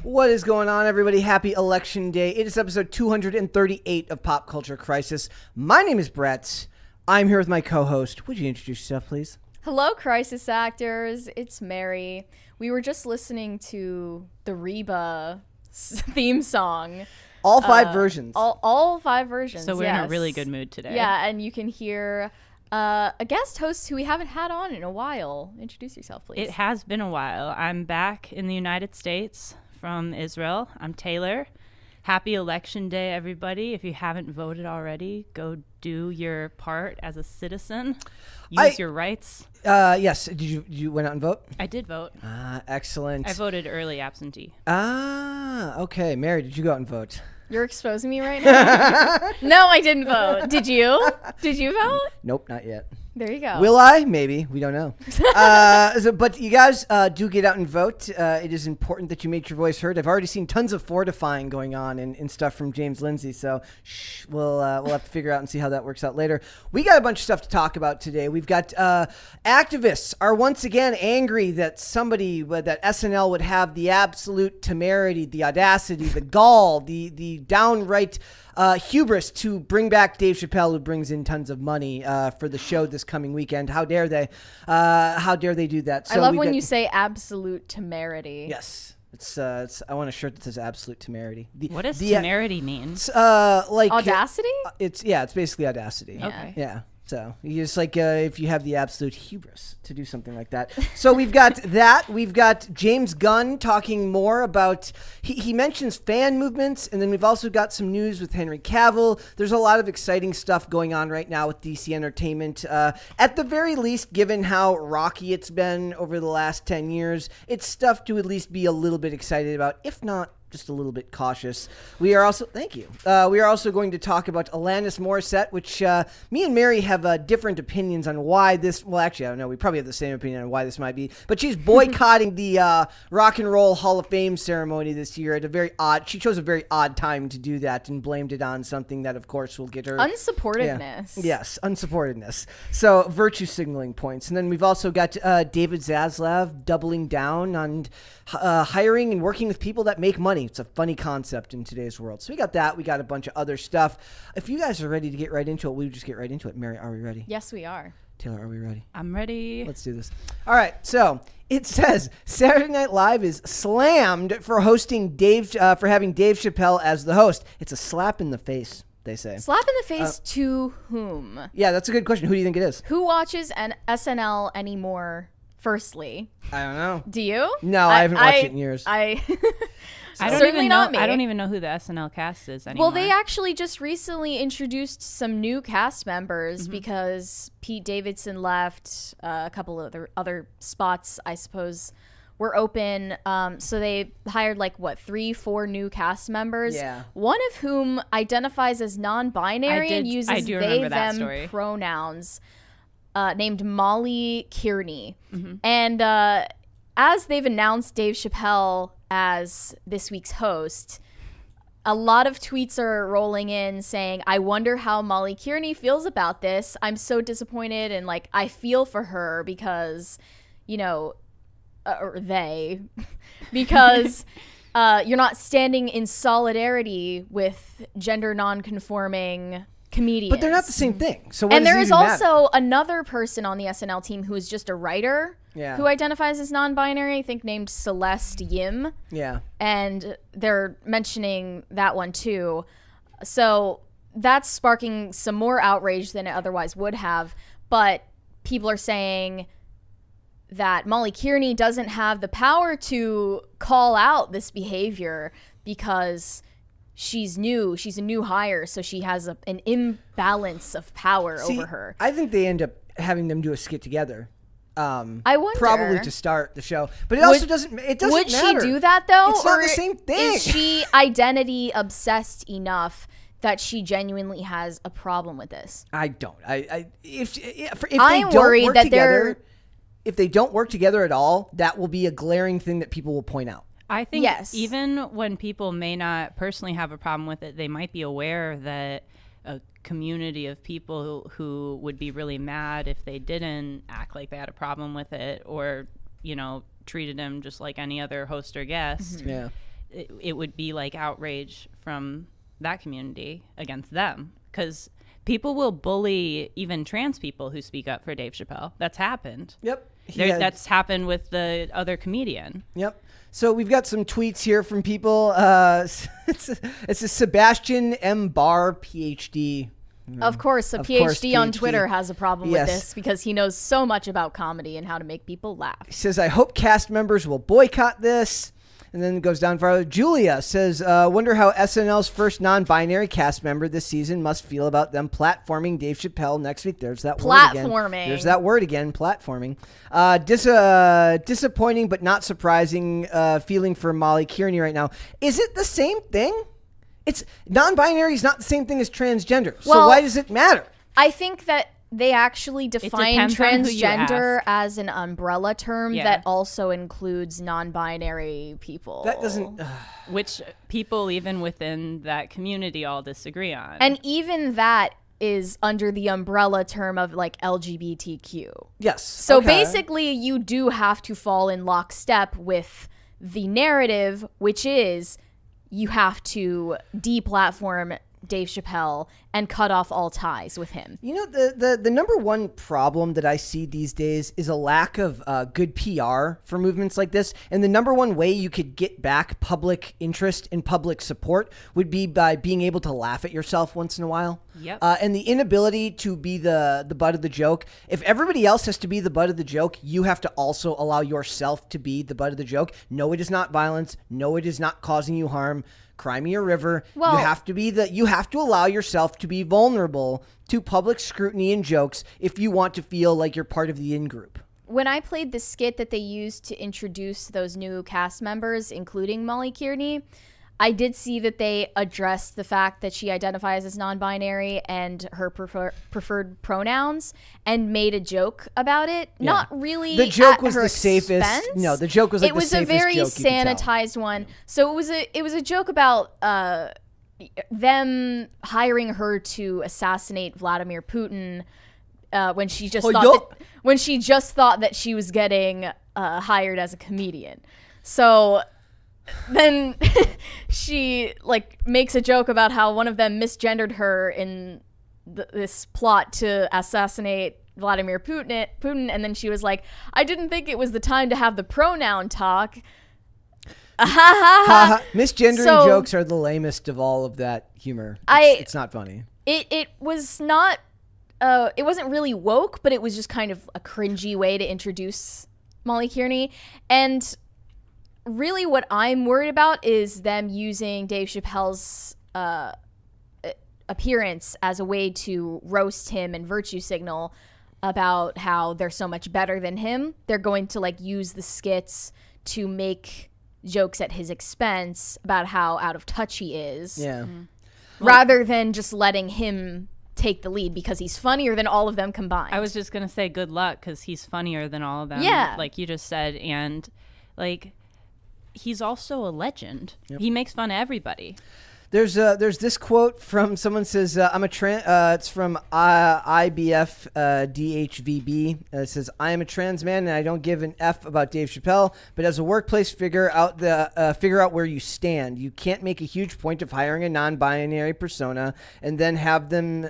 What is going on, everybody? Happy Election Day. It is episode 238 of Pop Culture Crisis. My name is Brett. I'm here with my co-host. Would you introduce yourself, please? Hello, crisis actors. It's Mary. We were just listening to the Reba theme song. All five versions. All five versions. So we're in a really good mood today. Yeah, and you can hear a guest host who we haven't had on in a while. Introduce yourself, please. It has been a while. I'm back in the United States from Israel. I'm Taylor. Happy Election Day, everybody. If you haven't voted already, go do your part as a citizen. Use your rights. Yes. Did you went out and vote? I did vote. Excellent. I voted early absentee. Okay. Mary, did you go out and vote? You're exposing me right now? No, I didn't vote. Did you? Did you vote? Nope, not yet. There you go. Will I? Maybe. We don't know. But you guys do get out and vote. It is important that you make your voice heard. I've already seen tons of fortifying going on and stuff from James Lindsay. So we'll have to figure out and see how that works out later. We got a bunch of stuff to talk about today. We've got activists are once again angry that that SNL would have the absolute temerity, the audacity, the gall, the downright hubris to bring back Dave Chappelle, who brings in tons of money for the show this coming weekend. How dare they? How dare they do that? So I love when you say absolute temerity. Yes. I want a shirt that says absolute temerity. What does temerity mean? Like audacity? It's basically audacity. Yeah. Okay. Yeah. So it's like if you have the absolute hubris to do something like that. So we've got that. We've got James Gunn talking more about, he mentions fan movements, and then we've also got some news with Henry Cavill. There's a lot of exciting stuff going on right now with DC Entertainment. At the very least, given how rocky it's been over the last 10 years, it's stuff to at least be a little bit excited about, if not just a little bit cautious. We are also, thank you. We are also going to talk about Alanis Morissette, which me and Mary have different opinions on why this, well, actually, I don't know. We probably have the same opinion on why this might be, but she's boycotting the Rock and Roll Hall of Fame ceremony this year at she chose a very odd time to do that and blamed it on something that, of course, will get her. Unsupportiveness. Yeah. Yes, unsupportiveness. So virtue signaling points. And then we've also got David Zaslav doubling down on hiring and working with people that make money. It's a funny concept in today's world. So we got that. We got a bunch of other stuff. If you guys are ready to get right into it, we'll just get right into it. Mary, are we ready? Yes, we are. Taylor, are we ready? I'm ready. Let's do this. All right. So it says Saturday Night Live is slammed for having Dave Chappelle as the host. It's a slap in the face, they say. Slap in the face to whom? Yeah, that's a good question. Who do you think it is? Who watches an SNL anymore? Firstly, I don't know. Do you? No, I haven't watched it in years. I don't certainly even know. not me. I don't even know who the SNL cast is anymore. Well, they actually just recently introduced some new cast members because Pete Davidson left. A couple of other spots, I suppose, were open. So they hired 3-4 new cast members. Yeah. One of whom identifies as non-binary and uses they, them pronouns. Named Molly Kearney. And as they've announced Dave Chappelle as this week's host, a lot of tweets are rolling in saying, I wonder how Molly Kearney feels about this. I'm so disappointed and I feel for her because, or they, because you're not standing in solidarity with gender non-conforming comedians. But they're not the same thing. So and there is also another person on the SNL team who is just a writer who identifies as non-binary, I think named Celeste Yim. Yeah. And they're mentioning that one too. So that's sparking some more outrage than it otherwise would have. But people are saying that Molly Kearney doesn't have the power to call out this behavior because she's new. She's a new hire, so she has an imbalance of power over her. I think they end up having them do a skit together. I wonder. Probably to start the show, but it also doesn't. It doesn't would matter. She do that though? It's not the same thing. Is she identity obsessed enough that she genuinely has a problem with this? I don't. If I'm worried that if they don't work together at all, that will be a glaring thing that people will point out. I think even when people may not personally have a problem with it, they might be aware that a community of people who would be really mad if they didn't act like they had a problem with it or, treated him just like any other host or guest. Yeah. it would be like outrage from that community against them, because people will bully even trans people who speak up for Dave Chappelle. That's happened. Yep. That's happened with the other comedian. Yep. So we've got some tweets here from people. It's a Sebastian M. Barr, PhD. Of course, PhD on Twitter has a problem with this because he knows so much about comedy and how to make people laugh. He says, I hope cast members will boycott this. And then it goes down farther. Julia says, wonder how SNL's first non-binary cast member this season must feel about them platforming Dave Chappelle next week. There's that word again. Platforming. There's that word again, platforming. Disappointing but not surprising feeling for Molly Kearney right now. Is it the same thing? It's non-binary is not the same thing as transgender. So why does it matter? I think that they actually define transgender as an umbrella term that also includes non-binary people. That doesn't... which people even within that community all disagree on. And even that is under the umbrella term of like LGBTQ. Yes. So basically you do have to fall in lockstep with the narrative, which is you have to deplatform Dave Chappelle and cut off all ties with him. You know, the number one problem that I see these days is a lack of good PR for movements like this. And the number one way you could get back public interest and public support would be by being able to laugh at yourself once in a while. Yep. And the inability to be the butt of the joke. If everybody else has to be the butt of the joke, you have to also allow yourself to be the butt of the joke. No, it is not violence. No, it is not causing you harm. Cry me a river. Well, you have to allow yourself to be vulnerable to public scrutiny and jokes if you want to feel like you're part of the in-group. When I played the skit that they used to introduce those new cast members, including Molly Kearney, I did see that they addressed the fact that she identifies as non-binary and her preferred pronouns and made a joke about it. Yeah. Not really. The joke was the safest. Expense. No, the joke was like the safest joke. It was a very sanitized one. So it was a joke about them hiring her to assassinate Vladimir Putin when she just thought that she was getting hired as a comedian. So then she like makes a joke about how one of them misgendered her in this plot to assassinate Vladimir Putin, and then she was like, I didn't think it was the time to have the pronoun talk. Misgendering jokes are the lamest of all of that humor. It's not funny. It was not it wasn't really woke, but it was just kind of a cringy way to introduce Molly Kearney. And really what I'm worried about is them using Dave Chappelle's appearance as a way to roast him and virtue signal about how they're so much better than him. They're going to like use the skits to make jokes at his expense about how out of touch he is. Yeah. Mm-hmm. Rather than just letting him take the lead because he's funnier than all of them combined. I was just going to say good luck because he's funnier than all of them. Yeah. Like you just said. And like, he's also a legend. Yep. He makes fun of everybody. There's this quote from someone says, it's from IBF DHVB. It says, I am a trans man and I don't give an F about Dave Chappelle, but as a workplace, figure out where you stand. You can't make a huge point of hiring a non-binary persona and then have them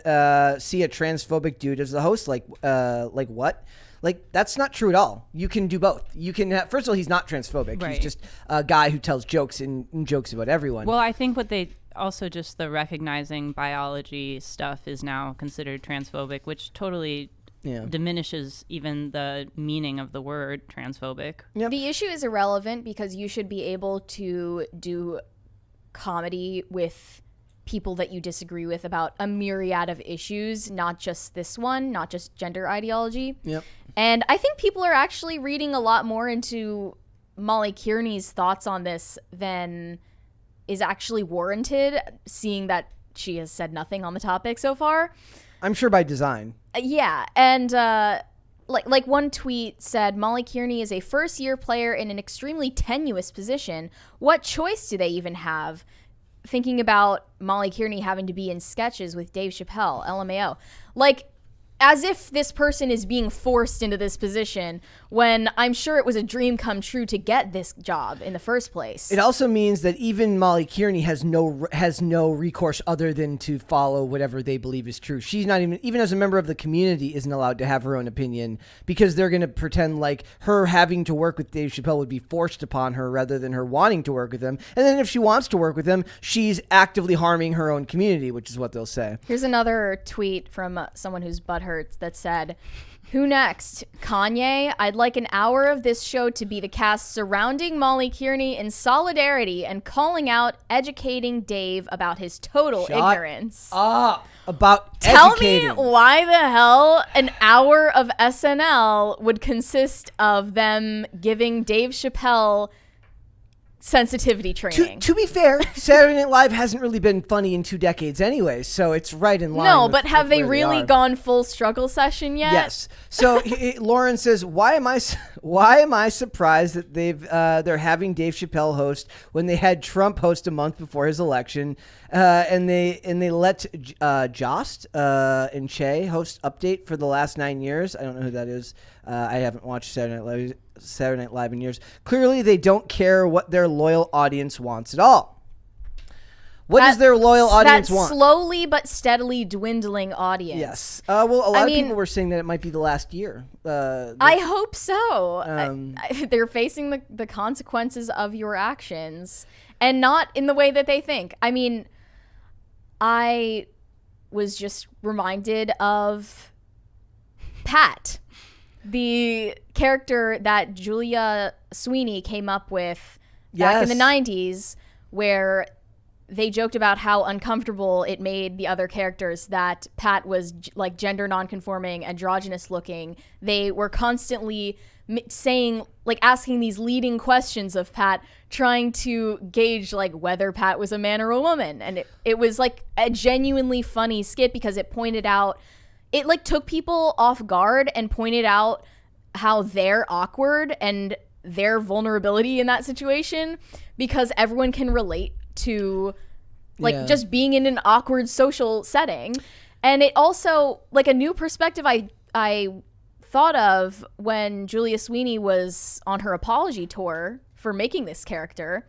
see a transphobic dude as the host. Like what? Like, that's not true at all. You can do both. You can first of all, he's not transphobic. Right. He's just a guy who tells jokes and jokes about everyone. Well, I think what they also just the recognizing biology stuff is now considered transphobic, which totally diminishes even the meaning of the word transphobic. Yep. The issue is irrelevant because you should be able to do comedy with people that you disagree with about a myriad of issues, not just this one, not just gender ideology. Yep. And I think people are actually reading a lot more into Molly Kearney's thoughts on this than is actually warranted, seeing that she has said nothing on the topic so far. I'm sure by design. Yeah, and like one tweet said, Molly Kearney is a first-year player in an extremely tenuous position. What choice do they even have? Thinking about Molly Kearney having to be in sketches with Dave Chappelle, LMAO. Like, as if this person is being forced into this position when I'm sure it was a dream come true to get this job in the first place. It also means that even Molly Kearney has no recourse other than to follow whatever they believe is true. She's not even as a member of the community, isn't allowed to have her own opinion because they're going to pretend like her having to work with Dave Chappelle would be forced upon her rather than her wanting to work with him. And then if she wants to work with him, she's actively harming her own community, which is what they'll say. Here's another tweet from someone who's butthurt that said, "Who next? Kanye? I'd like an hour of this show to be the cast surrounding Molly Kearney in solidarity and calling out, educating Dave about his total ignorance." About Tell educating. me why the hell an hour of SNL would consist of them giving Dave Chappelle sensitivity training. To be fair, Saturday Night Live hasn't really been funny in 2 decades anyway, so it's right in line. No, but have they really gone full struggle session yet? Yes. So Lauren says, "Why am I surprised that they're having Dave Chappelle host when they had Trump host a month before his election, and they let Jost and Che host Update for the last 9 years. I don't know who that is. I haven't watched Saturday Night Live in years. Clearly, they don't care what their loyal audience wants at all." What does their loyal audience want? That slowly but steadily dwindling audience. Yes. Well, a lot of people were saying that it might be the last year. I hope so. They're facing the consequences of your actions, and not in the way that they think. I mean, I was just reminded of Pat, the character that Julia Sweeney came up with back in the 90s, where they joked about how uncomfortable it made the other characters that Pat was like gender nonconforming, androgynous looking. They were constantly saying, like, asking these leading questions of Pat, trying to gauge like whether Pat was a man or a woman. And it was like a genuinely funny skit because it pointed out, it like took people off guard and pointed out how they're awkward and their vulnerability in that situation, because everyone can relate to like just being in an awkward social setting. And it also, like, a new perspective I thought of when Julia Sweeney was on her apology tour for making this character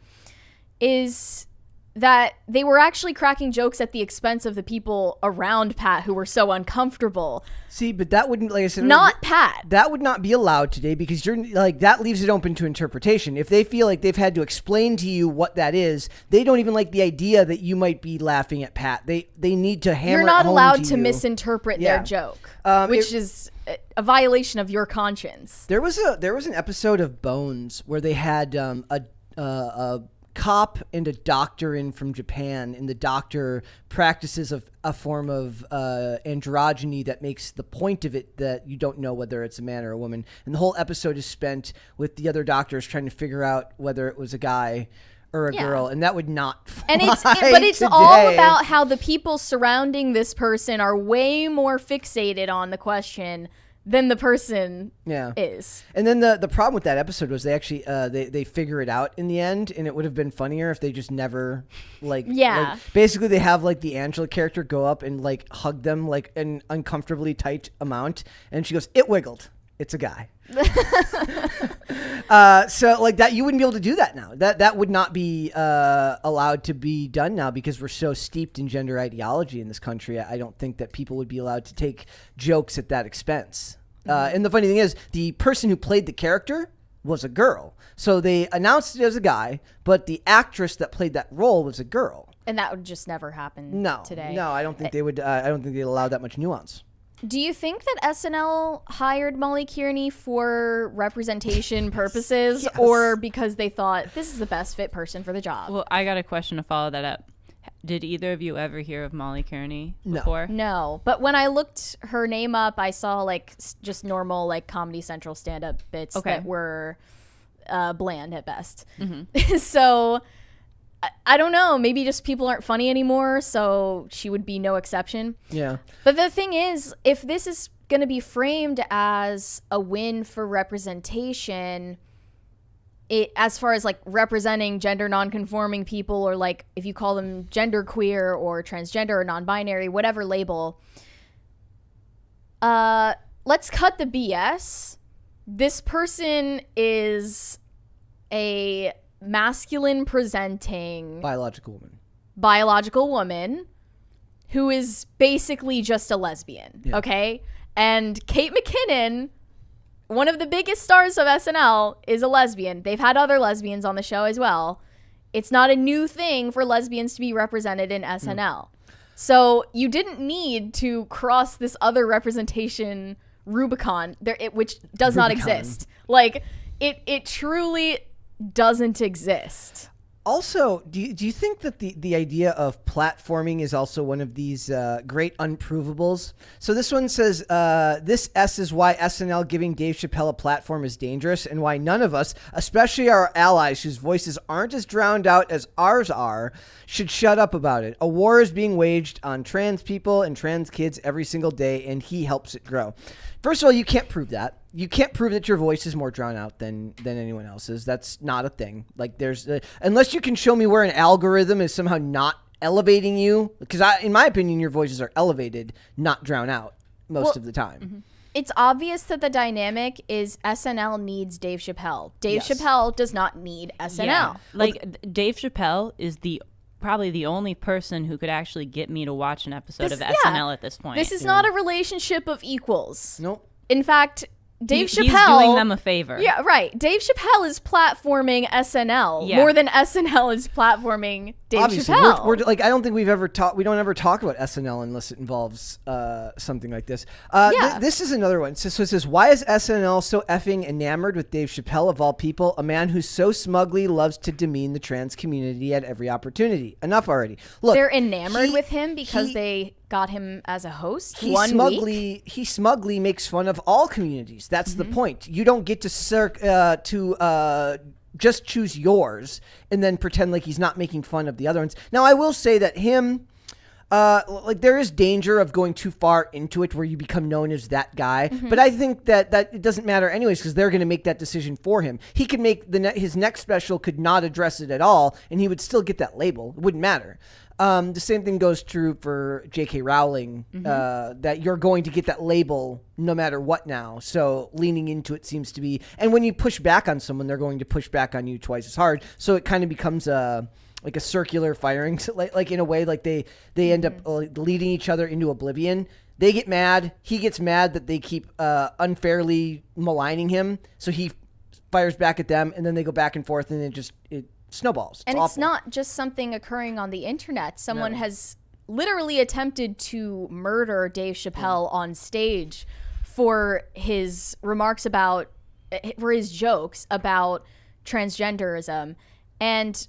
is that they were actually cracking jokes at the expense of the people around Pat who were so uncomfortable. See, but that wouldn't, like I said, not Pat. That would not be allowed today because you're like, that leaves it open to interpretation. If they feel like they've had to explain to you what that is, they don't even like the idea that you might be laughing at Pat. They need to hammer. You're not it home allowed to you. misinterpret their joke, which is a violation of your conscience. There was an episode of Bones where they had a cop and a doctor in from Japan, and the doctor practices a form of androgyny that makes the point of it that you don't know whether it's a man or a woman. And the whole episode is spent with the other doctors trying to figure out whether it was a guy or a girl, and that would not fly. And it's today. all about how the people surrounding this person are way more fixated on the question than the person is. And then the problem with that episode was they actually they figure it out in the end, and it would have been funnier if they just never like basically they have like the Angela character go up and like hug them like an uncomfortably tight amount, and she goes, "It wiggled. It's a guy." So like that, you wouldn't be able to do that now. That would not be allowed to be done now because we're so steeped in gender ideology in this country. I don't think that people would be allowed to take jokes at that expense. And the funny thing is, the person who played the character was a girl. So they announced it as a guy, but the actress that played that role was a girl. And that would just never happen today. No, I don't think they would. I don't think they'd allow that much nuance. Do you think that SNL hired Molly Kearney for representation purposes or because they thought this is the best fit person for the job? Well, I got a question to follow that up. Did either of you ever hear of Molly Kearney before? No. But when I looked her name up, I saw like just normal like Comedy Central stand-up bits that were bland at best. Mm-hmm. So I don't know. Maybe just people aren't funny anymore, so she would be no exception. Yeah. But the thing is, if this is going to be framed as a win for representation, as far as like representing gender nonconforming people, or like if you call them genderqueer or transgender or non-binary, whatever label, let's cut the BS. This person is a masculine presenting biological woman who is basically just a lesbian. Yeah. Okay. And Kate McKinnon, one of the biggest stars of SNL, is a lesbian. They've had other lesbians on the show as well. It's not a new thing for lesbians to be represented in SNL. So you didn't need to cross this other representation Rubicon, which does not exist. Like, it truly doesn't exist. Also, do you think that the idea of platforming is also one of these great unprovables? So this one says, this S is why SNL giving Dave Chappelle a platform is dangerous, and why none of us, especially our allies whose voices aren't as drowned out as ours are, should shut up about it. A war is being waged on trans people and trans kids every single day, and he helps it grow. First of all, you can't prove that. You can't prove that your voice is more drawn out than anyone else's. That's not a thing. Like, there's unless you can show me where an algorithm is somehow not elevating you, because in my opinion, your voices are elevated, not drown out most of the time. Mm-hmm. It's obvious that the dynamic is SNL needs Dave Chappelle. Dave Chappelle does not need SNL. Yeah. Like, Dave Chappelle is probably the only person who could actually get me to watch an episode of SNL at this point. This is not a relationship of equals. Nope. In fact, Dave Chappelle... He's doing them a favor. Yeah, right. Dave Chappelle is platforming SNL more than SNL is platforming Dave Chappelle. We're like, I don't think we don't ever talk about SNL unless it involves something like this. This is another one. So it says, why is SNL so effing enamored with Dave Chappelle, of all people, a man who so smugly loves to demean the trans community at every opportunity? Enough already. Look, they're enamored with him because they got him as a host. He smugly makes fun of all communities. That's the point. You don't get to just choose yours and then pretend like he's not making fun of the other ones. Now, I will say that him, there is danger of going too far into it where you become known as that guy. Mm-hmm. But I think that it doesn't matter anyways, because they're going to make that decision for him. He could make his next special could not address it at all, and he would still get that label. It wouldn't matter. The same thing goes true for J.K. Rowling, that you're going to get that label no matter what now. So leaning into it seems to be, and when you push back on someone, they're going to push back on you twice as hard. So it kind of becomes like a circular firing, like in a way, like they end up leading each other into oblivion. They get mad. He gets mad that they keep unfairly maligning him. So he fires back at them, and then they go back and forth, and it snowballs. And it's not just something occurring on the internet. Someone has literally attempted to murder Dave Chappelle on stage for his remarks for his jokes about transgenderism. And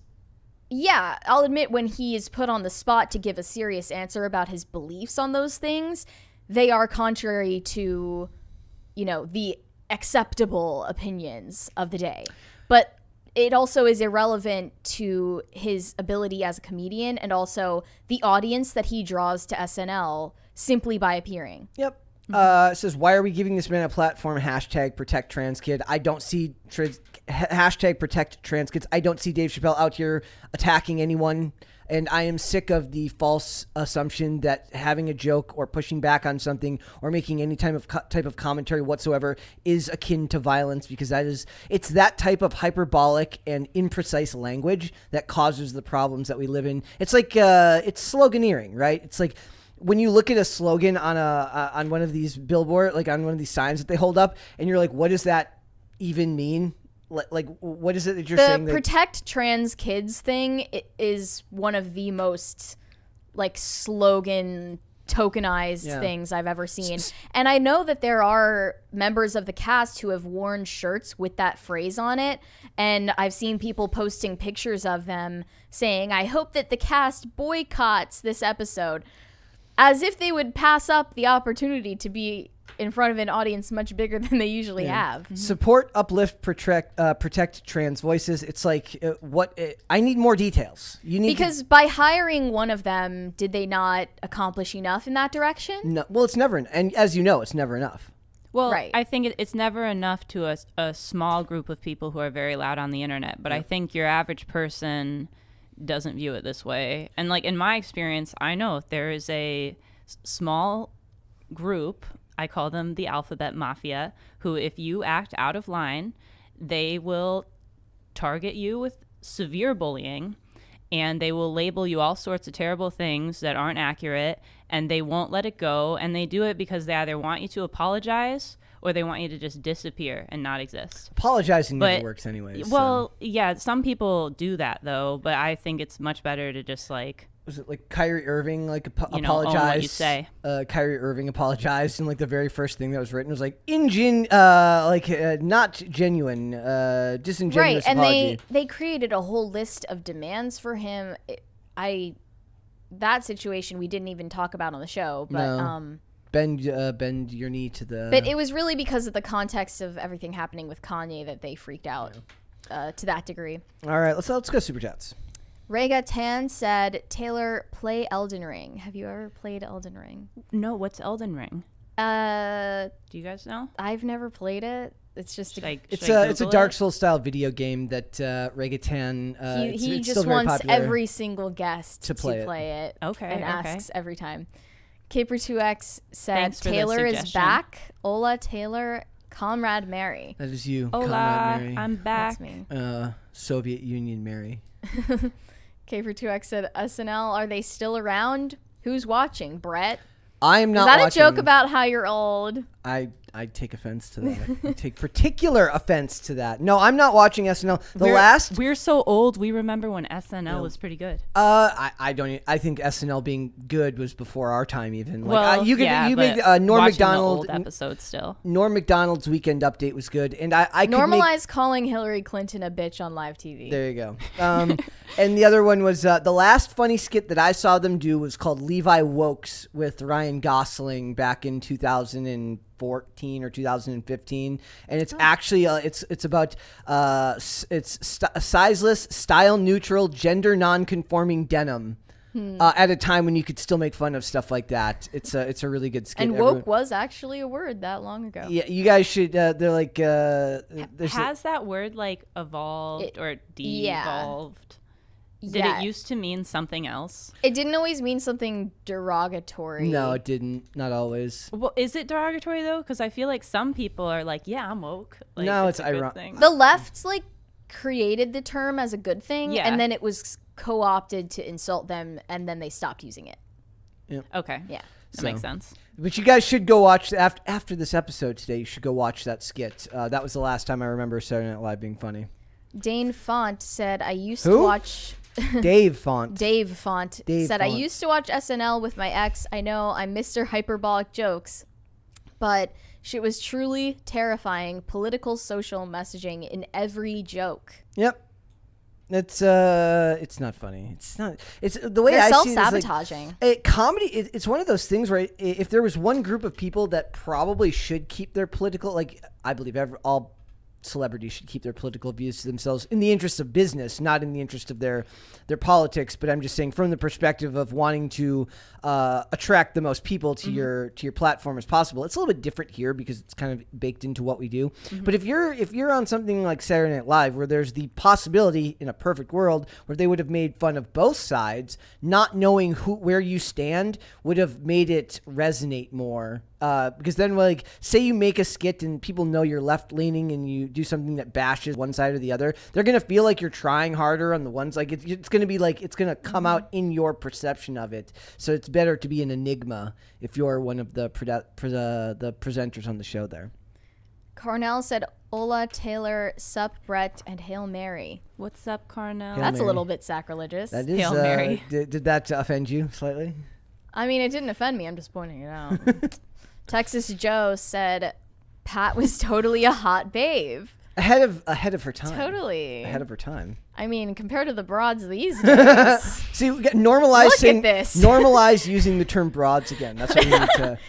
yeah, I'll admit, when he is put on the spot to give a serious answer about his beliefs on those things, they are contrary to, the acceptable opinions of the day. But it also is irrelevant to his ability as a comedian and also the audience that he draws to SNL simply by appearing. Yep. It says, why are we giving this man a platform? Hashtag protect trans kid. I don't see hashtag protect trans kids. I don't see Dave Chappelle out here attacking anyone. And I am sick of the false assumption that having a joke or pushing back on something or making any type of commentary whatsoever is akin to violence, because it's that type of hyperbolic and imprecise language that causes the problems that we live in. It's like it's sloganeering, right? It's like when you look at a slogan on one of these billboard, like on one of these signs that they hold up, and you're like, what does that even mean? Like, what is it that you're saying? The protect trans kids thing is one of the most slogan tokenized things I've ever seen. And I know that there are members of the cast who have worn shirts with that phrase on it. And I've seen people posting pictures of them saying, I hope that the cast boycotts this episode, as if they would pass up the opportunity to be in front of an audience much bigger than they usually have. Support, uplift, protect trans voices. It's like, I need more details. Because by hiring one of them, did they not accomplish enough in that direction? No. Well, it's never, and as you know, it's never enough. Well, right. I think it's never enough to a small group of people who are very loud on the internet. But I think your average person doesn't view it this way. And in my experience, I know there is a small group I call them the alphabet mafia, who if you act out of line, they will target you with severe bullying, and they will label you all sorts of terrible things that aren't accurate, and they won't let it go. And they do it because they either want you to apologize or they want you to just disappear and not exist. Apologizing never works anyways. Well, yeah, some people do that though, but I think it's much better to just like... Was it like Kyrie Irving apologized? Own what you say. Kyrie Irving apologized, and like the very first thing that was written was like not genuine, disingenuous right, and apology. they created a whole list of demands for him. That situation we didn't even talk about on the show, but no. Bend your knee to the. But it was really because of the context of everything happening with Kanye that they freaked out to that degree. All right, let's go super chats. Rega Tan said, Taylor, play Elden Ring. Have you ever played Elden Ring? No, what's Elden Ring? Do you guys know? I've never played it. It's just it's a Dark Souls style video game that Rega Tan he just wants every single guest to play it. Okay, and asks every time. Caper2X said, Taylor is back. Hola, Taylor. Comrade Mary. That is you, Hola, Comrade Mary. I'm back. That's me. Soviet Union Mary. Caper2X said, SNL, are they still around? Who's watching? Brett? I'm not watching. Is that a joke about how you're old? I take offense to that. I take particular offense to that. No, I'm not watching SNL. We're so old. We remember when SNL was pretty good. I don't. I think SNL being good was before our time even. Like, you made Norm Macdonald episode still. Norm Macdonald's Weekend Update was good, and I normalize calling Hillary Clinton a bitch on live TV. There you go. And the other one was the last funny skit that I saw them do was called Levi Wokes with Ryan Gosling back in 2014 or 2015, and it's actually it's about sizeless, style neutral, gender non-conforming denim at a time when you could still make fun of stuff like that. It's a really good skit. And woke was actually a word that long ago. Yeah, you guys should. They're like has that word like evolved or de-evolved? Did it used to mean something else? It didn't always mean something derogatory. No, it didn't. Not always. Well, is it derogatory though? Because I feel like some people are like, "Yeah, I'm woke." Like, no, it's ironic. The left created the term as a good thing, and then it was co-opted to insult them, and then they stopped using it. Yeah. Okay. Yeah. That makes sense. But you guys should go watch after this episode today. You should go watch that skit. That was the last time I remember Saturday Night Live being funny. Dane Font said, "I used to watch." Dave Font said, I used to watch SNL with my ex. I know I'm Mr. Hyperbolic Jokes, but shit was truly terrifying. Political, social messaging in every joke. Yep. It's not funny. It's not. It's the way They're I self-sabotaging. See it. Comedy. It's one of those things where if there was one group of people that probably should keep their political, I believe all celebrities should keep their political views to themselves in the interest of business, not in the interest of their politics. But I'm just saying from the perspective of wanting to attract the most people to your platform as possible. It's a little bit different here because it's kind of baked into what we do. But if you're on something like Saturday Night Live, where there's the possibility in a perfect world where they would have made fun of both sides, not knowing where you stand would have made it resonate more. Because then, say you make a skit and people know you're left-leaning and you do something that bashes one side or the other, they're going to feel like you're trying harder on the ones. It's going to be it's going to come out in your perception of it. So it's better to be an enigma if you're one of the presenters on the show there. Carnell said, Hola, Taylor, sup, Brett, and Hail Mary. What's up, Carnell? That's a little bit sacrilegious. That is, Hail Mary. Did that offend you slightly? I mean, it didn't offend me. I'm just pointing it out. Texas Joe said, Pat was totally a hot babe. Ahead of her time. Totally. Ahead of her time. I mean, compared to the broads these days. See, normalize Look at this. Normalize using the term broads again. That's what we need to.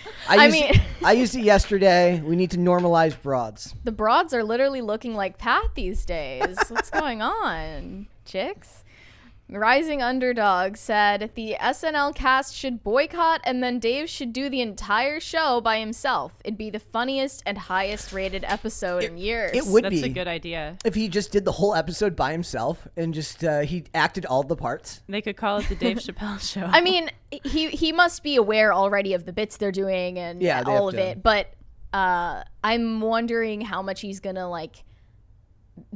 I used it yesterday. We need to normalize broads. The broads are literally looking like Pat these days. What's going on, chicks? Rising Underdog said the SNL cast should boycott and then Dave should do the entire show by himself. It'd be the funniest and highest rated episode in years. It would be. That's a good idea. If he just did the whole episode by himself and just he acted all the parts. They could call it the Dave Chappelle show. I mean, he must be aware already of the bits they're doing and all of it. But I'm wondering how much he's going to like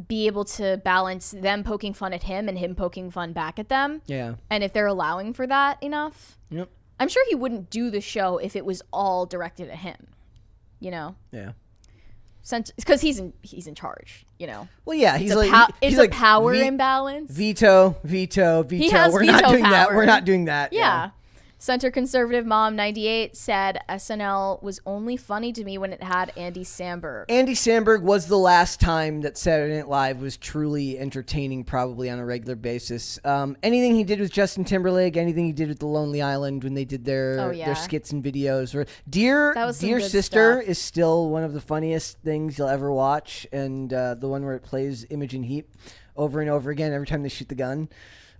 be able to balance them poking fun at him and him poking fun back at them. Yeah. And if they're allowing for that enough. Yep. I'm sure he wouldn't do the show if it was all directed at him. You know? Yeah. Because he's in charge, you know? Well, yeah. He's it's a power imbalance. Veto. He has We're not doing power. that. We're not doing that. Yeah. Center Conservative Mom 98 said SNL was only funny to me when it had Andy Samberg. Andy Samberg was the last time that Saturday Night Live was truly entertaining, probably on a regular basis. Anything he did with Justin Timberlake, anything he did with The Lonely Island when they did their skits and videos. Or Dear Sister is still one of the funniest things you'll ever watch, and the one where it plays Imogen Heap over and over again every time they shoot the gun.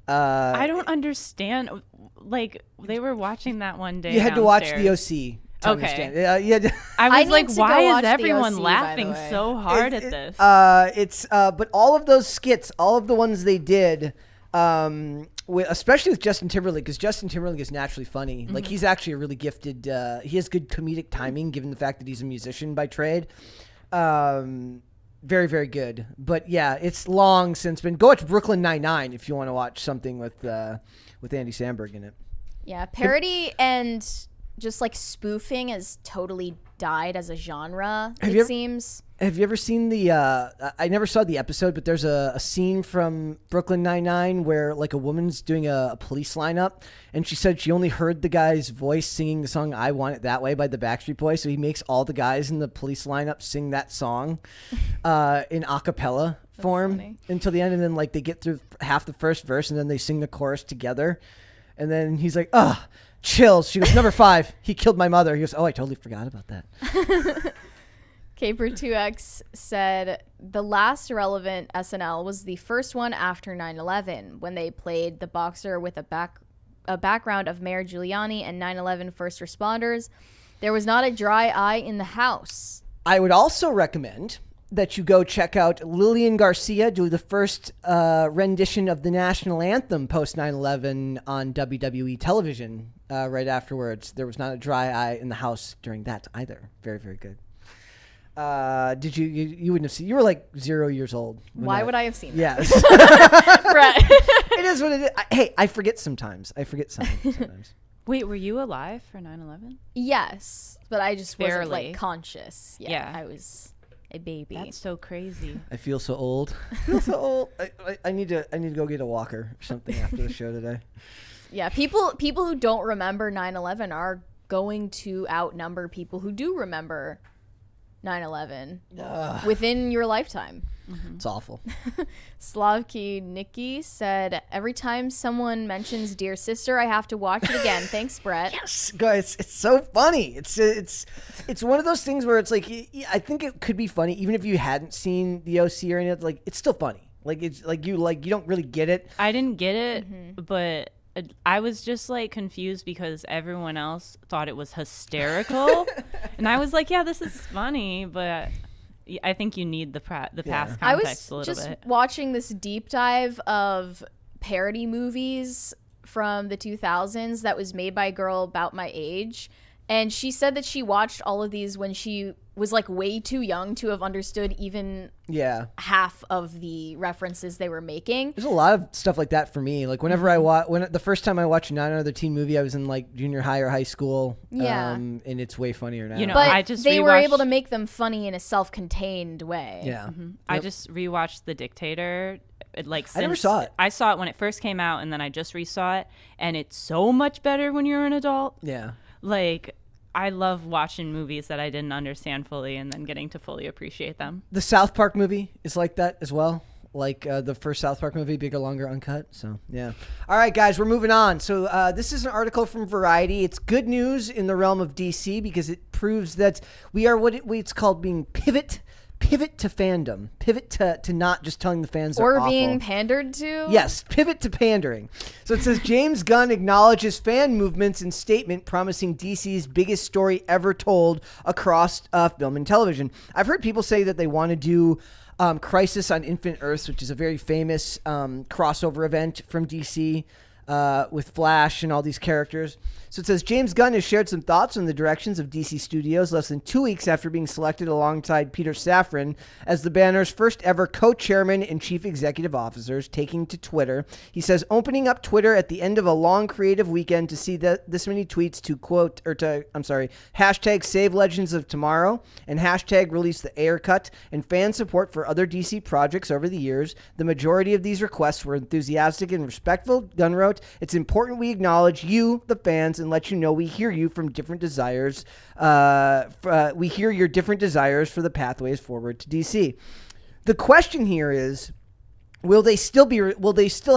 I don't understand. Like, they were watching that one day. You had downstairs. to watch The OC to understand. I was like, why is everyone laughing so hard at this? But all of those skits, all of the ones they did, especially with Justin Timberlake, because Justin Timberlake is naturally funny. Mm-hmm. Like, he's actually a really gifted, he has good comedic timing, given the fact that he's a musician by trade. Very, very good. But yeah, it's long since been. Go watch Brooklyn Nine-Nine if you want to watch something with Andy Samberg in it. Yeah, parody and just like spoofing has totally died as a genre, it seems. Have you ever seen I never saw the episode, but there's a scene from Brooklyn Nine-Nine where like a woman's doing a police lineup, and she said she only heard the guy's voice singing the song I Want It That Way by the Backstreet Boys, so he makes all the guys in the police lineup sing that song in a cappella form until the end, and then like they get through half the first verse, and then they sing the chorus together, and then he's like, chills. She goes, number 5, he killed my mother. He goes, I totally forgot about that. Caper2X said the last relevant SNL was the first one after 9/11 when they played the boxer with a background of Mayor Giuliani and 9/11 first responders. There was not a dry eye in the house. I would also recommend that you go check out Lillian Garcia do the first rendition of the national anthem post 9/11 on WWE television right afterwards. There was not a dry eye in the house during that either. Very, very good. Did you wouldn't have seen, you were like 0 years old. Why would I have seen that? Yes. Right. It is what it is. Hey, I forget sometimes. sometimes. Wait, were you alive for 9/11? Yes, but I just wasn't Barely. like conscious. Yeah, I was a baby. That's so crazy. I feel so old. I need to go get a walker or something after the show today. Yeah, people who don't remember 9/11 are going to outnumber people who do remember 9/11 within your lifetime. Mm-hmm. It's awful. Slavky Nikki said, every time someone mentions Dear Sister, I have to watch it again. Thanks, Brett. Yes, guys, it's so funny. It's one of those things where it's like, I think it could be funny even if you hadn't seen the OC or anything. Like, it's still funny. Like, it's like you don't really get it. I didn't get it, but I was just like confused because everyone else thought it was hysterical, and I was like, "Yeah, this is funny," but I think you need the past context I a was little just bit. watching this deep dive of parody movies from the 2000s that was made by a girl about my age, and she said that she watched all of these when she was like way too young to have understood even half of the references they were making. There's a lot of stuff like that for me. Like whenever the first time I watched Not Another Teen Movie, I was in like junior high or high school. Yeah. And it's way funnier now. You know, but they were able to make them funny in a self-contained way. Yeah. Mm-hmm. Yep. I just rewatched The Dictator. I never saw it. I saw it when it first came out, and then I just resaw it, and it's so much better when you're an adult. Yeah. Like, I love watching movies that I didn't understand fully and then getting to fully appreciate them. The South Park movie is like that as well. Like the first South Park movie, bigger, longer, uncut. So, yeah. All right, guys, we're moving on. So this is an article from Variety. It's good news in the realm of DC because it proves that we are what it's called being pivot to fandom, pivot to not just telling the fans or they're being awful. pandered to. Yes, pivot to pandering. So it says James Gunn acknowledges fan movements in statement promising DC's biggest story ever told across film and television. I've heard people say that they want to do Crisis on Infinite Earths, which is a very famous crossover event from DC. With Flash and all these characters. So it says James Gunn has shared some thoughts on the directions of DC Studios less than 2 weeks after being selected alongside Peter Safran as the banner's first ever co-chairman and chief executive officers, taking to Twitter. He says opening up Twitter at the end of a long creative weekend to see this many tweets to hashtag save Legends of Tomorrow and hashtag release the Ayer cut and fan support for other DC projects over the years. The majority of these requests were enthusiastic and respectful. Gunn wrote, "It's important we acknowledge you, the fans, and let you know we hear you from different desires. We hear your different desires for the pathways forward to DC." The question here is, will they still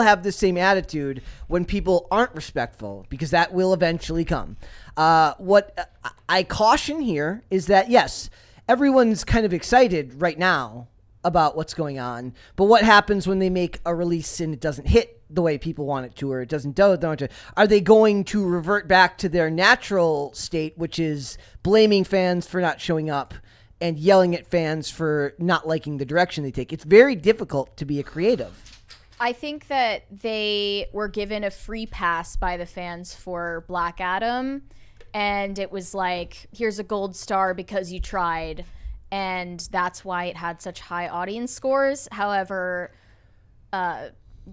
have the same attitude when people aren't respectful? Because that will eventually come. What I caution here is that yes, everyone's kind of excited right now about what's going on, but what happens when they make a release and it doesn't hit the way people want it to, or it doesn't do it? Are they going to revert back to their natural state, which is blaming fans for not showing up and yelling at fans for not liking the direction they take? It's very difficult to be a creative. I think that they were given a free pass by the fans for Black Adam, and it was like, here's a gold star because you tried, and that's why it had such high audience scores. However,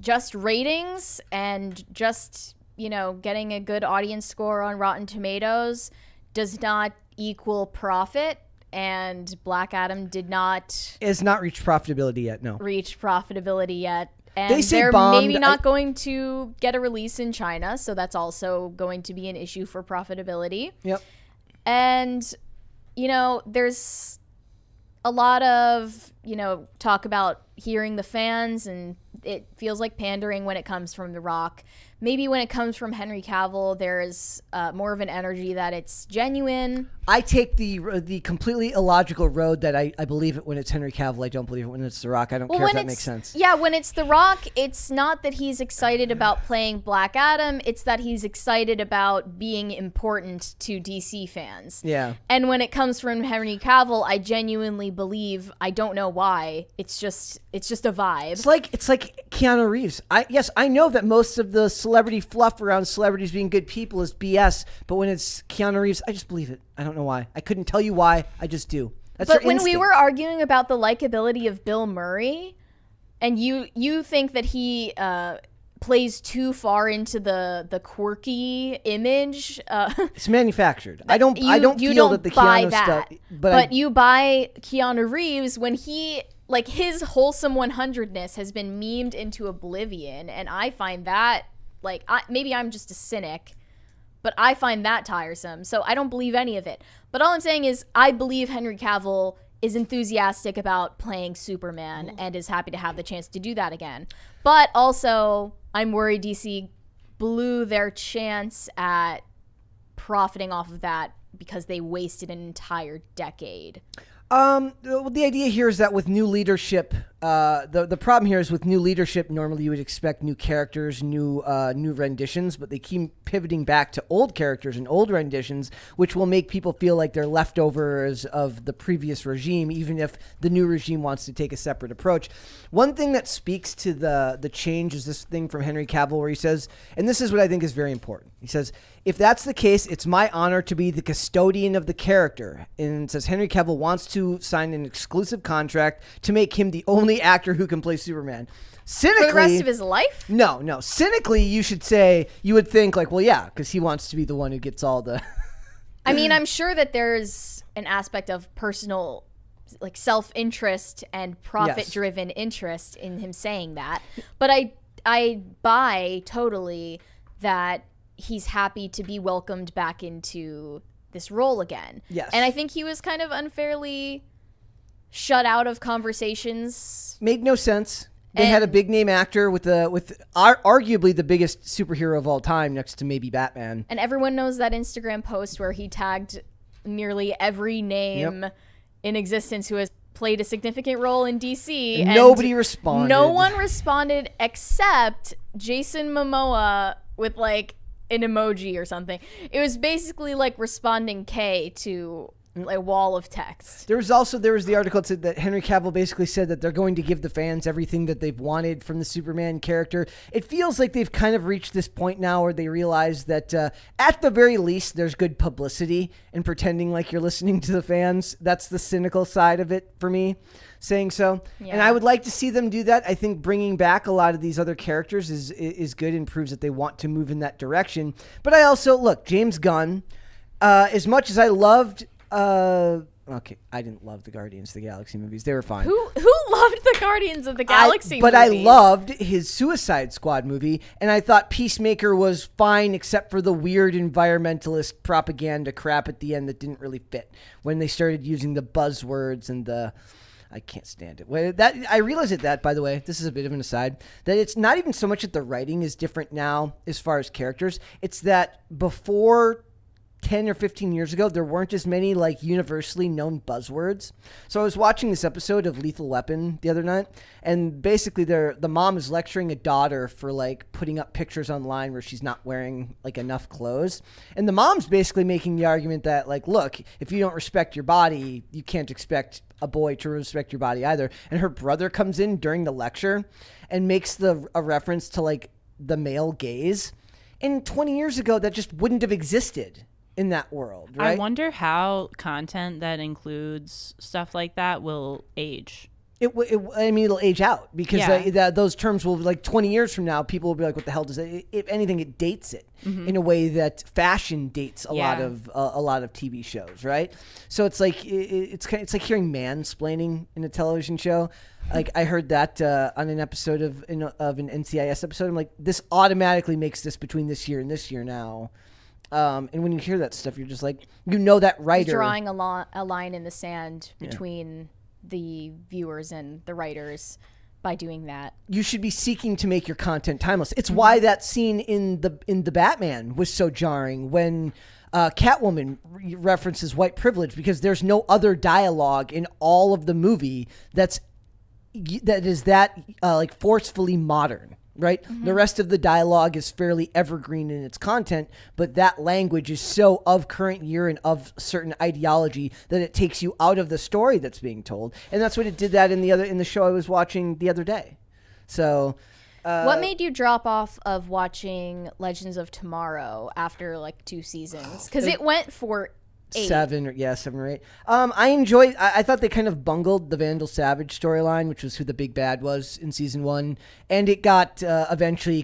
just ratings and just, getting a good audience score on Rotten Tomatoes does not equal profit. And Black Adam has not reached profitability yet. No, reached profitability yet. And they say they're bombed. Maybe not going to get a release in China, so that's also going to be an issue for profitability. Yep. And, there's a lot of, talk about hearing the fans, and it feels like pandering when it comes from The Rock. Maybe when it comes from Henry Cavill, there's more of an energy that it's genuine. I take the completely illogical road that I believe it when it's Henry Cavill. I don't believe it when it's The Rock. I don't care if that makes sense. Yeah, when it's The Rock, it's not that he's excited about playing Black Adam. It's that he's excited about being important to DC fans. Yeah. And when it comes from Henry Cavill, I genuinely believe, I don't know why, it's just a vibe. It's like Keanu Reeves. I know that most of the celebrity fluff around celebrities being good people is BS, but when it's Keanu Reeves, I just believe it. I don't know why. I couldn't tell you why. I just do. That's but when instinct. We were arguing about the likability of Bill Murray, and you think that he plays too far into the quirky image. It's manufactured. I don't feel that the Keanu stuff. But you buy Keanu Reeves when he, like, his wholesome 100ness has been memed into oblivion, and I find that, maybe I'm just a cynic, but I find that tiresome. So I don't believe any of it. But all I'm saying is I believe Henry Cavill is enthusiastic about playing Superman and is happy to have the chance to do that again. But also, I'm worried DC blew their chance at profiting off of that because they wasted an entire decade. The idea here is that with new leadership, the problem here is with new leadership, normally you would expect new characters, new renditions, but they keep pivoting back to old characters and old renditions, which will make people feel like they're leftovers of the previous regime, even if the new regime wants to take a separate approach. One thing that speaks to the change is this thing from Henry Cavill where he says, and this is what I think is very important. He says, "If that's the case, it's my honor to be the custodian of the character." And it says Henry Cavill wants to sign an exclusive contract to make him the only actor who can play Superman. Cynically, for the rest of his life? No. Cynically, you would think like, well, yeah, because he wants to be the one who gets all the... I mean, I'm sure that there's an aspect of personal, self-interest and profit-driven interest in him saying that. But I buy totally that he's happy to be welcomed back into this role again. Yes. And I think he was kind of unfairly shut out of conversations. Made no sense. They had a big name actor with arguably the biggest superhero of all time next to maybe Batman. And everyone knows that Instagram post where he tagged nearly every name in existence who has played a significant role in DC. And nobody responded. No one responded except Jason Momoa with like an emoji or something. It was basically like responding K to a wall of text. There was the article that said that Henry Cavill basically said that they're going to give the fans everything that they've wanted from the Superman character. It feels like they've kind of reached this point now where they realize that at the very least there's good publicity in pretending like you're listening to the fans. That's the cynical side of it for me, saying so. Yeah. And I would like to see them do that. I think bringing back a lot of these other characters is good and proves that they want to move in that direction. But I also, look, James Gunn, as much as I loved okay, I didn't love the Guardians of the Galaxy movies. They were fine. Who loved the Guardians of the Galaxy movies? But I loved his Suicide Squad movie, and I thought Peacemaker was fine except for the weird environmentalist propaganda crap at the end that didn't really fit when they started using the buzzwords and I can't stand it. I realize that, by the way, this is a bit of an aside, that it's not even so much that the writing is different now as far as characters. It's that before 10 or 15 years ago, there weren't as many like universally known buzzwords. So I was watching this episode of Lethal Weapon the other night, and basically the mom is lecturing a daughter for like putting up pictures online where she's not wearing like enough clothes. And the mom's basically making the argument that like, look, if you don't respect your body, you can't expect a boy to respect your body either. And her brother comes in during the lecture and makes a reference to like the male gaze. And 20 years ago, that just wouldn't have existed in that world, right? I wonder how content that includes stuff like that will age. It'll age out because those terms will, like 20 years from now, people will be like, what the hell does that? If anything, it dates it in a way that fashion dates a lot of TV shows, right? So it's like it's like hearing mansplaining in a television show. Like I heard that on an episode of an NCIS episode. I'm like, this automatically makes this between this year and this year now. And when you hear that stuff, you're just like, that writer he's drawing a line in the sand between the viewers and the writers by doing that. You should be seeking to make your content timeless. It's why that scene in the Batman was so jarring when Catwoman references white privilege, because there's no other dialogue in all of the movie that is like forcefully modern. Right? Mm-hmm. The rest of the dialogue is fairly evergreen in its content, but that language is so of current year and of certain ideology that it takes you out of the story that's being told. And that's what it did that in the show I was watching the other day. So what made you drop off of watching Legends of Tomorrow after like 2 seasons? Because it went for 8. 7 or 8. I thought they kind of bungled the Vandal Savage storyline, which was who the big bad was in season 1, and it got eventually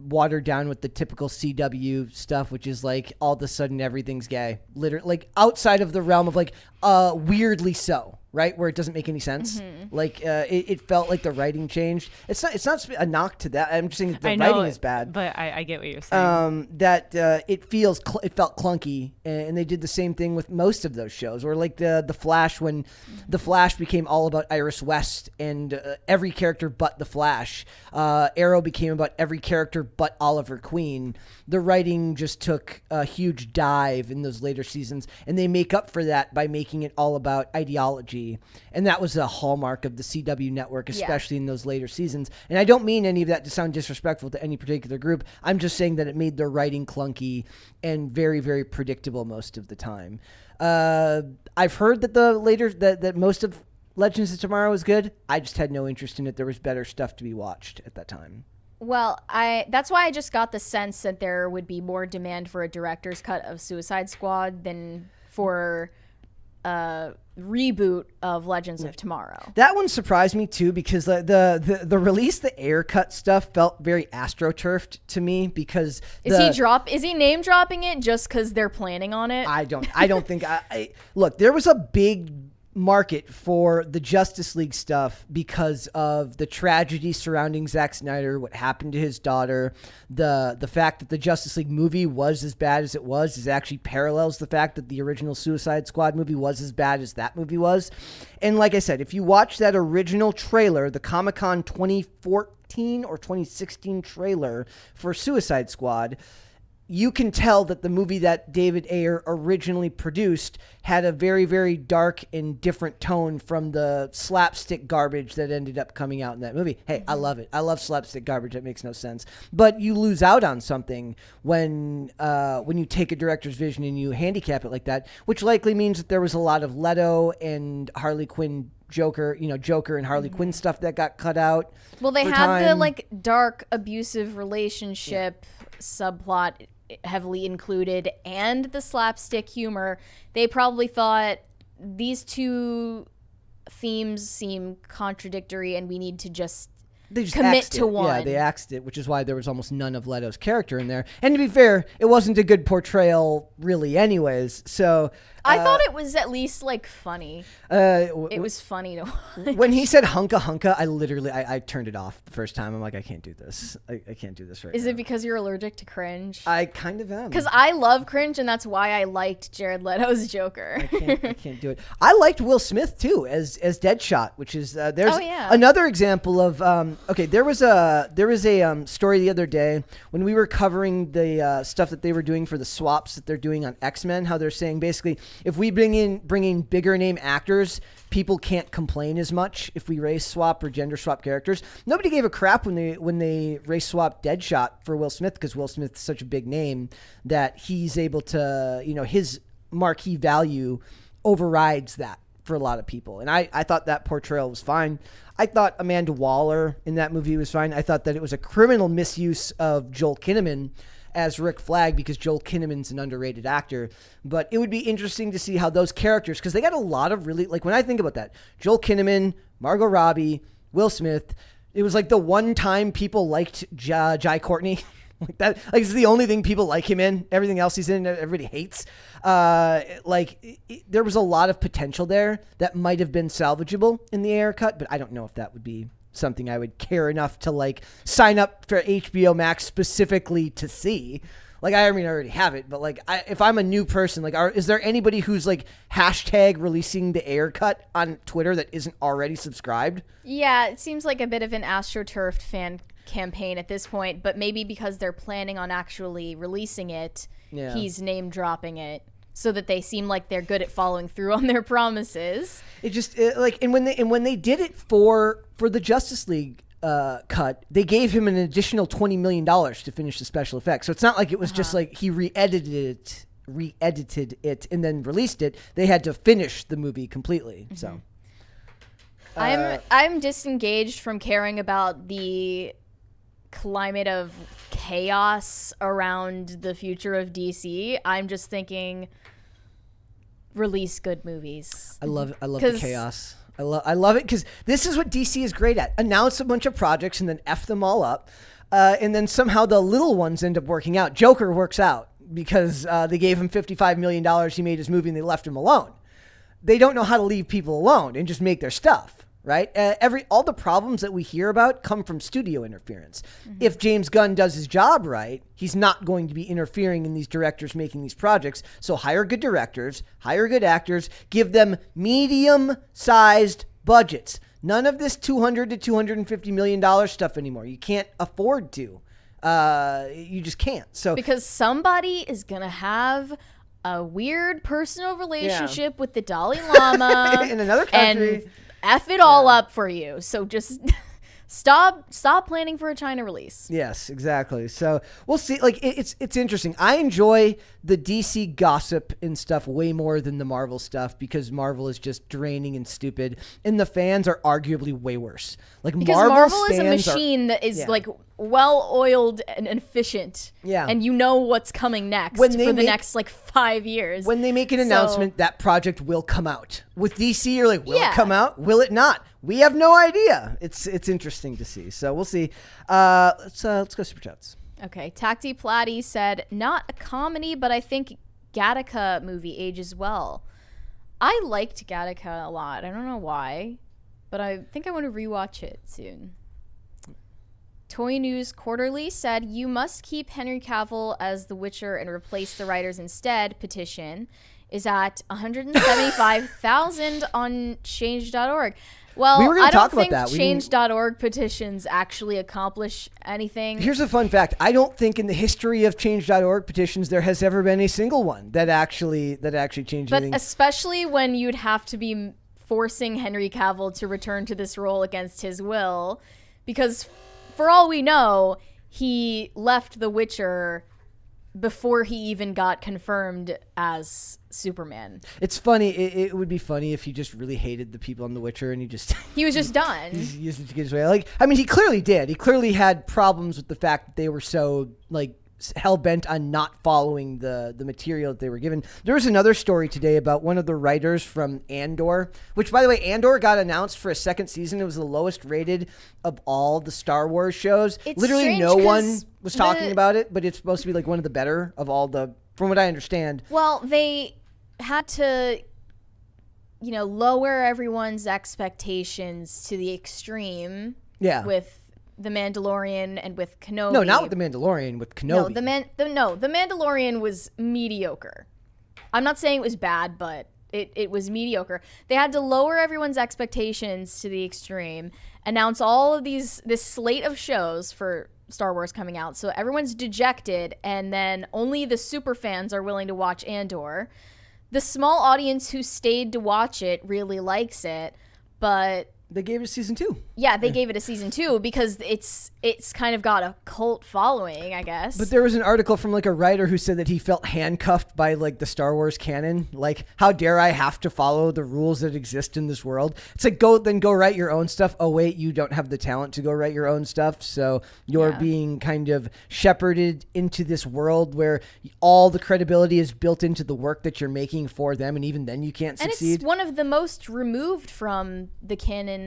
watered down with the typical CW stuff, which is like all of a sudden everything's gay, literally, like outside of the realm of like weirdly so. Right, where it doesn't make any sense. Mm-hmm. Like it felt like the writing changed. It's not a knock to that. I'm just saying the writing is bad. But I get what you're saying. It felt clunky, and they did the same thing with most of those shows. Or like the Flash, when the Flash became all about Iris West and every character but the Flash. Arrow became about every character but Oliver Queen. The writing just took a huge dive in those later seasons, and they make up for that by making it all about ideology. And that was a hallmark of the CW network, especially in those later seasons. And I don't mean any of that to sound disrespectful to any particular group. I'm just saying that it made their writing clunky and very, very predictable most of the time. I've heard that that most of Legends of Tomorrow is good. I just had no interest in it. There was better stuff to be watched at that time. Well, that's why I just got the sense that there would be more demand for a director's cut of Suicide Squad than for reboot of Legends of Tomorrow. That one surprised me too, because the release, the air cut stuff felt very astroturfed to me, because is he name dropping it just because they're planning on it? I don't think look, there was a big market for the Justice League stuff because of the tragedy surrounding Zack Snyder, what happened to his daughter, the fact that the Justice League movie was as bad as it was is actually parallels the fact that the original Suicide Squad movie was as bad as that movie was. And like I said, if you watch that original trailer, the Comic-Con 2014 or 2016 trailer for Suicide Squad, you can tell that the movie that David Ayer originally produced had a very, very dark and different tone from the slapstick garbage that ended up coming out in that movie. Hey, I love it. I love slapstick garbage. That makes no sense. But you lose out on something when you take a director's vision and you handicap it like that, which likely means that there was a lot of Leto and Harley Quinn Joker and Harley Quinn stuff that got cut out. Well, they had the like dark abusive relationship subplot heavily included and the slapstick humor. They probably thought these two themes seem contradictory and we need to just commit to one. Yeah, they axed it, which is why there was almost none of Leto's character in there. And to be fair, it wasn't a good portrayal really anyways. So I thought it was at least like funny. It was funny to watch. When he said hunka hunka, I literally I turned it off the first time. I'm like, I can't do this. I can't do this right now. Is it because you're allergic to cringe? I kind of am. Because I love cringe, and that's why I liked Jared Leto's Joker. I can't do it. I liked Will Smith too as Deadshot, which is there's another example of okay. There was a story the other day when we were covering the stuff that they were doing for the swaps that they're doing on X-Men. How they're saying basically, if we bring in bigger name actors, people can't complain as much if we race swap or gender swap characters. Nobody gave a crap when they race swapped Deadshot for Will Smith because Will Smith's such a big name that he's able to, his marquee value overrides that for a lot of people. And I thought that portrayal was fine. I thought Amanda Waller in that movie was fine. I thought that it was a criminal misuse of Joel Kinnaman as Rick Flag because Joel Kinnaman's an underrated actor. But it would be interesting to see how those characters, because they got a lot of really, like when I think about that, Joel Kinnaman, Margot Robbie, Will Smith, it was like the one time people liked Jai Courtney. Like that, like it's the only thing people like him in. Everything else he's in, everybody hates. There was a lot of potential there that might have been salvageable in the Ayer cut, but I don't know if that would be something I would care enough to like sign up for HBO Max specifically to see. Like, I mean, I already have it, but like, if I'm a new person, like, is there anybody who's like hashtag releasing the Ayer cut on Twitter that isn't already subscribed? Yeah, it seems like a bit of an AstroTurf fan campaign at this point, but maybe because they're planning on actually releasing it, he's name dropping it so that they seem like they're good at following through on their promises. And when they did it for the Justice League cut, they gave him an additional $20 million to finish the special effects. So it's not like it was just like he re-edited it and then released it. They had to finish the movie completely. Mm-hmm. So I'm disengaged from caring about the climate of chaos around the future of DC. I'm just thinking release good movies. I love the chaos. I love it because this is what DC is great at. Announce a bunch of projects and then F them all up. And then somehow the little ones end up working out. Joker works out because they gave him $55 million. He made his movie and they left him alone. They don't know how to leave people alone and just make their stuff. Right? All the problems that we hear about come from studio interference. Mm-hmm. If James Gunn does his job right, he's not going to be interfering in these directors making these projects. So hire good directors, hire good actors, give them medium-sized budgets. None of this $200 to $250 million stuff anymore. You can't afford to. You just can't. So because somebody is going to have a weird personal relationship with the Dalai Lama in another country. And F it all up for you. So just stop planning for a China release. Yes, exactly. So we'll see. Like it's interesting. I enjoy the DC gossip and stuff way more than the Marvel stuff because Marvel is just draining and stupid, and the fans are arguably way worse. Like because Marvel is a machine that is like well-oiled and efficient. Yeah. And you know what's coming next for the next like 5 years. When they make an announcement, that project will come out. With DC, you're like, will it come out? Will it not? We have no idea. It's interesting to see. So we'll see. Let's go super chats. Okay. Tacti Platty said, not a comedy, but I think Gattaca movie ages well. I liked Gattaca a lot. I don't know why, but I think I want to rewatch it soon. Toy News Quarterly said, "You must keep Henry Cavill as The Witcher and replace the writers instead." Petition is at 175,000 on change.org. Well, I don't think change.org petitions actually accomplish anything. Here's a fun fact. I don't think in the history of change.org petitions there has ever been a single one that actually changed anything. But especially when you'd have to be forcing Henry Cavill to return to this role against his will, because for all we know, he left The Witcher before he even got confirmed as Superman. It's funny. It would be funny if he just really hated the people on The Witcher and he was just done. He used it to get his way. Like, I mean, he clearly did. He clearly had problems with the fact that they were so like hell-bent on not following the material that they were given. There was another story today about one of the writers from Andor, which, by the way, Andor got announced for a second season. It was the lowest rated of all the Star Wars shows. It's literally no one was talking about it, but it's supposed to be like one of the better of all the, from what I understand. Well, they had to, lower everyone's expectations to the extreme. Yeah. With The Mandalorian and with Kenobi. No, not with The Mandalorian, with Kenobi. The Mandalorian was mediocre. I'm not saying it was bad, but it was mediocre. They had to lower everyone's expectations to the extreme, announce all of this slate of shows for Star Wars coming out, so everyone's dejected, and then only the super fans are willing to watch Andor. The small audience who stayed to watch it really likes it, but they gave it a season 2. Yeah, they gave it a season 2 because it's kind of got a cult following, I guess. But there was an article from like a writer who said that he felt handcuffed by like the Star Wars canon. Like, how dare I have to follow the rules that exist in this world? It's like, go write your own stuff. Oh wait, you don't have the talent to go write your own stuff, so you're being kind of shepherded into this world where all the credibility is built into the work that you're making for them, and even then you can't succeed. And it's one of the most removed from the canon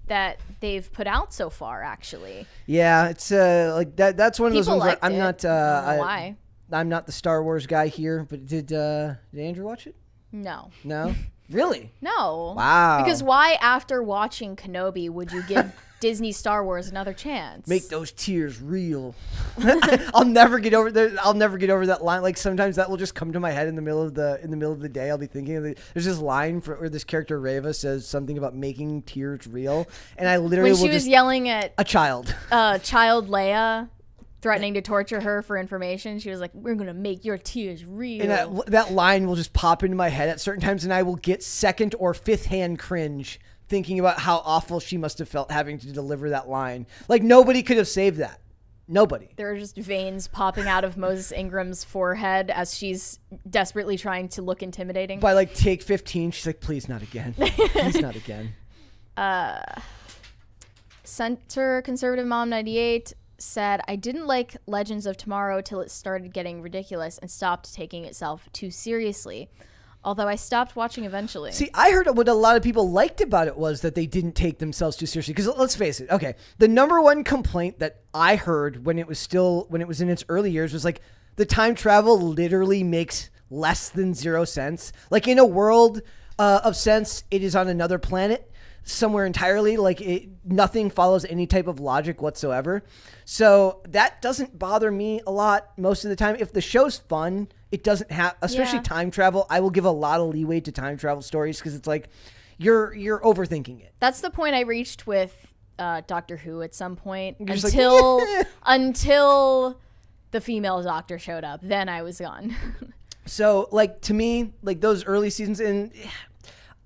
that they've put out so far, actually. Yeah, it's like that. That's one of those ones where I'm not. Why? I'm not the Star Wars guy here, but did Andrew watch it? No. No, really? No. Wow. Because why, after watching Kenobi, would you give Disney Star Wars another chance? Make those tears real. I'll never get over that line. Like, sometimes that will just come to my head in the middle of the day. I'll be thinking of there's this line where this character Reva says something about making tears real, and I literally when she was yelling at a child Leia, threatening to torture her for information. She was like, "We're gonna make your tears real." And that line will just pop into my head at certain times, and I will get second or fifth hand cringe thinking about how awful she must have felt having to deliver that line. Like, nobody could have saved that. Nobody. There are just veins popping out of Moses Ingram's forehead as she's desperately trying to look intimidating. By like take 15, she's like, "Please not again. Please not again." Center Conservative Mom 98 said, "I didn't like Legends of Tomorrow till it started getting ridiculous and stopped taking itself too seriously. Although I stopped watching eventually." See, I heard what a lot of people liked about it was that they didn't take themselves too seriously. Because let's face it, okay, the number one complaint that I heard when it was in its early years was like, the time travel literally makes less than 0 sense. Like, in a world of sense, it is on another planet somewhere entirely. Like, nothing follows any type of logic whatsoever. So that doesn't bother me a lot most of the time. If the show's fun, it doesn't have, especially time travel. I will give a lot of leeway to time travel stories because it's like you're overthinking it. That's the point I reached with Doctor Who at some point until the female doctor showed up. Then I was gone. So, like, to me, like, those early seasons, and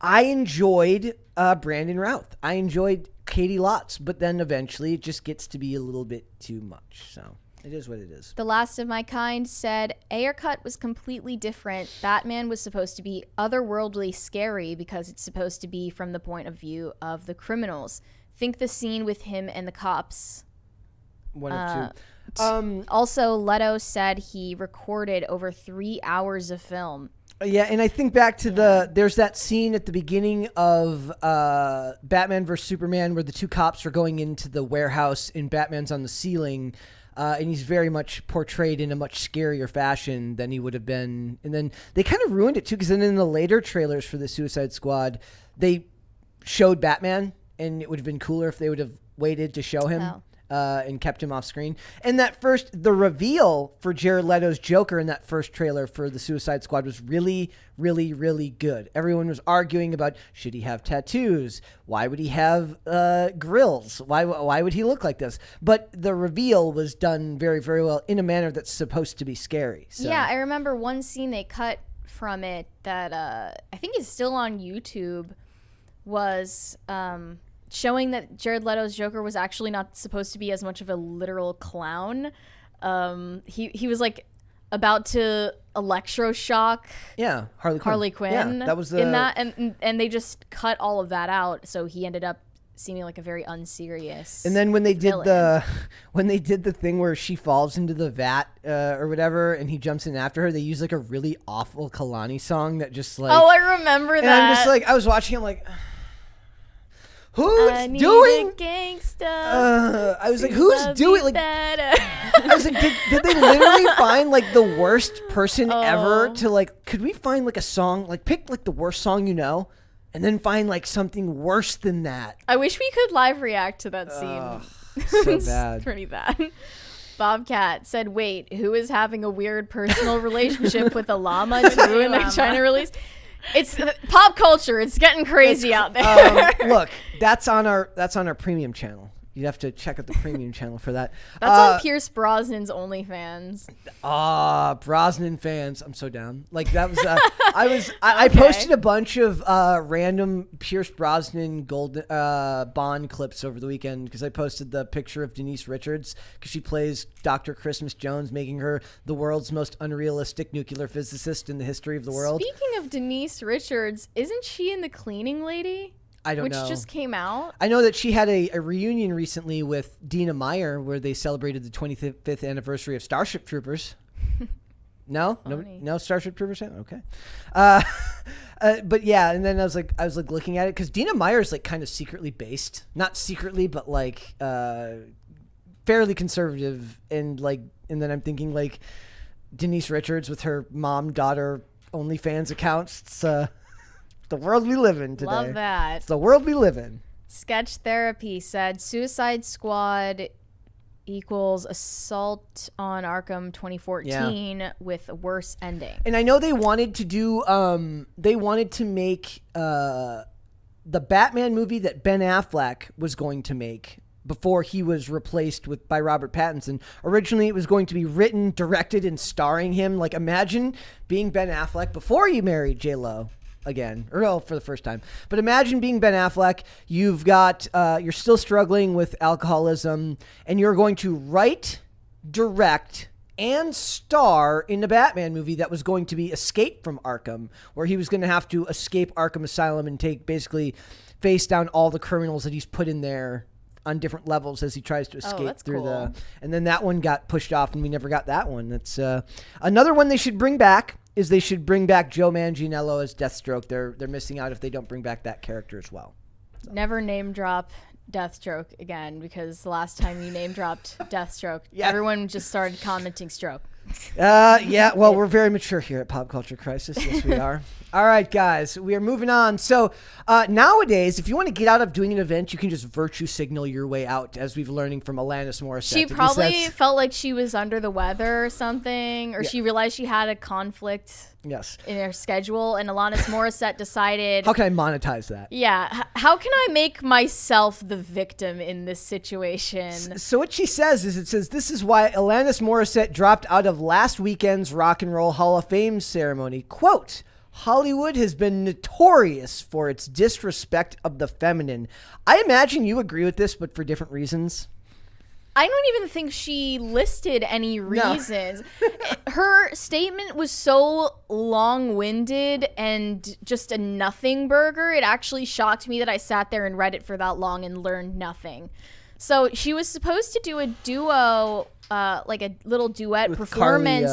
I enjoyed Brandon Routh. I enjoyed Katie Lotz, but then eventually it just gets to be a little bit too much. So it is what it is. The Last of My Kind said, Ayer Cut was completely different. Batman was supposed to be otherworldly scary because it's supposed to be from the point of view of the criminals. Think the scene with him and the cops. One of two. Also, Leto said he recorded over 3 hours of film. Yeah, and I think back to there's that scene at the beginning of Batman vs. Superman where the two cops are going into the warehouse and Batman's on the ceiling, and he's very much portrayed in a much scarier fashion than he would have been. And then they kind of ruined it too, because then in the later trailers for the Suicide Squad, they showed Batman, and it would have been cooler if they would have waited to show him. and kept him off screen. And the reveal for Jared Leto's Joker in that first trailer for the Suicide Squad was really, really, really good. Everyone was arguing about, should he have tattoos? Why would he have grills? Why would he look like this? But the reveal was done very, very well in a manner that's supposed to be scary. So. Yeah, I remember one scene they cut from it that I think is still on YouTube was showing that Jared Leto's Joker was actually not supposed to be as much of a literal clown. He was like about to electroshock. Yeah, Harley Quinn. Yeah, that was in that, and they just cut all of that out, so he ended up seeming like a very unserious. And then when they did the thing where she falls into the vat or whatever, and he jumps in after her, they used like a really awful Kalani song that just like. Oh, I remember that. And I'm just like, I was watching him like. Who's doing gangsta? I was like, who's doing like? I was like, did they literally find like the worst person ever to like? Could we find like a song like pick like the worst song and then find like something worse than that? I wish we could live react to that scene. So bad. It's pretty bad. Bobcat said, "Wait, who is having a weird personal relationship with a llama too?" And they're trying to release. It's pop culture. It's getting crazy out there. Look, that's on our premium channel. You'd have to check out the premium channel for that. That's on Pierce Brosnan's OnlyFans. Brosnan fans, I'm so down. Like that was I posted a bunch of random Pierce Brosnan Bond clips over the weekend because I posted the picture of Denise Richards because she plays Dr. Christmas Jones, making her the world's most unrealistic nuclear physicist in the history of the world. Speaking of Denise Richards, isn't she in The Cleaning Lady? I don't know. Which just came out. I know that she had a reunion recently with Dina Meyer where they celebrated the 25th anniversary of Starship Troopers. No, Starship Troopers. Okay, but yeah, and then I was like looking at it because Dina Meyer is like kind of secretly based, not secretly, but like fairly conservative, and then I'm thinking like Denise Richards with her mom-daughter OnlyFans accounts. It's the world we live in today. Love that. It's the world we live in. Sketch Therapy said Suicide Squad equals Assault on Arkham 2014 with a worse ending. And I know they wanted to do they wanted to make the Batman movie that Ben Affleck was going to make before he was replaced by Robert Pattinson. Originally it was going to be written, directed, and starring him. Like imagine being Ben Affleck before you married J-Lo. Again, or for the first time. But imagine being Ben Affleck. You've got, you're still struggling with alcoholism, and you're going to write, direct, and star in the Batman movie that was going to be Escape from Arkham, where he was going to have to escape Arkham Asylum and basically face down all the criminals that he's put in there on different levels as he tries to escape through cool. And then that one got pushed off, and we never got that one. That's another one they should bring back. They should bring back Joe Manganiello as Deathstroke. They're missing out if they don't bring back that character as well. So. Never name drop Deathstroke again, because the last time you name dropped Deathstroke, everyone just started commenting stroke. Yeah, well, we're very mature here at Pop Culture Crisis. Yes, we are. All right, guys, we are moving on. So nowadays, if you want to get out of doing an event, you can just virtue signal your way out, as we've learning from Alanis Morissette. She probably felt like she was under the weather or something, or she realized she had a conflict in her schedule, and Alanis Morissette decided, how can I monetize that? Yeah, how can I make myself the victim in this situation? So what she says is, this is why Alanis Morissette dropped out of last weekend's Rock and Roll Hall of Fame ceremony. Quote, Hollywood has been notorious for its disrespect of the feminine. I imagine you agree with this, but for different reasons. I don't even think she listed any reasons. No. Her statement was so long-winded and just a nothing burger. It actually shocked me that I sat there and read it for that long and learned nothing. So she was supposed to do a duo, like a little duet with performance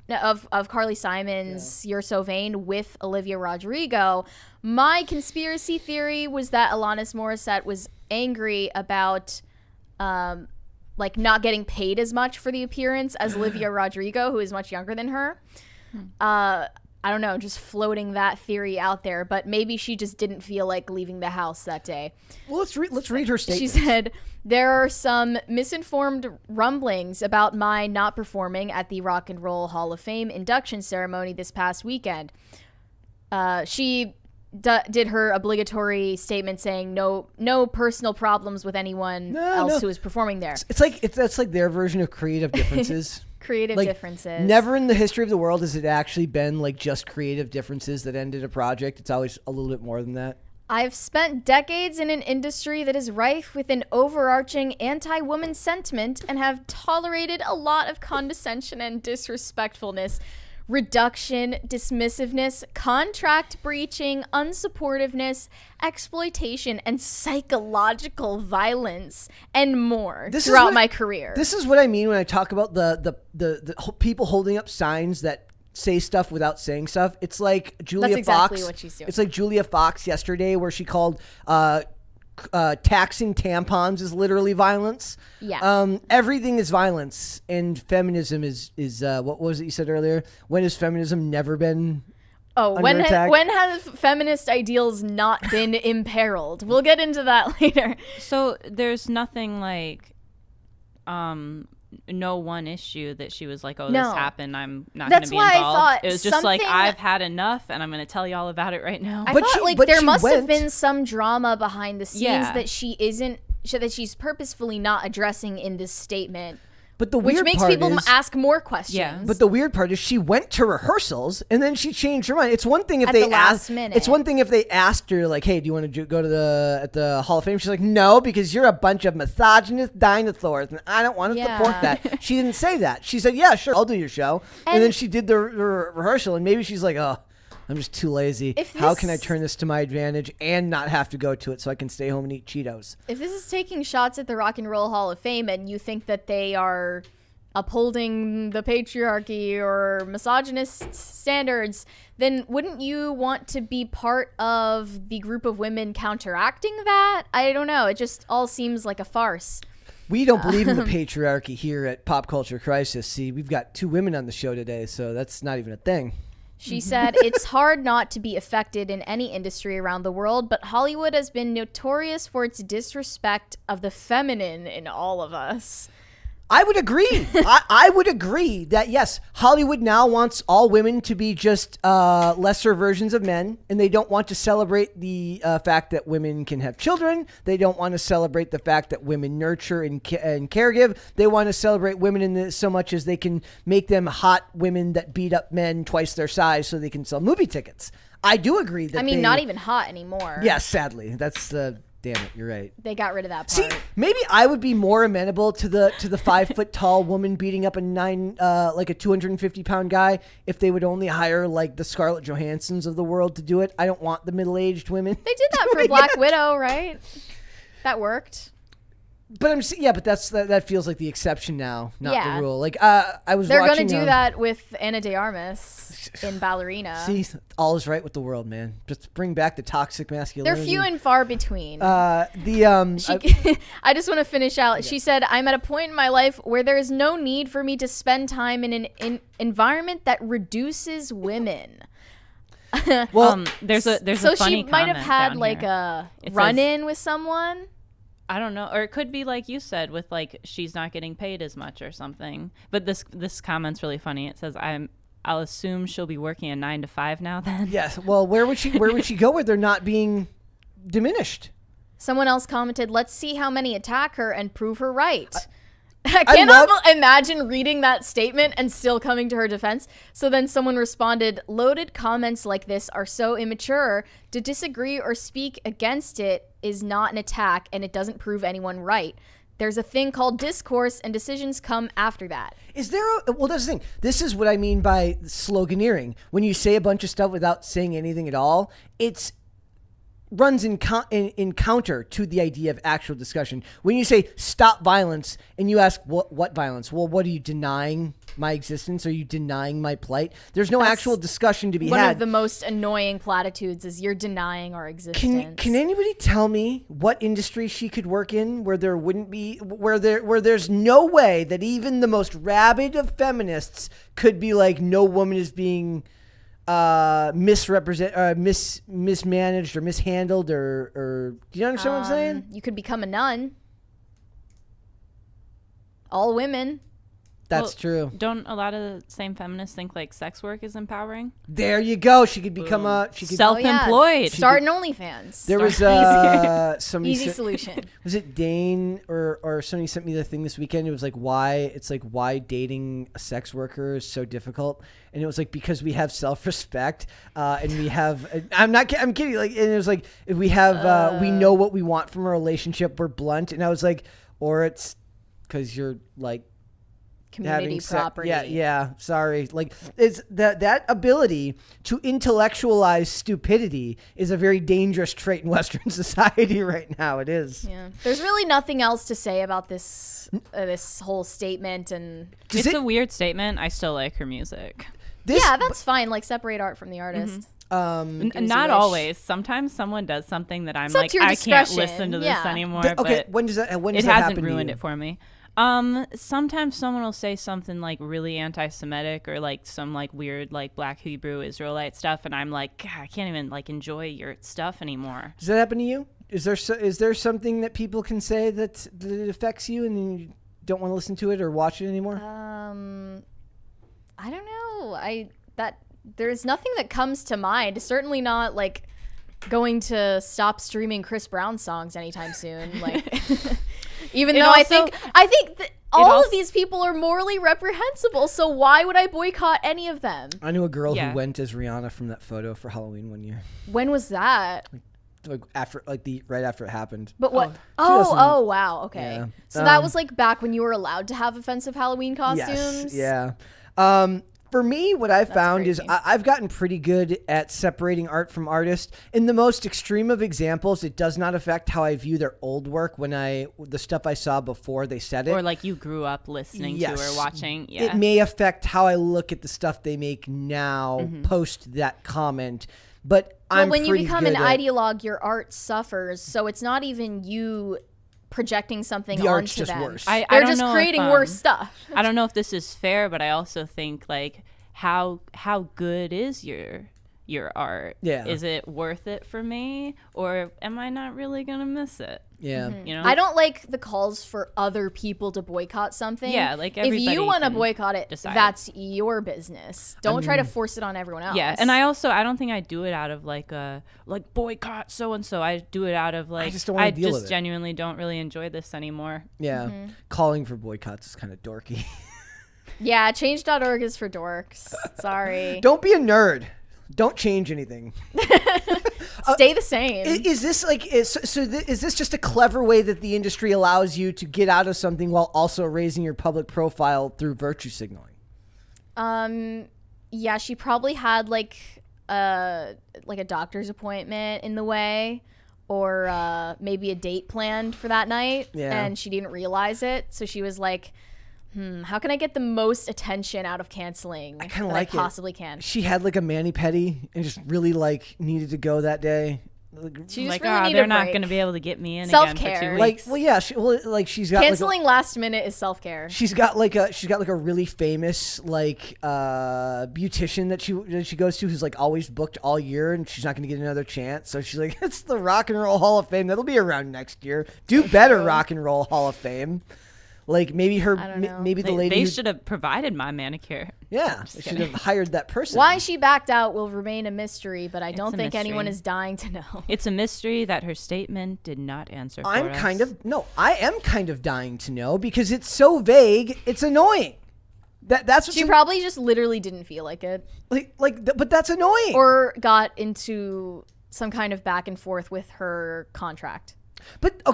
of Carly Simon's You're So Vain with Olivia Rodrigo. My conspiracy theory was that Alanis Morissette was angry about like not getting paid as much for the appearance as Olivia Rodrigo, who is much younger than her. I don't know, just floating that theory out there, but maybe she just didn't feel like leaving the house that day. Well, let's read her statement. She said, there are some misinformed rumblings about my not performing at the Rock and Roll Hall of Fame induction ceremony this past weekend. She did her obligatory statement saying no personal problems with anyone else who is performing there. That's like their version of creative differences. Creative differences. Never in the history of the world has it actually been like just creative differences that ended a project. It's always a little bit more than that. I've spent decades in an industry that is rife with an overarching anti-woman sentiment and have tolerated a lot of condescension and disrespectfulness, reduction, dismissiveness, contract breaching, unsupportiveness, exploitation, and psychological violence, and more throughout my career. This is what I mean when I talk about the people holding up signs that say stuff without saying stuff. It's like Julia That's exactly Fox. What she's doing. It's like Julia Fox yesterday, where she called taxing tampons is literally violence. Yeah. Everything is violence, and feminism is what was it you said earlier? When has feminism never been? When have feminist ideals not been imperiled? We'll get into that later. So there's nothing like, no one issue that she was like, this happened, I'm not going to be involved. That's why I thought it was just like, I've had enough, and I'm going to tell you all about it right now. I thought there must have been some drama behind the scenes that she's purposefully not addressing in this statement. But the which weird makes part people is, ask more questions. Yeah. But the weird part is she went to rehearsals and then she changed her mind. It's one thing if they asked. It's one thing if they asked her like, "Hey, do you want to go to the Hall of Fame?" She's like, "No, because you're a bunch of misogynist dinosaurs, and I don't want to support that." She didn't say that. She said, "Yeah, sure, I'll do your show." And then she did the rehearsal, and maybe she's like, "Oh, I'm just too lazy. How can I turn this to my advantage and not have to go to it so I can stay home and eat Cheetos?" If this is taking shots at the Rock and Roll Hall of Fame and you think that they are upholding the patriarchy or misogynist standards, then wouldn't you want to be part of the group of women counteracting that? I don't know. It just all seems like a farce. We don't believe in the patriarchy here at Pop Culture Crisis. See, we've got 2 women on the show today, so that's not even a thing. She said, it's hard not to be affected in any industry around the world, but Hollywood has been notorious for its disrespect of the feminine in all of us. I would agree. I would agree that, yes, Hollywood now wants all women to be just lesser versions of men, and they don't want to celebrate the fact that women can have children. They don't want to celebrate the fact that women nurture and caregive. They want to celebrate women in this so much as they can make them hot women that beat up men twice their size so they can sell movie tickets. I do agree that not even hot anymore. Yeah, sadly. That's the... Damn it, you're right. They got rid of that part. See, maybe I would be more amenable to the 5 foot tall woman beating up a 250 pound guy if they would only hire like the Scarlett Johanssons of the world to do it. I don't want the middle-aged women. They did that for Black Widow, right? That worked. But but that feels like the exception now, not the rule. Like They're going to do that with Ana de Armas in Ballerina. See, all is right with the world, man. Just bring back the toxic masculinity. They're few and far between. I just want to finish out. She said, "I'm at a point in my life where there is no need for me to spend time in an environment that reduces women." Well, there's a funny so she might have had like a run-in with someone. I don't know, or it could be like you said, with like she's not getting paid as much or something. But this comment's really funny. It says, "I'll assume she'll be working a 9 to 5 now." Then yes. Well, where would she go where they're not being diminished? Someone else commented, "Let's see how many attack her and prove her right." I cannot imagine reading that statement and still coming to her defense. So then someone responded, "Loaded comments like this are so immature. To disagree or speak against it is not an attack, and it doesn't prove anyone right. There's a thing called discourse, and decisions come after that." Is there well, that's the thing. This is what I mean by sloganeering. When you say a bunch of stuff without saying anything at all, it's runs in counter to the idea of actual discussion. When you say stop violence and you ask what violence? Well, what are you denying my existence? Are you denying my plight? There's no actual discussion to be had. One of the most annoying platitudes is you're denying our existence. Can anybody tell me what industry she could work in where there wouldn't be where there's no way that even the most rabid of feminists could be like, no woman is being mismanaged or mishandled or do you understand what I'm saying? You could become a nun. All women. That's true. Don't a lot of same feminists think like sex work is empowering? There you go. She could become self-employed. Start an OnlyFans. There was somebody easy solution. Was it Dane or somebody sent me the thing this weekend? It was like why dating a sex worker is so difficult, and it was like because we have self-respect and we have. I'm kidding. Like, and it was like if we have we know what we want from a relationship. We're blunt, and I was like, or it's because you're like. Community property. Yeah. Sorry. Like, it's that ability to intellectualize stupidity is a very dangerous trait in Western society right now. It is. Yeah. There's really nothing else to say about this whole statement, and it's a weird statement. I still like her music. That's fine. Like, separate art from the artist. Not always. Sometimes someone does something that I'm like, I can't listen to this anymore. But when does that happen? It hasn't ruined it for me. Sometimes someone will say something like really anti-Semitic or like some like weird like Black Hebrew Israelite stuff, and I'm like, God, I can't even like enjoy your stuff anymore. Does that happen to you? Is there something that people can say that affects you and you don't want to listen to it or watch it anymore? I don't know. There's nothing that comes to mind. Certainly not like going to stop streaming Chris Brown songs anytime soon. Like. Even though I think that all of these people are morally reprehensible, so why would I boycott any of them? I knew a girl who went as Rihanna from that photo for Halloween one year. When was that? Like after, right after it happened. But what? Oh, wow. Okay. Yeah. So that was like back when you were allowed to have offensive Halloween costumes. Yes. Yeah. For me, what I've found is I've gotten pretty good at separating art from artist. In the most extreme of examples, it does not affect how I view their old work the stuff I saw before they said it. Or like you grew up listening to or watching. Yeah. It may affect how I look at the stuff they make now post that comment. But when you become an ideologue, your art suffers. So it's not even you projecting something onto them. Worse. They're just creating worse stuff. I don't know if this is fair, but I also think like how good is your art? Yeah. Is it worth it for me, or am I not really gonna miss it? Yeah. You know? I don't like the calls for other people to boycott something. Yeah, like everybody if you want to boycott it, decide. That's your business. Don't try to force it on everyone else. Yeah, and I don't think I do it out of like boycott so and so. I do it out of like I just genuinely don't really enjoy this anymore. Yeah. Calling for boycotts is kind of dorky. Yeah, change.org is for dorks. Sorry. Don't be a nerd. Don't change anything. Stay the same. Is this is this just a clever way that the industry allows you to get out of something while also raising your public profile through virtue signaling? Yeah, she probably had like a doctor's appointment in the way, or maybe a date planned for that night, and she didn't realize it. So she was like, how can I get the most attention out of canceling I kind of like I possibly can? She had like a mani-pedi and just really like needed to go that day. She just really they're not going to be able to get me in self-care. Again for 2 weeks. She's got canceling last minute is self-care. She's got like a really famous beautician that she goes to who's like always booked all year, and she's not going to get another chance. So she's like, it's the Rock and Roll Hall of Fame. That'll be around next year. Do better, Rock and Roll Hall of Fame. Like maybe the lady they should have provided my manicure. Yeah, they should have hired that person. Why she backed out will remain a mystery, but I don't think anyone is dying to know. It's a mystery that her statement did not answer for I am kind of dying to know because it's so vague. It's annoying. That's what she probably just literally didn't feel like it. But that's annoying. Or got into some kind of back and forth with her contract. But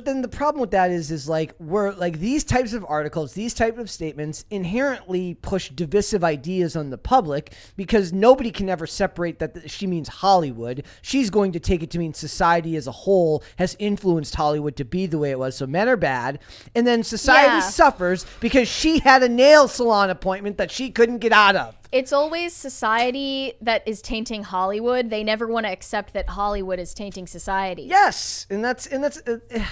then the problem with that is like we're like these types of articles, these types of statements inherently push divisive ideas on the public because nobody can ever separate that she means Hollywood. She's going to take it to mean society as a whole has influenced Hollywood to be the way it was. So men are bad. And then society suffers because she had a nail salon appointment that she couldn't get out of. It's always society that is tainting Hollywood. They never want to accept that Hollywood is tainting society. Yes, and that's the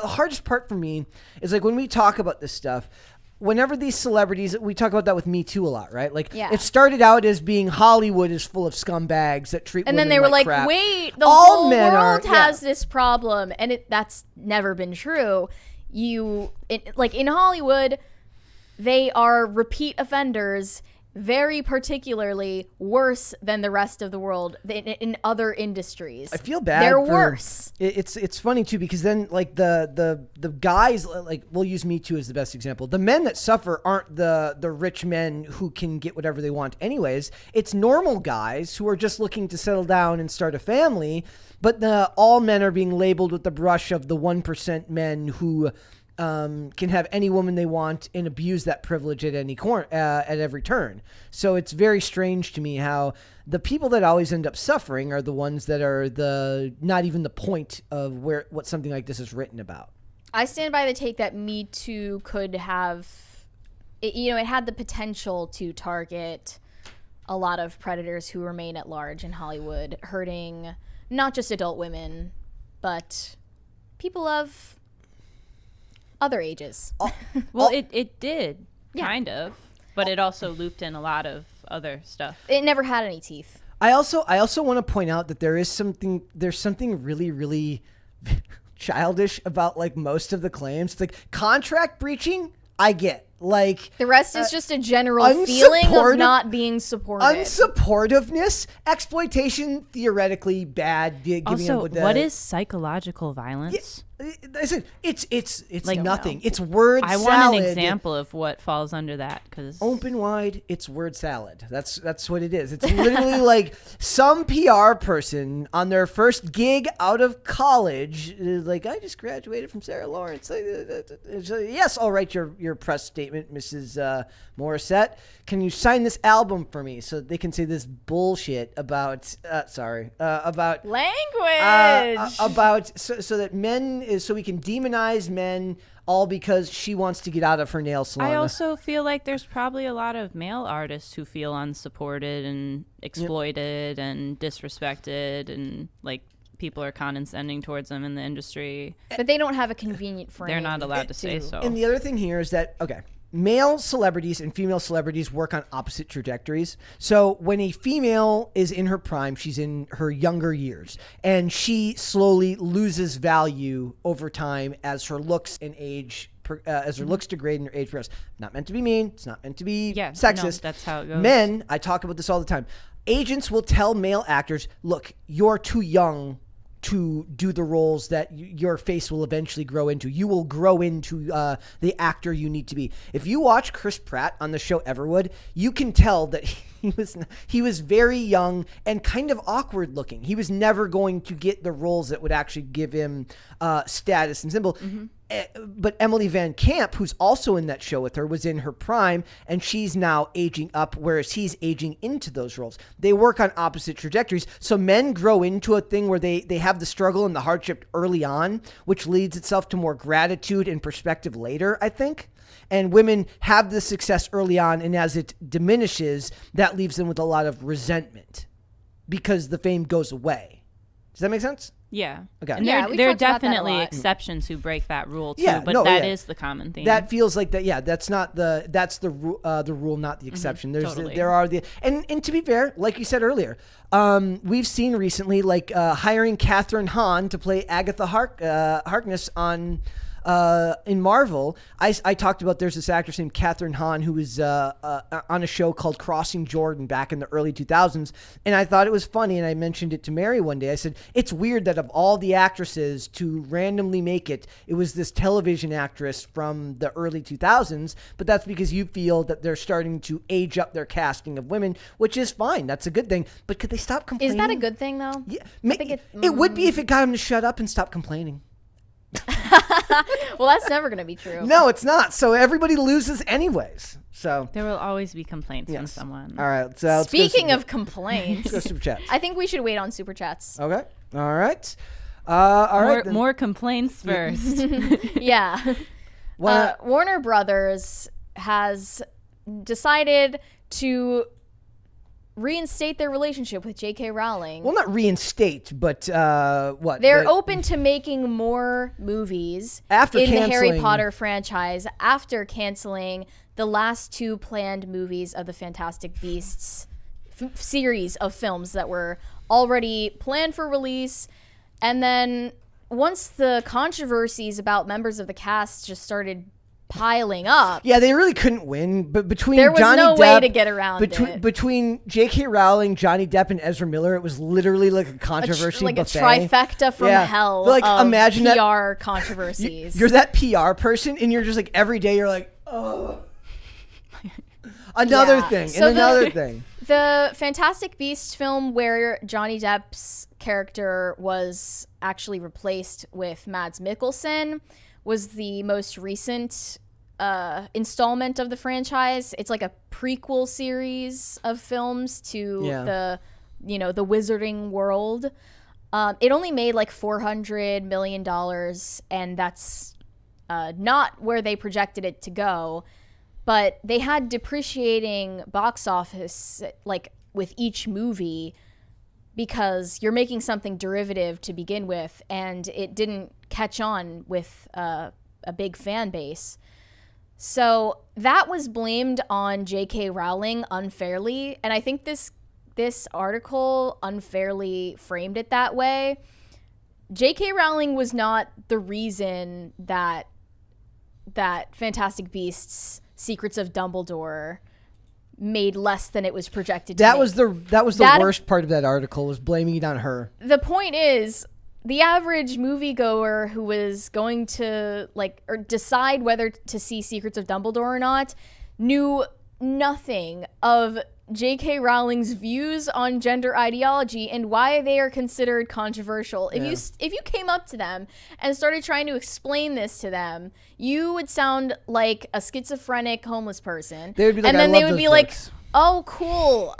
hardest part for me is like when we talk about this stuff, whenever these celebrities, we talk about that with Me Too a lot, right? Like, it started out as being Hollywood is full of scumbags that treat women like crap. And then they were like, crap. Wait, the whole world has this problem. And that's never been true. Like in Hollywood, they are repeat offenders, very particularly worse than the rest of the world in other industries. I feel bad. They're worse. It's funny too, because then like the guys, like, we'll use Me Too as the best example. The men that suffer aren't the rich men who can get whatever they want anyways. It's normal guys who are just looking to settle down and start a family, but all men are being labeled with the brush of the 1% men who can have any woman they want and abuse that privilege at every turn. So it's very strange to me how the people that always end up suffering are the ones that are not even the point of what something like this is written about. I stand by the take that Me Too could have, it had the potential to target a lot of predators who remain at large in Hollywood, hurting not just adult women, but people of other ages. It did, kind of, but it also looped in a lot of other stuff. It never had any teeth. I also want to point out that there's something really, really childish about like most of the claims. It's like contract breaching, I get. Like the rest is just a general feeling of not being supported. Unsupportiveness, exploitation, theoretically bad. Also, what is psychological violence? It's like nothing. It's word salad. I want an example of what falls under that, because open wide, it's word salad. That's what it is. It's literally like some PR person on their first gig out of college is like, I just graduated from Sarah Lawrence. Yes, I'll write your press statement, Mrs. Morissette. Can you sign this album for me so they can say this bullshit about about language so that men is so we can demonize men all because she wants to get out of her nail salon. I also feel like there's probably a lot of male artists who feel unsupported and exploited and disrespected, and like people are condescending towards them in the industry. But they don't have a convenient frame. They're not allowed to say so. And the other thing here is that, male celebrities and female celebrities work on opposite trajectories. So when a female is in her prime, she's in her younger years, and she slowly loses value over time as her looks and age, as her looks degrade and her age progresses. Not meant to be mean. It's not meant to be sexist. No, that's how it goes. Men, I talk about this all the time. Agents will tell male actors, look, you're too young to do the roles that your face will eventually grow into. You will grow into the actor you need to be. If you watch Chris Pratt on the show Everwood, you can tell that he was very young and kind of awkward looking. He was never going to get the roles that would actually give him status and symbol. Mm-hmm. But Emily Van Camp, who's also in that show with her, was in her prime, and she's now aging up, whereas he's aging into those roles. They work on opposite trajectories. So men grow into a thing where they have the struggle and the hardship early on, which leads itself to more gratitude and perspective later, I think. And women have the success early on, and as it diminishes, that leaves them with a lot of resentment because the fame goes away. Does that make sense? Yeah. Okay. And there are definitely exceptions who break that rule too, but that is the common theme. That feels like that. Yeah, that's the rule, not the exception. Totally. There are and to be fair, like you said earlier, we've seen recently hiring Kathryn Hahn to play Agatha Harkness on. In Marvel, I talked about there's this actress named Kathryn Hahn who was on a show called Crossing Jordan back in the early 2000s, and I thought it was funny, and I mentioned it to Mary one day. I said, it's weird that of all the actresses to randomly make it was this television actress from the early 2000s, but that's because you feel that they're starting to age up their casting of women, which is fine. That's a good thing, but could they stop complaining? Is that a good thing, though? Yeah, it would be if it got them to shut up and stop complaining. Well, that's never going to be true. No, it's not. So everybody loses anyways. So there will always be complaints from someone. All right. So speaking of complaints, let's go super chats. I think we should wait on super chats. Okay. All right. All right. More complaints first. Yeah. Warner Brothers has decided to reinstate their relationship with J.K. Rowling. Well, not reinstate, but what? They're open to making more movies in the Harry Potter franchise after canceling the last 2 planned movies of the Fantastic Beasts series of films that were already planned for release. And then once the controversies about members of the cast just started piling up. Yeah, they really couldn't win. But between there was Johnny no Depp, way to get around it. Between J.K. Rowling, Johnny Depp, and Ezra Miller, it was literally like a controversy like buffet. A trifecta from hell. Like of imagine PR that, controversies. You're that PR person, and you're just like every day you're like, oh, another thing, so and another thing. The Fantastic Beasts film where Johnny Depp's character was actually replaced with Mads Mikkelsen was the most recent installment of the franchise. It's like a prequel series of films to the Wizarding World. It only made like $400 million, and that's not where they projected it to go. But they had depreciating box office like with each movie because you're making something derivative to begin with, and it didn't catch on with a big fan base. So that was blamed on J.K. Rowling unfairly, and I think this article unfairly framed it that way. J.K. Rowling was not the reason that Fantastic Beasts Secrets of Dumbledore made less than it was projected to that make. was the worst part of that article, was blaming it on her. The point is, the average moviegoer who was going to or decide whether to see Secrets of Dumbledore or not knew nothing of J.K. Rowling's views on gender ideology and why they are considered controversial. If you came up to them and started trying to explain this to them, you would sound like a schizophrenic homeless person. They would be like, and then they would be books. like, "Oh, cool.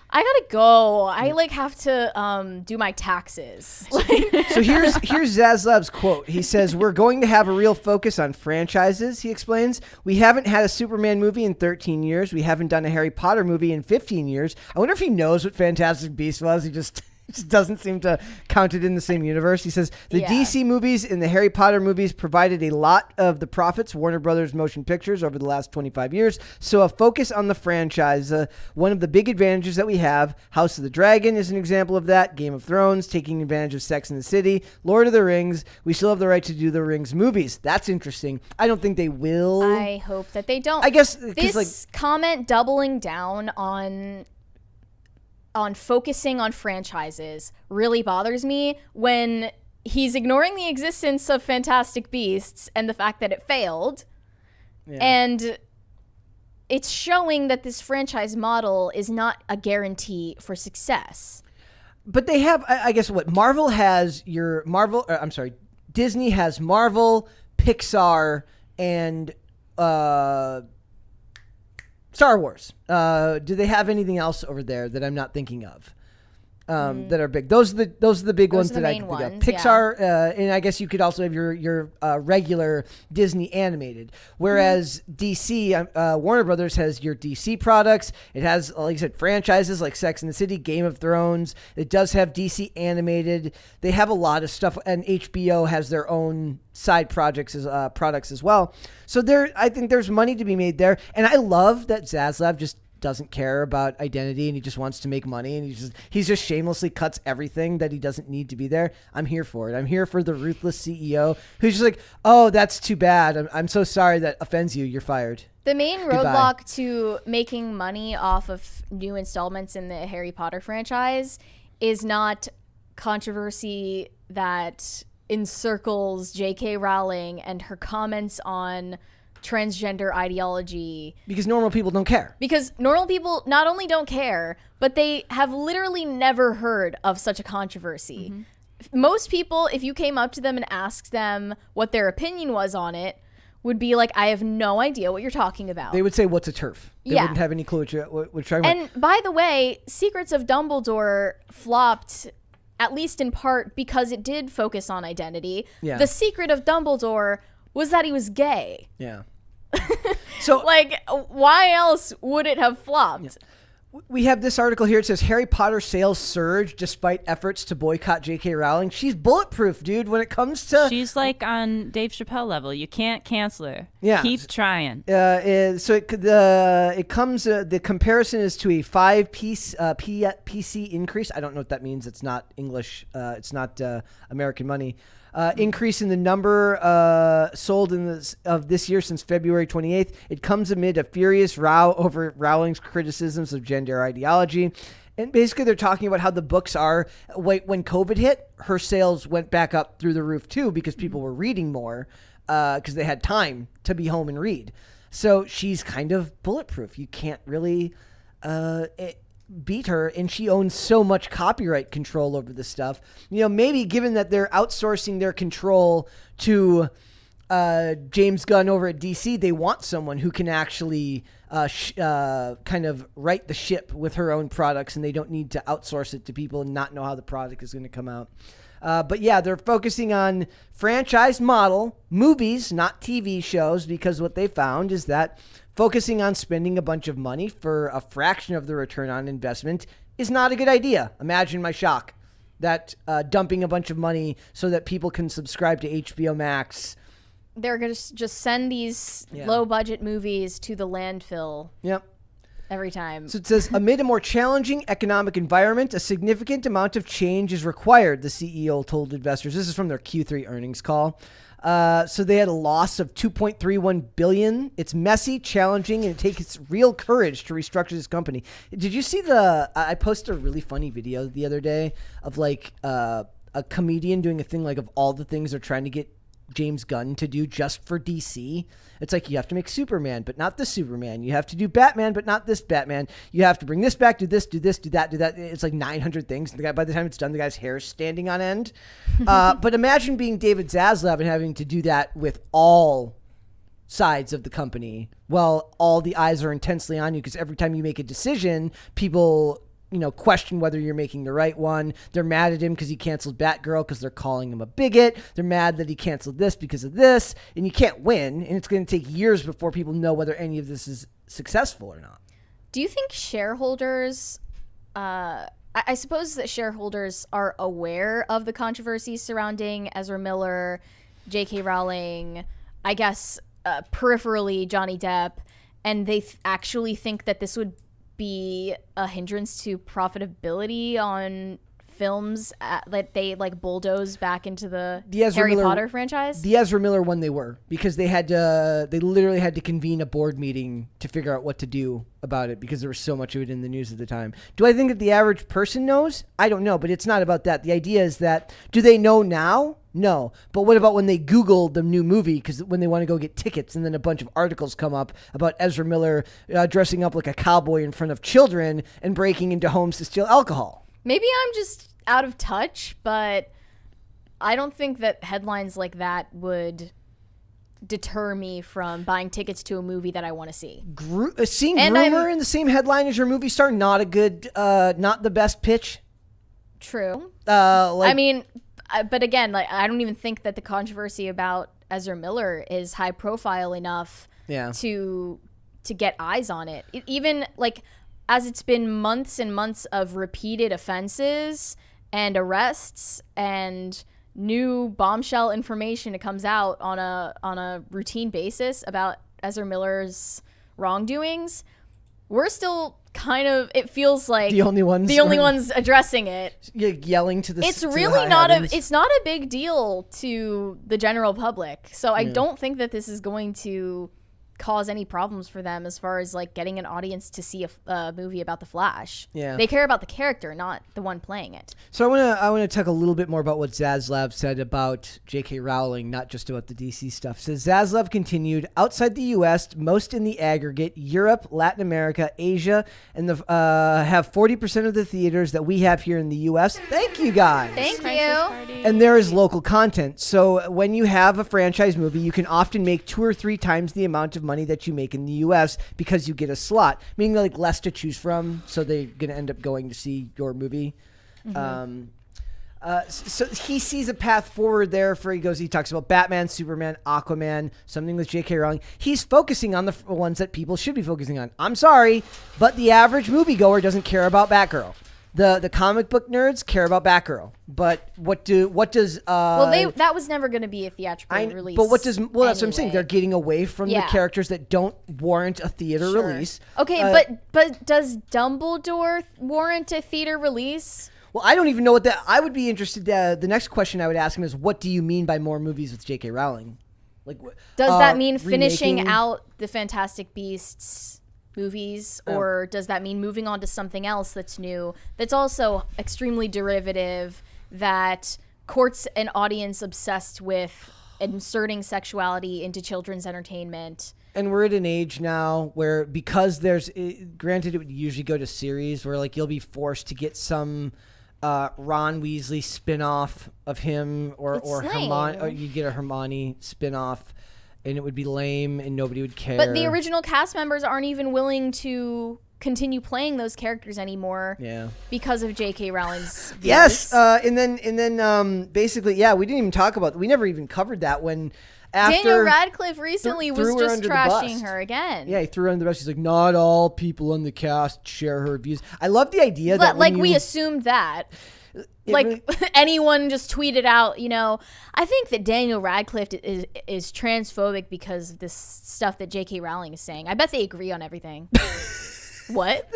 I gotta go. I have to do my taxes." So here's Zaslav's quote. He says, "We're going to have a real focus on franchises," he explains. "We haven't had a Superman movie in 13 years. We haven't done a Harry Potter movie in 15 years. I wonder if he knows what Fantastic Beasts was. He just doesn't seem to count it in the same universe." He says, "The DC movies and the Harry Potter movies provided a lot of the profits Warner Brothers Motion Pictures over the last 25 years. So a focus on the franchise, one of the big advantages that we have, House of the Dragon is an example of that. Game of Thrones, taking advantage of Sex and the City, Lord of the Rings. We still have the right to do the Rings movies." That's interesting. I don't think they will. I hope that they don't. I guess this comment doubling down on focusing on franchises really bothers me when he's ignoring the existence of Fantastic Beasts and the fact that it failed. Yeah. And it's showing that this franchise model is not a guarantee for success. But they have, I guess, Marvel has Disney has Marvel, Pixar, and Star Wars. Do they have anything else over there that I'm not thinking of that are big? Those are the big ones that I can think of. Pixar, and I guess you could also have your regular Disney animated. Whereas DC, Warner Brothers has your DC products. It has, like I said, franchises like Sex and the City, Game of Thrones. It does have DC animated. They have a lot of stuff, and HBO has their own side products as well. So I think there's money to be made there, and I love that Zaslav just doesn't care about identity and he just wants to make money, and he just shamelessly cuts everything that he doesn't need to be there. I'm here for it. I'm here for the ruthless CEO who's just like, "Oh, that's too bad. I'm so sorry that offends you. You're fired." The main roadblock to making money off of new installments in the Harry Potter franchise is not controversy that encircles J.K. Rowling and her comments on transgender ideology. Because normal people don't care. Because normal people not only don't care, but they have literally never heard of such a controversy. Mm-hmm. Most people, if you came up to them and asked them what their opinion was on it, would be like, "I have no idea what you're talking about." They would say, "What's a turf?" They wouldn't have any clue what you're talking about. And by the way, Secrets of Dumbledore flopped, at least in part, because it did focus on identity. Yeah. The secret of Dumbledore was that he was gay. Yeah. So why else would it have flopped? We have this article here. It says Harry Potter sales surge despite efforts to boycott J.K. Rowling. She's bulletproof, dude, when it comes to... She's like on Dave Chappelle level. You can't cancel her. Yeah. Keep trying. The comparison is to a 5-piece PC increase. I don't know what that means. It's not English. It's not American money. Increase in the number sold of this year since February 28th. It comes amid a furious row over Rowling's criticisms of gender ideology. And basically they're talking about how the books are, when COVID hit, her sales went back up through the roof too because people were reading more because they had time to be home and read. So she's kind of bulletproof. You can't really beat her, and she owns so much copyright control over this stuff. Maybe given that they're outsourcing their control to James Gunn over at DC, they want someone who can actually kind of right the ship with her own products, and they don't need to outsource it to people and not know how the product is going to come out. But yeah, they're focusing on franchise model movies, not TV shows, because what they found is that focusing on spending a bunch of money for a fraction of the return on investment is not a good idea. Imagine my shock that dumping a bunch of money so that people can subscribe to HBO Max. They're going to just send these low-budget movies to the landfill. Yep. Every time. So it says, amid a more challenging economic environment, a significant amount of change is required, the CEO told investors. This is from their Q3 earnings call. So they had a loss of $2.31 billion. It's messy, challenging, and it takes real courage to restructure this company. Did you see I posted a really funny video the other day of a comedian doing a thing of all the things they're trying to get James Gunn to do just for DC. It's like, you have to make Superman, but not this Superman. You have to do Batman, but not this Batman. You have to bring this back, do this, do that, do that. It's like 900 things. The guy, by the time it's done, the guy's hair's standing on end. But imagine being David Zaslav and having to do that with all sides of the company. Well, all the eyes are intensely on you because every time you make a decision, people question whether you're making the right one. They're mad at him because he canceled Batgirl because they're calling him a bigot. They're mad that he canceled this because of this. And you can't win. And it's going to take years before people know whether any of this is successful or not. Do you think shareholders, I suppose that shareholders are aware of the controversies surrounding Ezra Miller, J.K. Rowling, I guess peripherally Johnny Depp, and they actually think that this would be a hindrance to profitability on films that they bulldoze back into the Harry Potter franchise? The Ezra Miller one they were, because they literally had to convene a board meeting to figure out what to do about it because there was so much of it in the news at the time. Do I think that the average person knows? I don't know, but it's not about that. The idea is that, do they know now? No. But what about when they Google the new movie, because when they want to go get tickets and then a bunch of articles come up about Ezra Miller dressing up like a cowboy in front of children and breaking into homes to steal alcohol? Maybe I'm just out of touch, but I don't think that headlines like that would deter me from buying tickets to a movie that I want to see. Seeing rumor in the same headline as your movie star, not a good, not the best pitch. True. But again, I don't even think that the controversy about Ezra Miller is high profile enough to get eyes on it. Even as it's been months and months of repeated offenses and arrests and new bombshell information that comes out on a routine basis about Ezra Miller's wrongdoings, we're still kind of, it feels like the only ones addressing it. Yelling to the It's really not a big deal to the general public. So I don't think that this is going to cause any problems for them as far as getting an audience to see a movie about the Flash. Yeah, they care about the character, not the one playing it. So I want to talk a little bit more about what Zaslav said about J.K. Rowling, not just about the DC stuff. So Zaslav continued, outside the U.S., most in the aggregate, Europe, Latin America, Asia, and have 40% of the theaters that we have here in the U.S. Thank you, guys. Thank you. And there is local content. So when you have a franchise movie, you can often make 2 or 3 times the amount of money that you make in the U.S. because you get a slot, meaning less to choose from, so they're going to end up going to see your movie. Mm-hmm. So he sees a path forward there for he talks about Batman, Superman, Aquaman, something with J.K. Rowling. He's focusing on the ones that people should be focusing on. I'm sorry, but the average moviegoer doesn't care about Batgirl. The comic book nerds care about Batgirl, but what does that was never going to be a theatrical release. But that's what I'm saying. They're getting away from the characters that don't warrant a theater release. Okay, but does Dumbledore warrant a theater release? Well, I don't even know what that. I would be interested. The next question I would ask him is, what do you mean by more movies with J.K. Rowling? Like, does that mean finishing out the Fantastic Beasts movies, or does that mean moving on to something else that's new, that's also extremely derivative, that courts an audience obsessed with inserting sexuality into children's entertainment? And we're at an age now where, because granted it would usually go to series where like you'll be forced to get some Ron Weasley spin-off of him or Hermione, or you get a Hermione spin-off, and it would be lame and nobody would care. But the original cast members aren't even willing to continue playing those characters anymore. Yeah. Because of J.K. Rowling's views. Yes. And then basically, we didn't even talk about. We never even covered that when. After Daniel Radcliffe recently was just trashing her again. Yeah, he threw her under the bus. He's like, not all people on the cast share her views. I love the idea that we assumed that. Anyone just tweeted out, I think that Daniel Radcliffe is transphobic because of this stuff that J.K. Rowling is saying. I bet they agree on everything. What?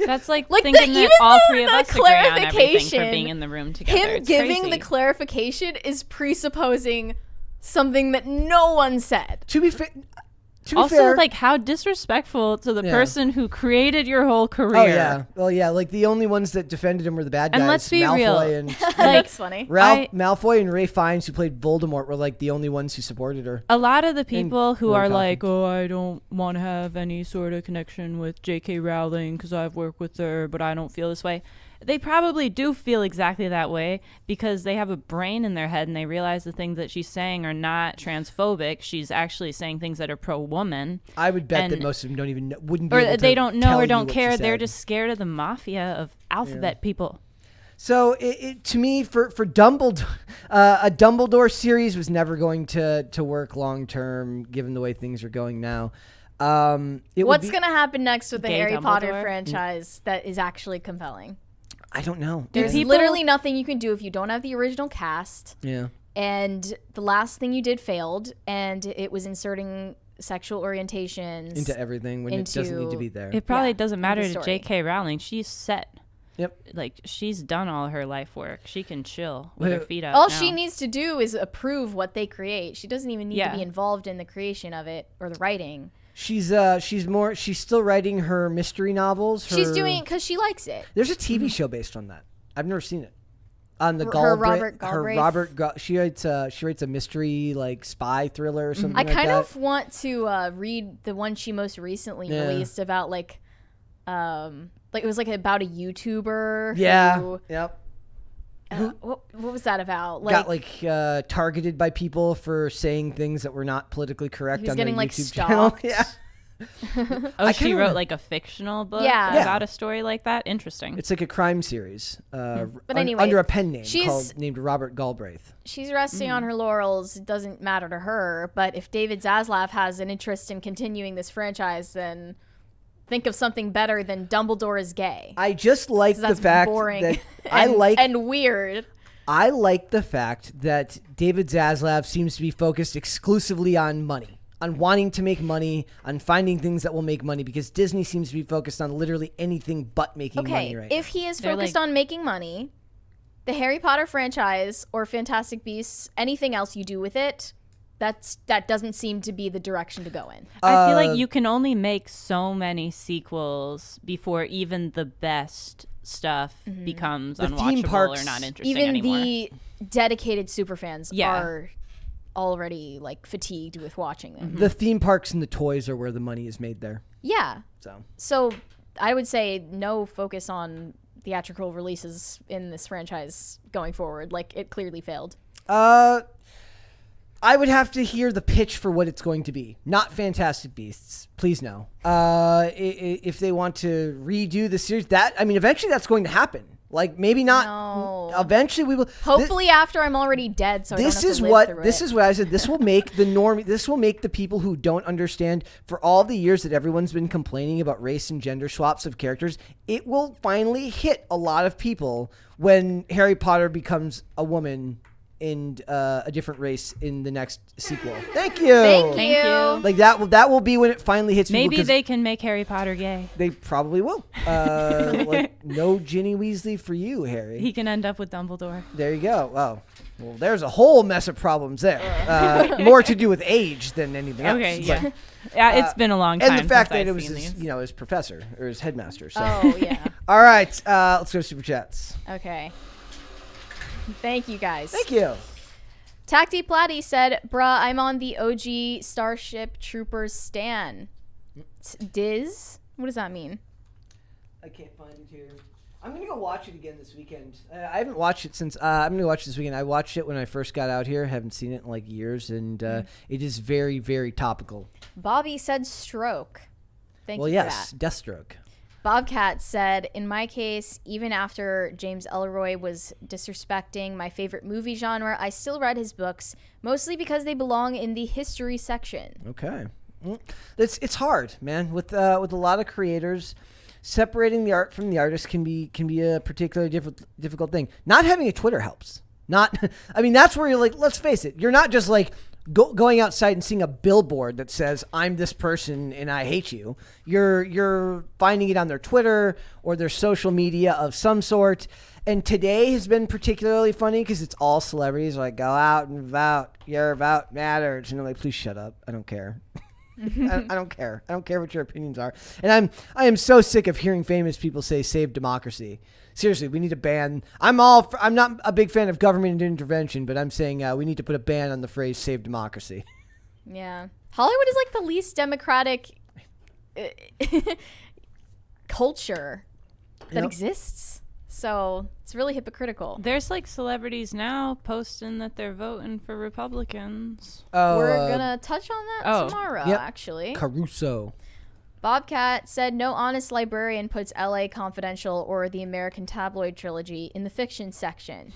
That's like thinking that all three of us agree on everything for being in the room together. Him giving the clarification is presupposing something that no one said. To be fair, like, how disrespectful to the person who created your whole career. Oh yeah, well yeah, like the only ones that defended him were the bad guys. And let's be Malfoy real, and that's funny. Malfoy and Ralph Fiennes, who played Voldemort, were like the only ones who supported her. A lot of the people who are like, oh, I don't want to have any sort of connection with J.K. Rowling because I've worked with her, but I don't feel this way. They probably do feel exactly that way because they have a brain in their head and they realize the things that she's saying are not transphobic. She's actually saying things that are pro-woman. I would bet that most of them don't even know, wouldn't be or able to they don't know or don't what care. she said. They're just scared of the mafia of alphabet people. So to me, for Dumbledore, a Dumbledore series was never going to work long term, given the way things are going now. What's going to happen next with the Harry Potter franchise that is actually compelling? I don't know. There's literally nothing you can do if you don't have the original cast. Yeah. And the last thing you did failed, and it was inserting sexual orientations into everything when it doesn't need to be there. It probably doesn't matter to J.K. Rowling. She's set. Yep. Like, she's done all her life work. She can chill with her feet up. All she needs to do is approve what they create. She doesn't even need to be involved in the creation of it or the writing. She's still writing her mystery novels. She's doing it because she likes it. There's a TV show based on that. I've never seen it. On the Robert Galbraith. She writes a mystery like spy thriller or something. I kind of want to read the one she most recently released about like it was like about a YouTuber. Yeah. Yep. What was that about? Got targeted by people for saying things that were not politically correct on their YouTube channel. Yeah. She wrote like a fictional book about a story like that. Interesting. It's like a crime series, but anyway, under a pen name named Robert Galbraith. She's resting on her laurels. It doesn't matter to her. But if David Zaslav has an interest in continuing this franchise, then think of something better than Dumbledore is gay. I just like the fact that and weird. I like the fact that David Zaslav seems to be focused exclusively on money, on wanting to make money, on finding things that will make money, because Disney seems to be focused on literally anything but making money right now. If he is focused on making money, the Harry Potter franchise or Fantastic Beasts, anything else you do with it, that doesn't seem to be the direction to go in. I feel like you can only make so many sequels before even the best stuff becomes unwatchable or not interesting anymore. Even the dedicated superfans are already like fatigued with watching them. The theme parks and the toys are where the money is made there. Yeah. So I would say no focus on theatrical releases in this franchise going forward. Like, it clearly failed. I would have to hear the pitch for what it's going to be. Not Fantastic Beasts. Please no. If they want to redo the series, eventually that's going to happen. Like, maybe not. No. Eventually we will. Hopefully after I'm already dead, so I don't have to live through it. This is what I said. This will make this will make the people who don't understand, for all the years that everyone's been complaining about race and gender swaps of characters, it will finally hit a lot of people when Harry Potter becomes a woman and a different race in the next sequel. Thank you. Thank you. Like that will be when it finally hits people. Maybe they can make Harry Potter gay. They probably will. Like no Ginny Weasley for you, Harry. He can end up with Dumbledore. There you go. Oh, well, there's a whole mess of problems there. More to do with age than anything else. Okay, yeah. Yeah, it's been a long time. And the fact since that I've it was seen these. his professor or his headmaster. So. Oh, yeah. All right. Let's go to Super Chats. Okay. Thank you, guys. Thank you. Tacti Platty said, bruh, I'm on the OG Starship Troopers stan. Diz? What does that mean? I can't find it here. I'm going to go watch it again this weekend. I haven't watched it since... I'm going to watch it this weekend. I watched it when I first got out here. Haven't seen it in like years. And it is very, very topical. Bobby said stroke. Thank you for yes, that. Deathstroke. Bobcat said, in my case, even after James Ellroy was disrespecting my favorite movie genre, I still read his books, mostly because they belong in the history section. Okay. It's hard, man. With a lot of creators, separating the art from the artist can be a particularly difficult thing. Not having a Twitter helps. I mean, that's where you're like, let's face it. You're not just like going outside and seeing a billboard that says, I'm this person and I hate you. You're finding it on their Twitter or their social media of some sort. And today has been particularly funny because it's all celebrities like, go out and vote. Your vote matters. And I'm like, please shut up. I don't care. I don't care. I don't care what your opinions are. And I am so sick of hearing famous people say save democracy. Seriously, we need to ban. I'm not a big fan of government intervention, but I'm saying we need to put a ban on the phrase save democracy. Yeah. Hollywood is like the least democratic culture that exists. So it's really hypocritical. There's like celebrities now posting that they're voting for Republicans. We're going to touch on that tomorrow, actually. Caruso. Bobcat said no honest librarian puts LA Confidential or the American Tabloid trilogy in the fiction section.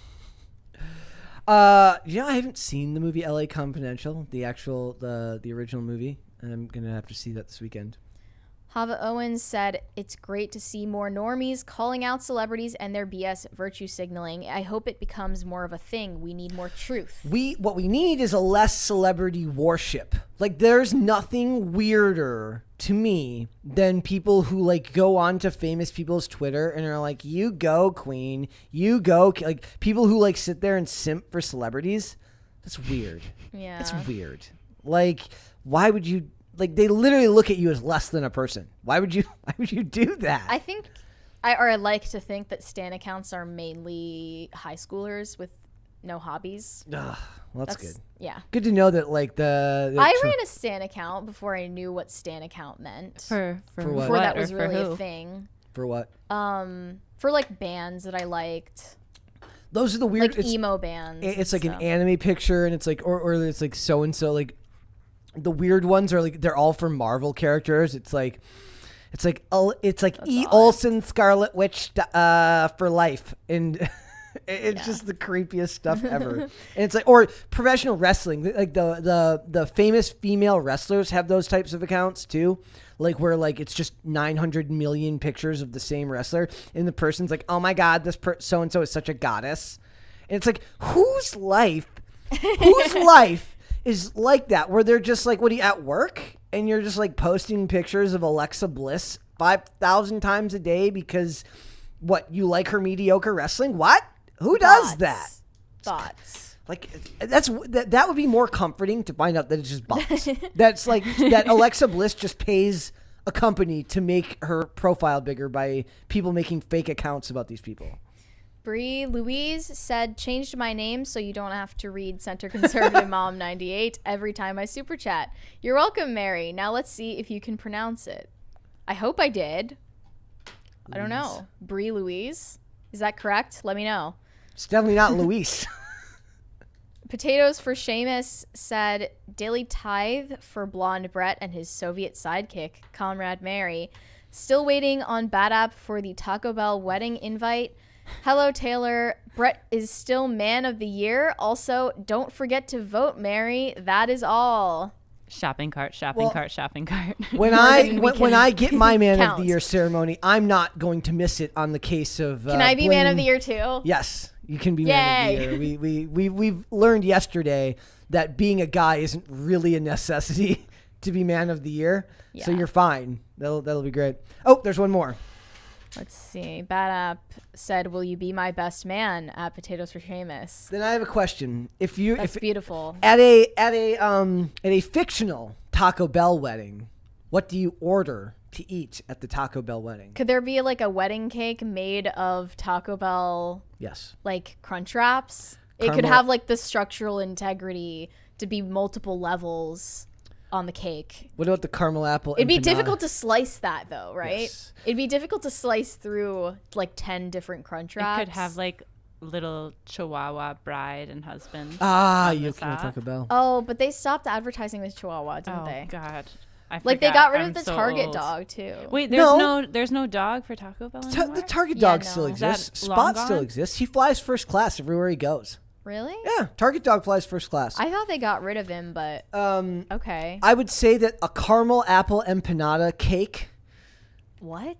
I haven't seen the movie LA Confidential, the original movie. I'm going to have to see that this weekend. Hava Owens said, it's great to see more normies calling out celebrities and their BS virtue signaling. I hope it becomes more of a thing. We need more truth. What we need is a less celebrity worship. Like, there's nothing weirder to me than people who like go on to famous people's Twitter and are like, you go queen, you go, like people who like sit there and simp for celebrities. That's weird. Yeah. It's weird. Like, why would you, like, they literally look at you as less than a person. Why would you do that? I think, I like to think that Stan accounts are mainly high schoolers with no hobbies. Well, that's good. Yeah. Good to know that, like, I ran a Stan account before I knew what Stan account meant. For what? Before that was really a thing. For what? For, like, bands that I liked. Those are the weird... Like, emo bands. It's like an anime picture, and it's like... Or it's like so-and-so, like... The weird ones are like they're all from Marvel characters. It's like E. Olsen, Scarlet Witch for life, and it's just the creepiest stuff ever. And it's like, or professional wrestling, like the famous female wrestlers have those types of accounts too, like where like it's just 900 million pictures of the same wrestler, and the person's like, oh my god, this so and so is such a goddess, and it's like whose life is like that, where they're just like, what are you at work? And you're just like posting pictures of Alexa Bliss 5,000 times a day because what, you like her mediocre wrestling? What? Who does that? Thoughts. Like that would be more comforting to find out that it's just bots. That's like that Alexa Bliss just pays a company to make her profile bigger by people making fake accounts about these people. Bree Louise said, changed my name so you don't have to read Center Conservative Mom 98 every time I super chat. You're welcome, Mary. Now let's see if you can pronounce it. I hope I did. I don't know. Bree Louise? Is that correct? Let me know. It's definitely not Luis. Potatoes for Seamus said, Daily Tithe for Blonde Brett and his Soviet sidekick, Comrade Mary. Still waiting on Bad App for the Taco Bell wedding invite. Hello, Taylor. Brett is still man of the year. Also, don't forget to vote, Mary. That is all. Shopping cart. When I get my man of the year ceremony, I'm not going to miss it on the case of. Can I be man of the year too? Yes, you can be man of the year. We've learned yesterday that being a guy isn't really a necessity to be man of the year. Yeah. So you're fine. That'll be great. Oh, there's one more. Let's see. Bad App said, "Will you be my best man at Potatoes for Seamus?" Then I have a question. That's beautiful. At a fictional Taco Bell wedding, what do you order to eat at the Taco Bell wedding? Could there be like a wedding cake made of Taco Bell? Yes. Like Crunch Wraps. It could have like the structural integrity to be multiple levels on the cake. What about the caramel apple? It'd be difficult to slice that though, right? Yes. It'd be difficult to slice through like 10 different Crunch Wraps. It could have like little Chihuahua bride and husband. You can Taco Bell. Oh, but they stopped advertising with Chihuahua, didn't they? Oh God. Like they got rid of the Target dog too. Wait, there's no dog for Taco Bell anymore? The Target dog still exists. Spot still exists. He flies first class everywhere he goes. Really? Yeah, Target dog flies first class. I thought they got rid of him, but okay. I would say that a caramel apple empanada cake. What?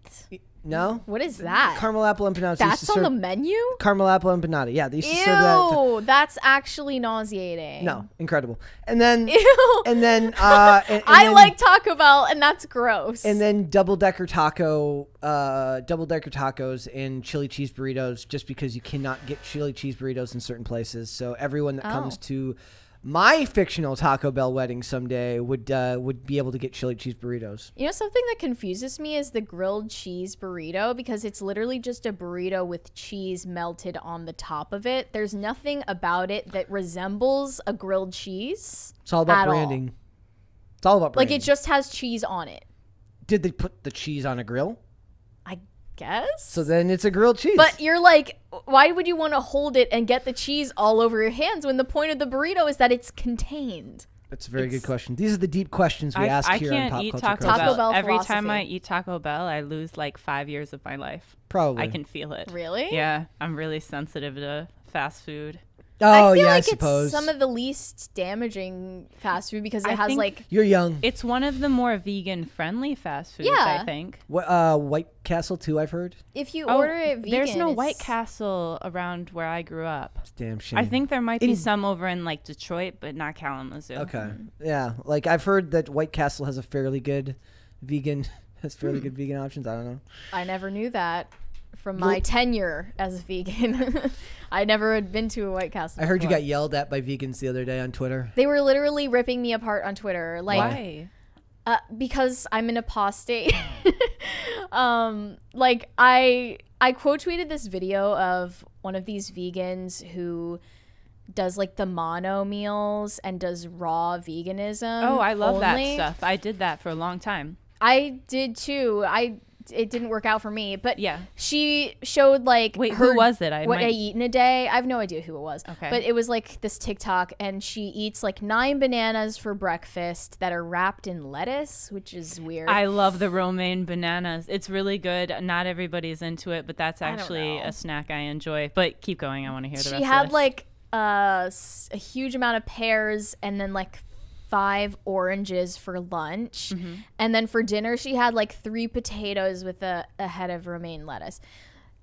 No? What is that? Caramel apple empanada. That's on the menu? Caramel apple empanada. Yeah, they used to serve that. Ew, that's actually nauseating. No, incredible. And then, ew. And then, I like Taco Bell, and that's gross. And then double-decker tacos and chili cheese burritos, just because you cannot get chili cheese burritos in certain places. So everyone that comes to my fictional Taco Bell wedding someday would be able to get chili cheese burritos. You know, something that confuses me is the grilled cheese burrito, because it's literally just a burrito with cheese melted on the top of it. There's nothing about it that resembles a grilled cheese. It's all about branding. It's all about branding. Like, it just has cheese on it. Did they put the cheese on a grill? I guess. So then it's a grilled cheese. But you're like, why would you want to hold it and get the cheese all over your hands when the point of the burrito is that it's contained? That's a very good question. These are the deep questions we ask here on Pop Culture Taco Crisis. Bell. Bell Every philosophy. time I eat Taco Bell, I lose like 5 years of my life. Probably. I can feel it. Really? Yeah, I'm really sensitive to fast food. Oh, I feel like suppose. it's some of the least damaging fast food because it has like... You're young. It's one of the more vegan-friendly fast foods, Yeah. I think. White Castle, too, I've heard. If you order it vegan... There's no White Castle around where I grew up. It's a damn shame. I think there might be some over in like Detroit, but not Kalamazoo. Okay. Yeah. Like, I've heard that White Castle has a fairly good vegan... good vegan options. I don't know. I never knew that from my tenure as a vegan. I never had been to a White Castle I heard before. you got yelled at by vegans the other day on Twitter. They were literally ripping me apart on Twitter. Like, why? Because I'm an apostate. Like, I quote tweeted this video of one of these vegans who does like the mono meals and does raw veganism. Oh, I love that only. stuff. I did that for a long time. I did too. It didn't work out for me, but yeah, she showed like who was it? What I eat in a day. I have no idea who it was. Okay, but it was like this TikTok, and she eats like 9 bananas for breakfast that are wrapped in lettuce, which is weird. I love the romaine bananas. It's really good. Not everybody's into it, but that's actually a snack I enjoy. But keep going. I want to hear the rest. She had of this. like a huge amount of pears, and then like 5 oranges for lunch, and then for dinner she had like 3 potatoes with a head of romaine lettuce.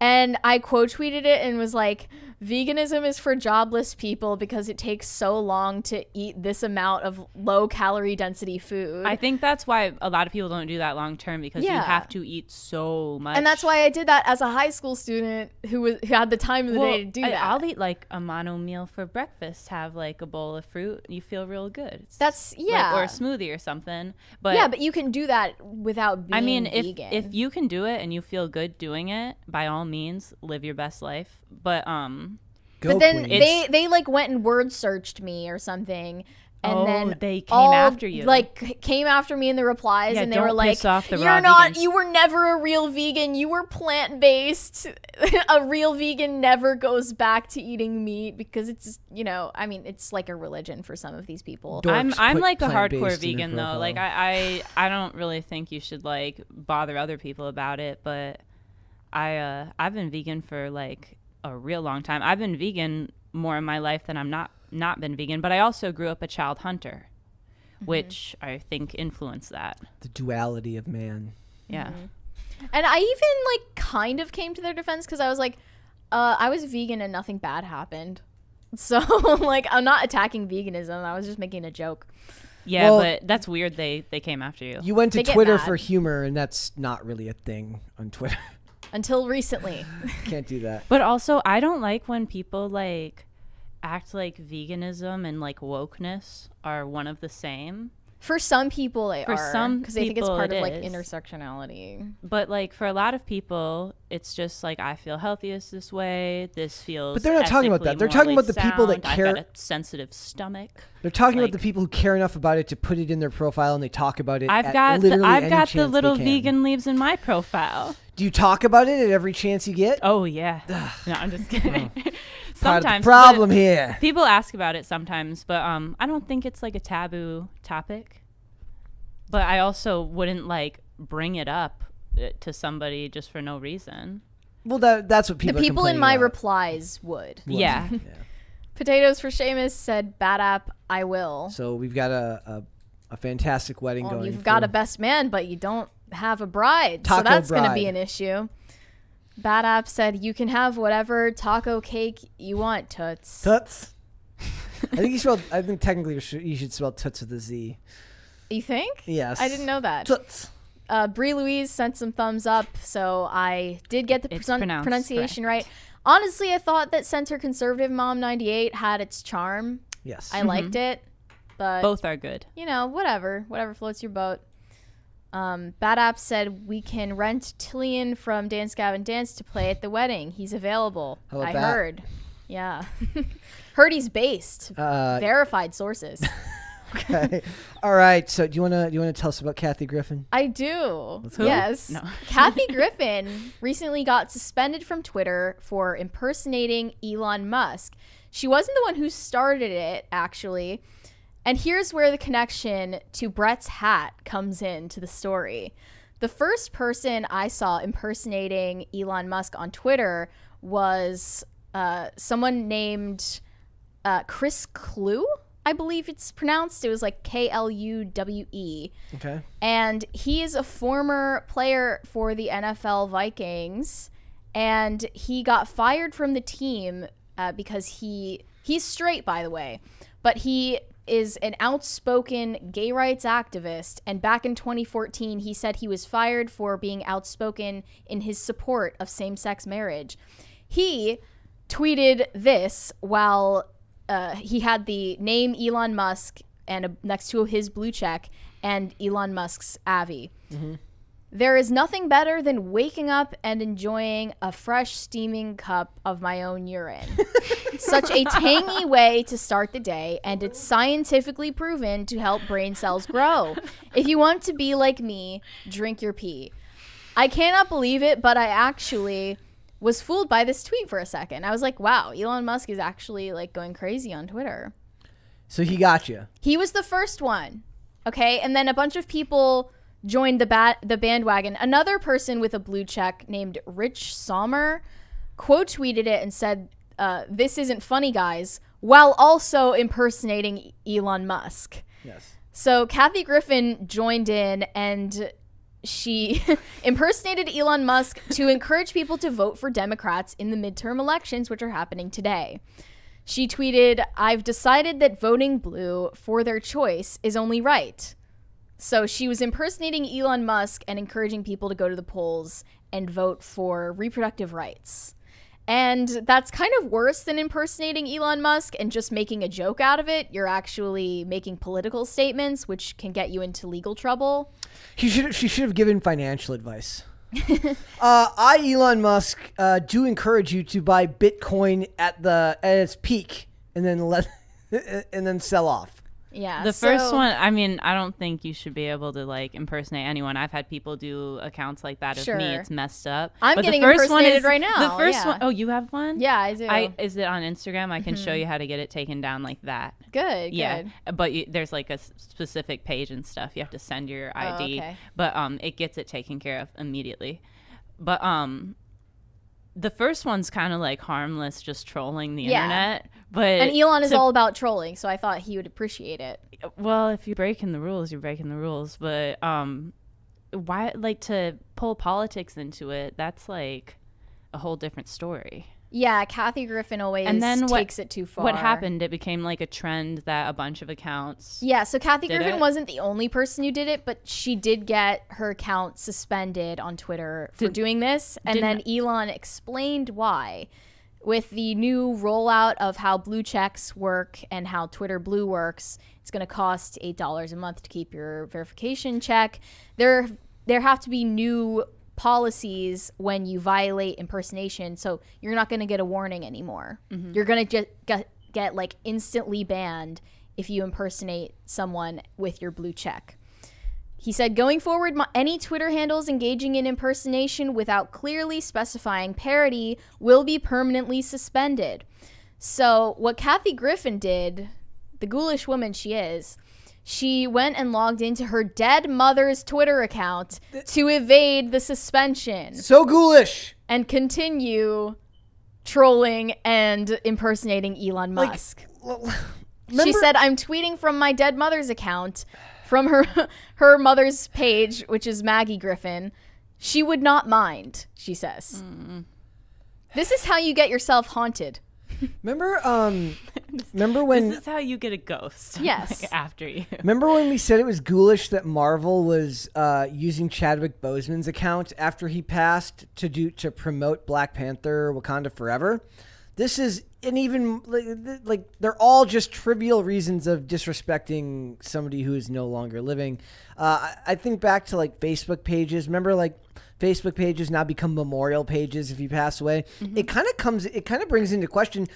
And I quote tweeted it and was like, veganism is for jobless people because it takes so long to eat this amount of low calorie density food. I think that's why a lot of people don't do that long term, because you have to eat so much. And that's why I did that as a high school student who had the time of the day to do that. I'll eat like a mono meal for breakfast, have like a bowl of fruit. You feel real good. That's or a smoothie or something. But yeah, but you can do that without being vegan. if you can do it and you feel good doing it, by all means, live your best life. But then they like went and word searched me or something, and then they came after you. Like came after me in the replies, and they were like, "You're not. You were never a real vegan. You were plant based. A real vegan never goes back to eating meat because it's it's like a religion for some of these people." I'm like a hardcore vegan though. Like I don't really think you should like bother other people about it, but I've been vegan for like a real long time. I've been vegan more in my life than I'm not been vegan, but I also grew up a child hunter, which I think influenced that. The duality of man. Yeah. And I even like kind of came to their defense because I was like, I was vegan and nothing bad happened. So like, I'm not attacking veganism. I was just making a joke. Yeah, well, but that's weird. They came after you. You went to Twitter for humor, and that's not really a thing on Twitter. Until recently. Can't do that. But also, I don't like when people like act like veganism and like wokeness are one of the same. For some people they are. For some because they think it's part of like intersectionality. But like for a lot of people, it's just like, I feel healthiest this way. This feels. But they're not talking about that. They're talking about the people that care. I've got a sensitive stomach. They're talking about the people who care enough about it to put it in their profile, and they talk about it. I've got the little vegan leaves in my profile. Do you talk about it at every chance you get? Oh yeah. No, I'm just kidding. Sometimes problem here. People ask about it sometimes, but I don't think it's like a taboo topic. But I also wouldn't like bring it up to somebody just for no reason. Well, that's what people. The people in my replies would. Yeah. Potatoes for Seamus said, "Bad app, I will." So we've got a fantastic wedding going. You've got a best man, but you don't have a bride, so that's going to be an issue. Bad app said, "You can have whatever taco cake you want, toots." Toots. I think technically you should spell toots with a Z. You think? Yes. I didn't know that. Toots. Brie Louise sent some thumbs up, so I did get the pronunciation right. Honestly, I thought that Center Conservative Mom 98 had its charm. Yes. I liked it, but both are good. You know, whatever floats your boat. Bad App said, "We can rent Tillian from Dance Gavin Dance to play at the wedding. He's available." I heard. Yeah. Heard he's based. Verified sources. Okay. All right. So do you wanna tell us about Kathy Griffin? I do. Who? Yes. No. Kathy Griffin recently got suspended from Twitter for impersonating Elon Musk. She wasn't the one who started it, actually. And here's where the connection to Brett's hat comes into the story. The first person I saw impersonating Elon Musk on Twitter was someone named Chris Clue, I believe it's pronounced. It was like Kluwe. Okay. And he is a former player for the NFL Vikings, and he got fired from the team because he's straight, by the way, but he is an outspoken gay rights activist, and back in 2014 he said he was fired for being outspoken in his support of same-sex marriage. He tweeted this while he had the name Elon Musk and next to his blue check and Elon Musk's Avi. Mm-hmm. "There is nothing better than waking up and enjoying a fresh steaming cup of my own urine. Such a tangy way to start the day, and it's scientifically proven to help brain cells grow. If you want to be like me, drink your pee." I cannot believe it, but I actually was fooled by this tweet for a second. I was like, wow, Elon Musk is actually like going crazy on Twitter. So he got you. He was the first one. Okay. And then a bunch of people joined the bandwagon. Another person with a blue check named Rich Sommer quote tweeted it and said, "This isn't funny, guys," while also impersonating Elon Musk. Yes. So Kathy Griffin joined in, and she impersonated Elon Musk to encourage people to vote for Democrats in the midterm elections, which are happening today. She tweeted, "I've decided that voting blue for their choice is only right." So she was impersonating Elon Musk and encouraging people to go to the polls and vote for reproductive rights. And that's kind of worse than impersonating Elon Musk and just making a joke out of it. You're actually making political statements, which can get you into legal trouble. She should have given financial advice. I, Elon Musk, do encourage you to buy Bitcoin at its peak and then sell off. Yeah. The first one, I mean, I don't think you should be able to like impersonate anyone. I've had people do accounts like that of me. It's messed up. I'm but getting the first impersonated one right now. The first one, oh, you have one? Yeah, I do. Is it on Instagram? I can show you how to get it taken down like that. Good. Yeah. Good. But there's like a specific page and stuff. You have to send your ID. Okay. But it gets it taken care of immediately. But the first one's kind of like harmless, just trolling the internet. But and Elon is all about trolling, so I thought he would appreciate it. Well, if you're breaking the rules, you're breaking the rules. But why, like, to pull politics into it? That's like a whole different story. Yeah, Kathy Griffin always takes it too far. What happened? It became like a trend that a bunch of accounts. Yeah, so Kathy Griffin wasn't the only person who did it, but she did get her account suspended on Twitter for doing this. And then Elon explained why. With the new rollout of how blue checks work and how Twitter Blue works, it's going to cost $8 a month to keep your verification check. There have to be new policies when you violate impersonation, so you're not going to get a warning anymore. You're going to just get like instantly banned if you impersonate someone with your blue check. He said, going forward, any Twitter handles engaging in impersonation without clearly specifying parody will be permanently suspended. So what Kathy Griffin did, the ghoulish woman she is, she went and logged into her dead mother's Twitter account to evade the suspension. So ghoulish. And continue trolling and impersonating Elon Musk. She said, I'm tweeting from my dead mother's account, from her mother's page, which is Maggie Griffin. She would not mind, she says. This is how you get yourself haunted. Remember when this is how you get a ghost? Yes. Like, after you. Remember when we said it was ghoulish that Marvel was using Chadwick Boseman's account after he passed to promote Black Panther Wakanda Forever? This is an even like they're all just trivial reasons of disrespecting somebody who is no longer living. I think back to like Facebook pages. Remember, like, Facebook pages now become memorial pages if you pass away. It kind of brings into question,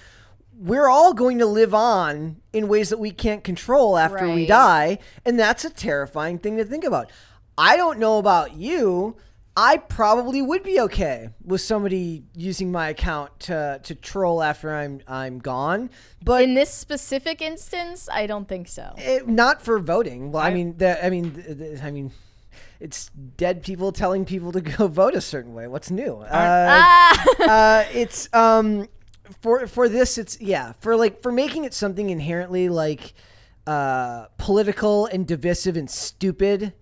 we're all going to live on in ways that we can't control after we die, and that's a terrifying thing to think about. I don't know about you. I probably would be okay with somebody using my account to troll after I'm gone, but in this specific instance, I don't think so. Not for voting. Well, I mean, it's dead people telling people to go vote a certain way. What's new? It's for this. It's for making it something inherently like political and divisive and stupid.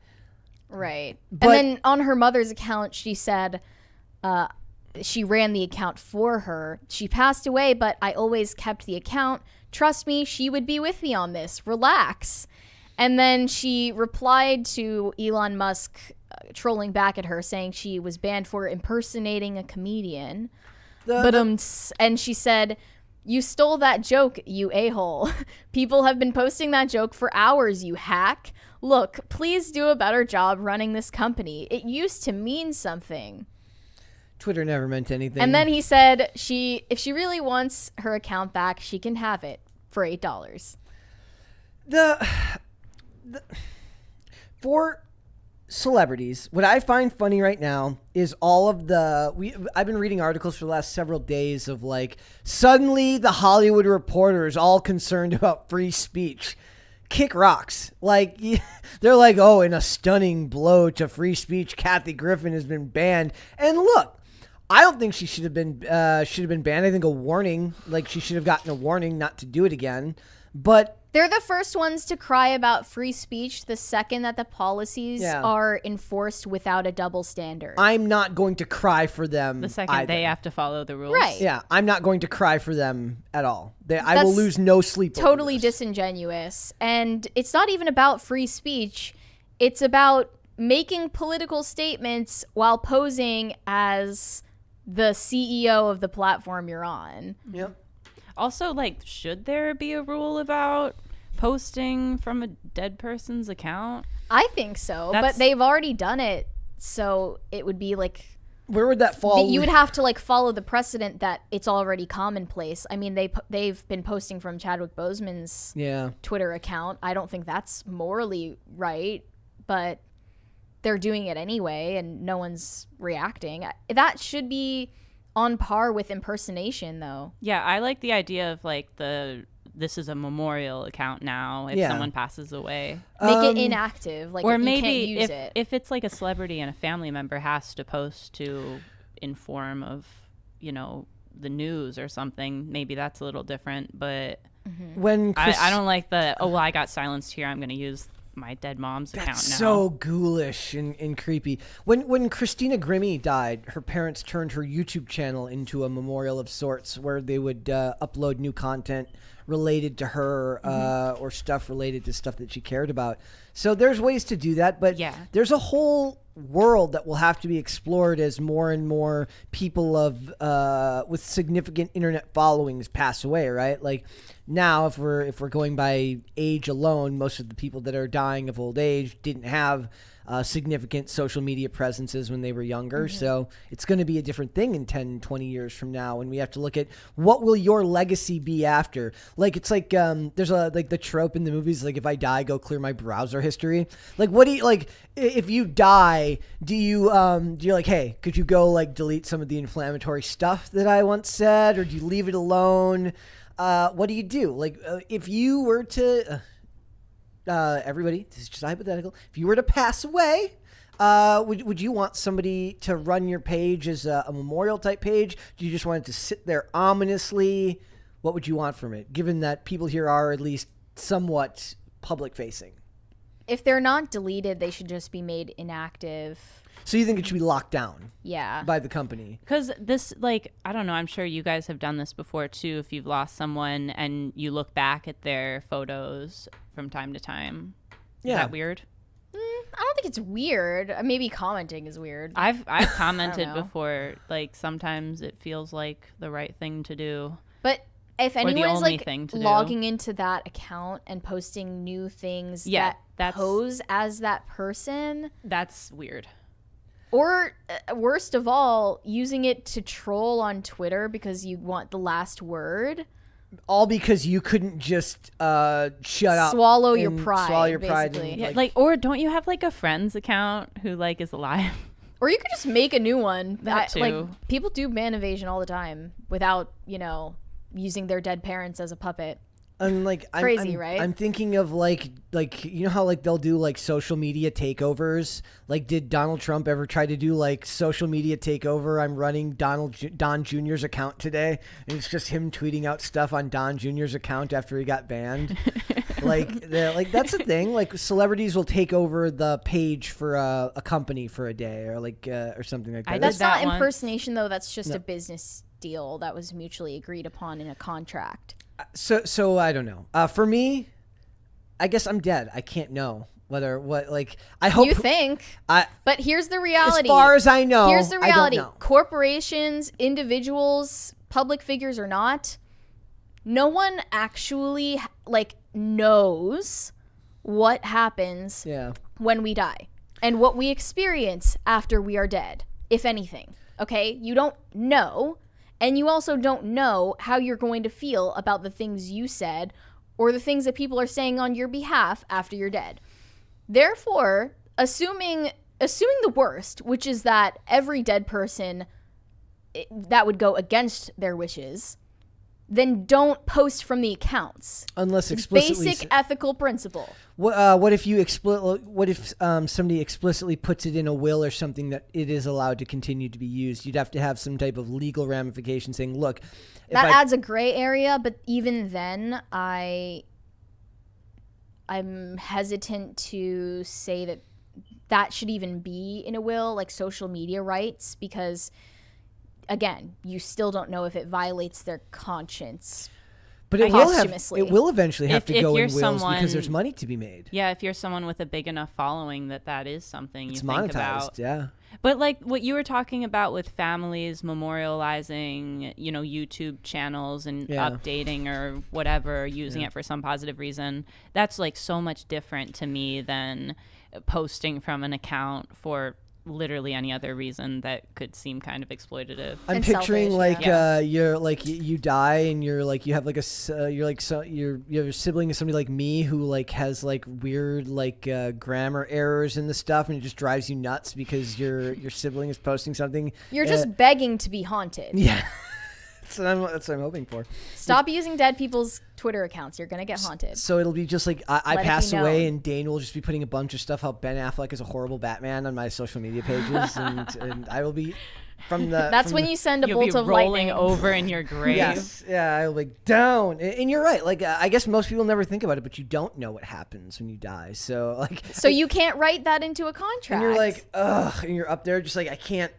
Right. And then on her mother's account, she said she ran the account for her. She passed away, but I always kept the account. Trust me, she would be with me on this. Relax. And then she replied to Elon Musk trolling back at her, saying she was banned for impersonating a comedian. And she said, you stole that joke, you a-hole. People have been posting that joke for hours, you hack. Look, please do a better job running this company. It used to mean something. Twitter never meant anything. And then he said if she really wants her account back, she can have it for $8. For celebrities, what I find funny right now is all of I've been reading articles for the last several days of like, suddenly the Hollywood Reporter is all concerned about free speech. Kick rocks. Like, they're like, oh, in a stunning blow to free speech, Kathy Griffin has been banned. And look, I don't think she should have been banned. I think a warning, like she should have gotten a warning not to do it again. But they're the first ones to cry about free speech the second that the policies are enforced without a double standard. I'm not going to cry for them the second either. They have to follow the rules. Right. Yeah, I'm not going to cry for them at all. I will lose no sleep over totally this. Disingenuous. And it's not even about free speech. It's about making political statements while posing as the CEO of the platform you're on. Yep. Also, like, should there be a rule about posting from a dead person's account? I think so, but they've already done it, so it would be like, where would that fall? You would have to like follow the precedent that it's already commonplace. I mean, they've been posting from Chadwick Boseman's Twitter account. I don't think that's morally right, but they're doing it anyway, and no one's reacting. That should be on par with impersonation, though. Yeah, I like the idea of like this is a memorial account now if someone passes away. Make it inactive, like, or you maybe can't use it. If it's like a celebrity and a family member has to post to inform of, the news or something, maybe that's a little different. But when I don't like I got silenced here, I'm going to use my dead mom's account now. That's so ghoulish and creepy. When Christina Grimmie died, her parents turned her YouTube channel into a memorial of sorts where they would upload new content related to her or stuff related to stuff that she cared about. So there's ways to do that, but there's a whole world that will have to be explored as more and more people with significant internet followings pass away, right? Like now, if we're going by age alone, most of the people that are dying of old age didn't have significant social media presences when they were younger. So it's going to be a different thing in 10, 20 years from now. And we have to look at what will your legacy be after? Like, it's like, there's like the trope in the movies, like if I die, go clear my browser history. Like, what do you, like, if you die, do you like, hey, could you go like delete some of the inflammatory stuff that I once said, or do you leave it alone? What do you do? Like, if you were to, everybody, this is just hypothetical. If you were to pass away, would you want somebody to run your page as a memorial type page? Do you just want it to sit there ominously? What would you want from it, given that people here are at least somewhat public facing? If they're not deleted, they should just be made inactive. So you think it should be locked down? Yeah. By the company? Because this, like, I don't know, I'm sure you guys have done this before too. If you've lost someone and you look back at their photos from time to time. Is that weird? I don't think it's weird. Maybe commenting is weird. I've commented before. Like, sometimes it feels like the right thing to do. But if anyone is like logging into that account and posting new things that pose as that person, that's weird. Or worst of all, using it to troll on Twitter because you want the last word. All because you couldn't just shut up, swallow your pride, basically. Like, or don't you have like a friend's account who like is alive? Or you could just make a new one. That too. Like, people do man evasion all the time without, using their dead parents as a puppet. And like, crazy, right? I'm thinking of like how like they'll do like social media takeovers. Like, did Donald Trump ever try to do like social media takeover? I'm running Don Jr.'s account today, and it's just him tweeting out stuff on Don Jr.'s account after he got banned. like that's a thing. Like, celebrities will take over the page for a company for a day, or like or something like that. That's not impersonation, though. That's just a business deal that was mutually agreed upon in a contract. So I don't know. For me, I guess I'm dead. I can't know I hope you think. But here's the reality. As far as I know, here's the reality. I don't know. Corporations, individuals, public figures or not, no one actually knows what happens when we die and what we experience after we are dead, if anything. Okay? You don't know. And you also don't know how you're going to feel about the things you said or the things that people are saying on your behalf after you're dead. Therefore, assuming the worst, which is that every dead person that would go against their wishes, then don't post from the accounts. Unless explicitly. Basic ethical principle. What if somebody explicitly puts it in a will or something that it is allowed to continue to be used? You'd have to have some type of legal ramification saying, look. That adds a gray area, but even then, I'm hesitant to say that should even be in a will, like social media rights, because again, you still don't know if it violates their conscience. But it will eventually have to go in wills because there's money to be made. Yeah, if you're someone with a big enough following that is something it's you think monetized, about. Yeah. But like what you were talking about with families memorializing, YouTube channels and updating or whatever, using it for some positive reason, that's like so much different to me than posting from an account for literally any other reason that could seem kind of exploitative. I'm picturing you're like you die and you're like you have like your sibling is somebody like me who like has like weird like grammar errors in the stuff, and it just drives you nuts because your sibling is posting something. You're just begging to be haunted. Yeah. That's what I'm hoping for. Stop using dead people's Twitter accounts. You're going to get haunted. So it'll be just like I pass away and Dane will just be putting a bunch of stuff how Ben Affleck is a horrible Batman on my social media pages. and I will be from the. That's when you send a You'll bolt be of rolling lightning over in your grave. Yes, yeah, I was like down, and you're right. Like I guess most people never think about it, but you don't know what happens when you die. So like, so you can't write that into a contract. and you're like, ugh, and you're up there just like I can't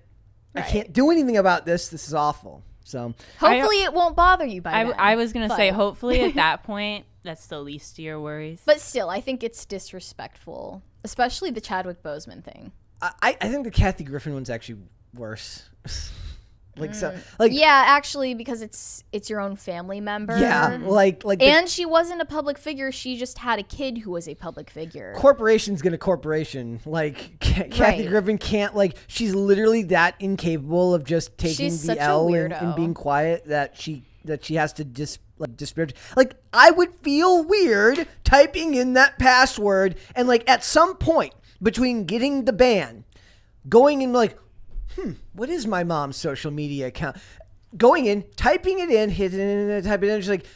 do anything about this. This is awful. So hopefully it won't bother you by then. I was gonna say hopefully at that point that's the least of your worries. But still, I think it's disrespectful, especially the Chadwick Boseman thing. I think the Kathy Griffin one's actually worse. Yeah, actually, because it's your own family member. Yeah, like and she wasn't a public figure. She just had a kid who was a public figure. Corporation's gonna corporation. Like Kathy Griffin can't. Like she's literally that incapable of just taking the L and being quiet that she has to disparage. Like I would feel weird typing in that password and like at some point between getting the ban, going in like. What is my mom's social media account? Going in, typing it in, hitting it, typing it in. She's like,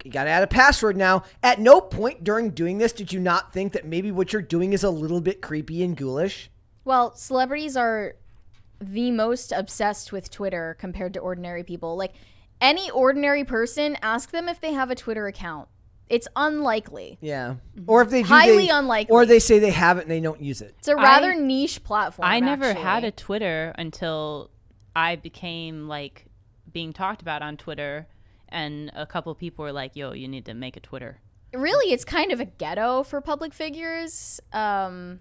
you got to add a password now. At no point during doing this did you not think that maybe what you're doing is a little bit creepy and ghoulish? Well, celebrities are the most obsessed with Twitter compared to ordinary people. Like any ordinary person, ask them if they have a Twitter account. It's unlikely. Yeah. Or if they do, highly unlikely. Or they say they have it and they don't use it. It's a rather niche platform. I never had a Twitter until I became like being talked about on Twitter, and a couple of people were like, "Yo, you need to make a Twitter." Really, it's kind of a ghetto for public figures, and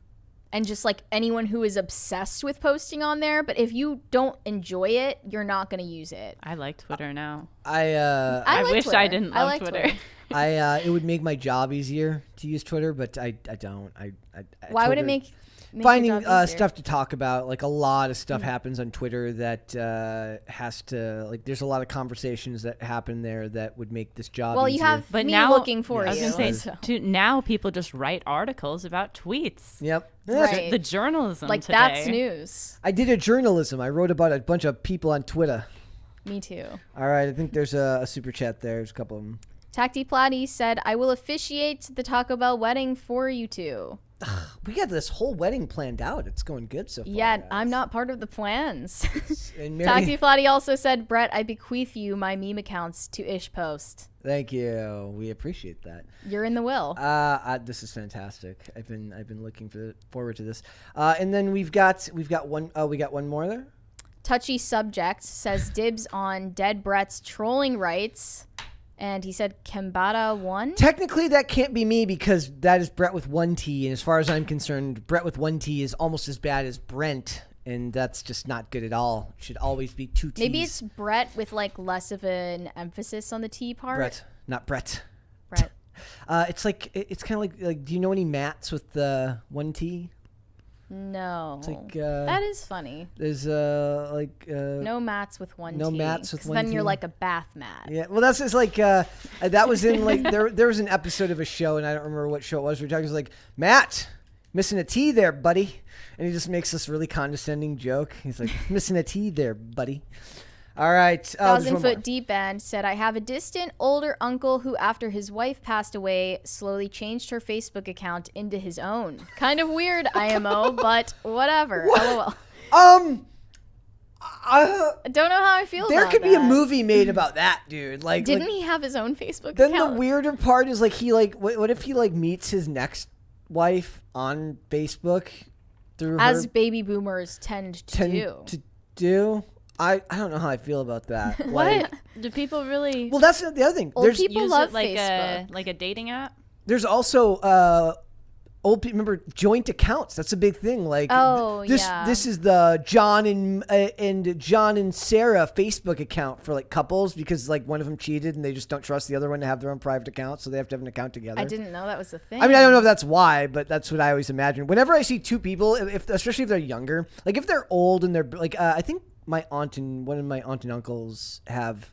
just like anyone who is obsessed with posting on there. But if you don't enjoy it, you're not going to use it. I like Twitter now. I wish Twitter. I didn't love Twitter. It would make my job easier to use Twitter, but I don't. Why would it make finding stuff to talk about? Like a lot of stuff happens on Twitter that has to like. There's a lot of conversations that happen there that would make this job. Well, easier. you have me looking for you. I was gonna say now people just write articles about tweets. Yep. Right. The journalism like today. That's news. I did a journalism. I wrote about a bunch of people on Twitter. Me too. All right, I think there's a super chat there. There's a couple of them. Tacti Platy said, I will officiate the Taco Bell wedding for you two. We got this whole wedding planned out. It's going good so far. Yeah, guys. I'm not part of the plans. Tacti Platy also said, Brett, I bequeath you my meme accounts to Ishpost. Thank you. We appreciate that. You're in the will. This is fantastic. I've been looking forward to this. And then we got one more there. Touchy Subject says dibs on Dead Brett's trolling rights. And he said Kambata won? Technically, that can't be me because that is Brett with one T. And as far as I'm concerned, Brett with one T is almost as bad as Brent. And that's just not good at all. It should always be two T's. Maybe it's Brett with like less of an emphasis on the T part. Brett, not Brett. Brett. It's kind of like, do you know any Matts with the one T? No. It's like, that is funny. There's no mats with one no T. mats with one then T. you're like a bath mat. Yeah, well, that's just like that was in like there was an episode of a show, and I don't remember what show it was. We're talking like, Matt, missing a T there, buddy, and he just makes this really condescending joke. He's like, missing a T there, buddy. All right. 1,000-foot deep end said, I have a distant older uncle who, after his wife passed away, slowly changed her Facebook account into his own. Kind of weird, IMO, but whatever. What? LOL. I don't know how I feel about that. There could be a movie made about that, dude. Like, didn't he have his own Facebook then account? The weirder part is like he like what if he like meets his next wife on Facebook through as her baby boomers tend to do. I don't know how I feel about that. What? Like, do people really? Well, that's the other thing. Old people use love it like Facebook. like a dating app. There's also old people. Remember joint accounts? That's a big thing. Like this is the John and Sarah Facebook account for like couples because like one of them cheated and they just don't trust the other one to have their own private account, so they have to have an account together. I didn't know that was a thing. I mean, I don't know if that's why, but that's what I always imagine. Whenever I see two people, especially if they're younger, like if they're old and they're like, I think one of my aunt and uncles have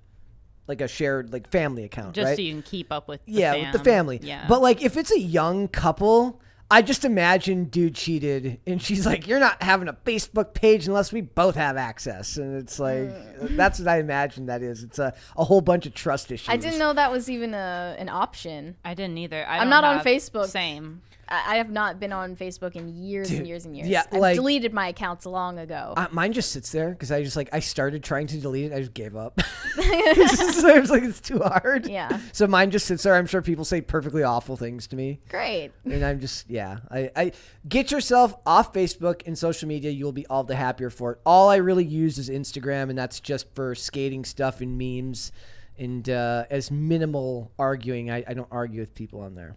like a shared like family account, just right? so you can keep up with with the family. Yeah. But like if it's a young couple, I just imagine dude cheated and she's like, you're not having a Facebook page unless we both have access. And it's like, that's what I imagine that is. It's a whole bunch of trust issues. I didn't know that was even an option. I didn't either. I'm not on Facebook. Same. I have not been on Facebook in years and years and years. Yeah, I've deleted my accounts long ago. Mine just sits there because I started trying to delete it. I just gave up. I was like, it's too hard. Yeah. So mine just sits there. I'm sure people say perfectly awful things to me. Great. And I'm just, I get yourself off Facebook and social media. You'll be all the happier for it. All I really use is Instagram, and that's just for skating stuff and memes. And as minimal arguing, I don't argue with people on there.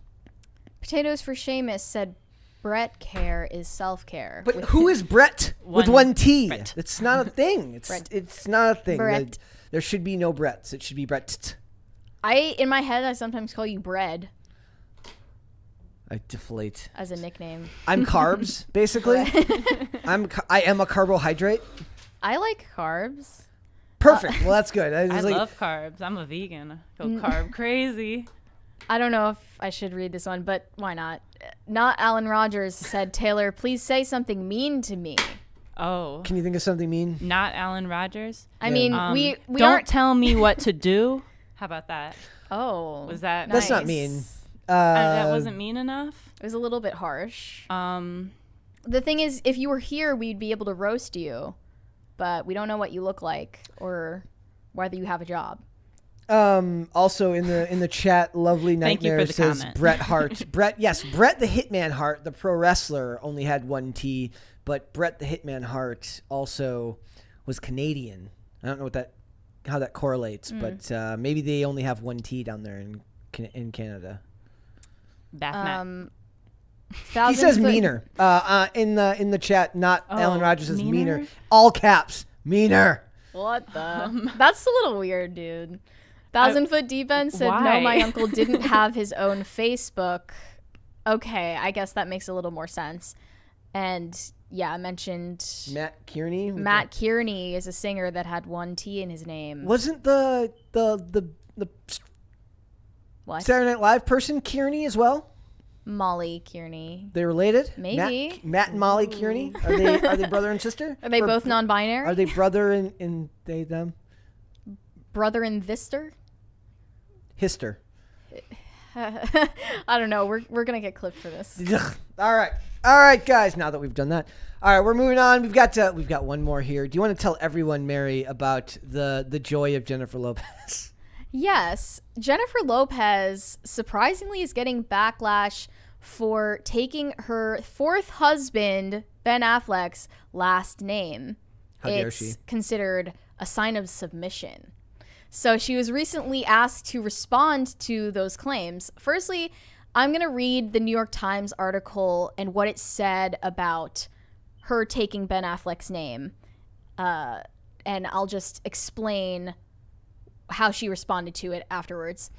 Potatoes for Seamus said Brett care is self-care. But who is Brett with one T? Brett. It's not a thing. It's not a thing. Brett. There should be no Bretts. It should be Brett. In my head, I sometimes call you Bread. I deflate. As a nickname. I'm carbs, basically. I am a carbohydrate. I like carbs. Perfect. Well, that's good. I love carbs. I'm a vegan. I go carb crazy. I don't know if I should read this one, but why not? Not Alan Rogers said, Taylor, please say something mean to me. Oh. Can you think of something mean? Not Alan Rogers? I mean, we don't tell me what to do. How about that? Oh. Was that That's not mean. That wasn't mean enough? It was a little bit harsh. The thing is, if you were here, we'd be able to roast you, but we don't know what you look like or whether you have a job. Also in the chat, Lovely Nightmare says comment. Bret Hart. Bret the Hitman Hart, the pro wrestler, only had one T, but Bret the Hitman Hart also was Canadian. I don't know how that correlates, but maybe they only have one T down there in Canada. Batman. He says meaner. In the chat, not Alan Rogers says meaner. All caps, meaner. What the? That's a little weird, dude. 1,000 Foot Deep End said, no, my uncle didn't have his own Facebook. Okay, I guess that makes a little more sense. And yeah, I mentioned Matt Kearney. Matt Kearney is a singer that had one T in his name. Wasn't the what? Saturday Night Live person Kearney as well? Molly Kearney. They related? Maybe. Matt and Molly Kearney? Are they brother and sister? Are they both non-binary? Are they brother and they them? Brother and thister? Hister. I don't know. We're gonna get clipped for this. All right, guys. Now that we've done that, all right, we're moving on. We've got one more here. Do you want to tell everyone, Mary, about the joy of Jennifer Lopez? Yes, Jennifer Lopez surprisingly is getting backlash for taking her fourth husband, Ben Affleck's, last name. How dare she? It's considered a sign of submission. So she was recently asked to respond to those claims. Firstly, I'm going to read the New York Times article and what it said about her taking Ben Affleck's name. And I'll just explain how she responded to it afterwards.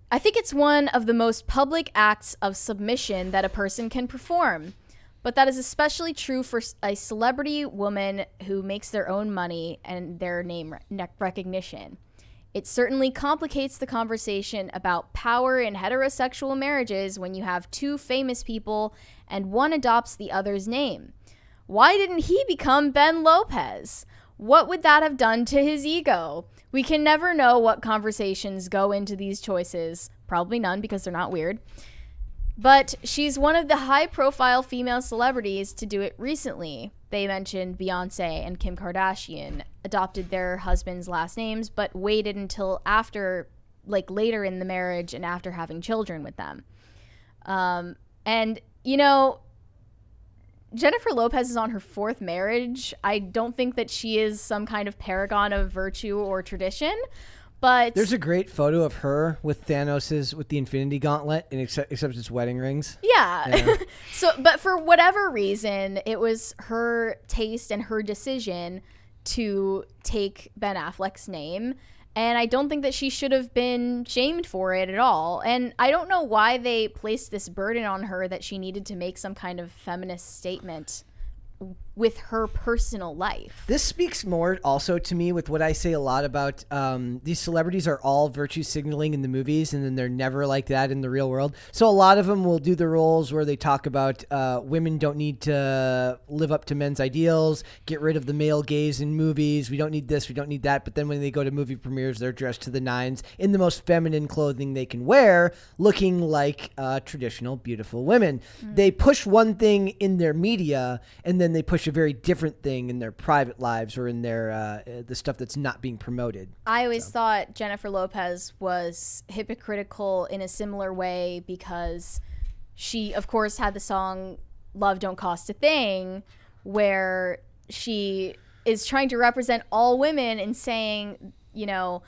I think it's one of the most public acts of submission that a person can perform. But that is especially true for a celebrity woman who makes their own money and their name recognition. It certainly complicates the conversation about power in heterosexual marriages when you have two famous people and one adopts the other's name. Why didn't he become Ben Lopez? What would that have done to his ego? We can never know what conversations go into these choices. Probably none, because they're not weird. But she's one of the high-profile female celebrities to do it recently. They mentioned Beyonce and Kim Kardashian adopted their husbands' last names, but waited until after, later in the marriage and after having children with them. And, Jennifer Lopez is on her fourth marriage. I don't think that she is some kind of paragon of virtue or tradition, but there's a great photo of her with with the Infinity Gauntlet, and except it's wedding rings. Yeah. But for whatever reason, it was her taste and her decision to take Ben Affleck's name. And I don't think that she should have been shamed for it at all. And I don't know why they placed this burden on her that she needed to make some kind of feminist statement with her personal life. This speaks more also to me with what I say a lot about these celebrities are all virtue signaling in the movies, and then they're never like that in the real world. So a lot of them will do the roles where they talk about women don't need to live up to men's ideals, get rid of the male gaze in movies, we don't need this, we don't need that. But then when they go to movie premieres, they're dressed to the nines in the most feminine clothing they can wear, looking like traditional, beautiful women. They push one thing in their media, and then they push a very different thing in their private lives or in their the stuff that's not being promoted. I always thought Jennifer Lopez was hypocritical in a similar way because she, of course, had the song Love Don't Cost a Thing, where she is trying to represent all women and saying, you know,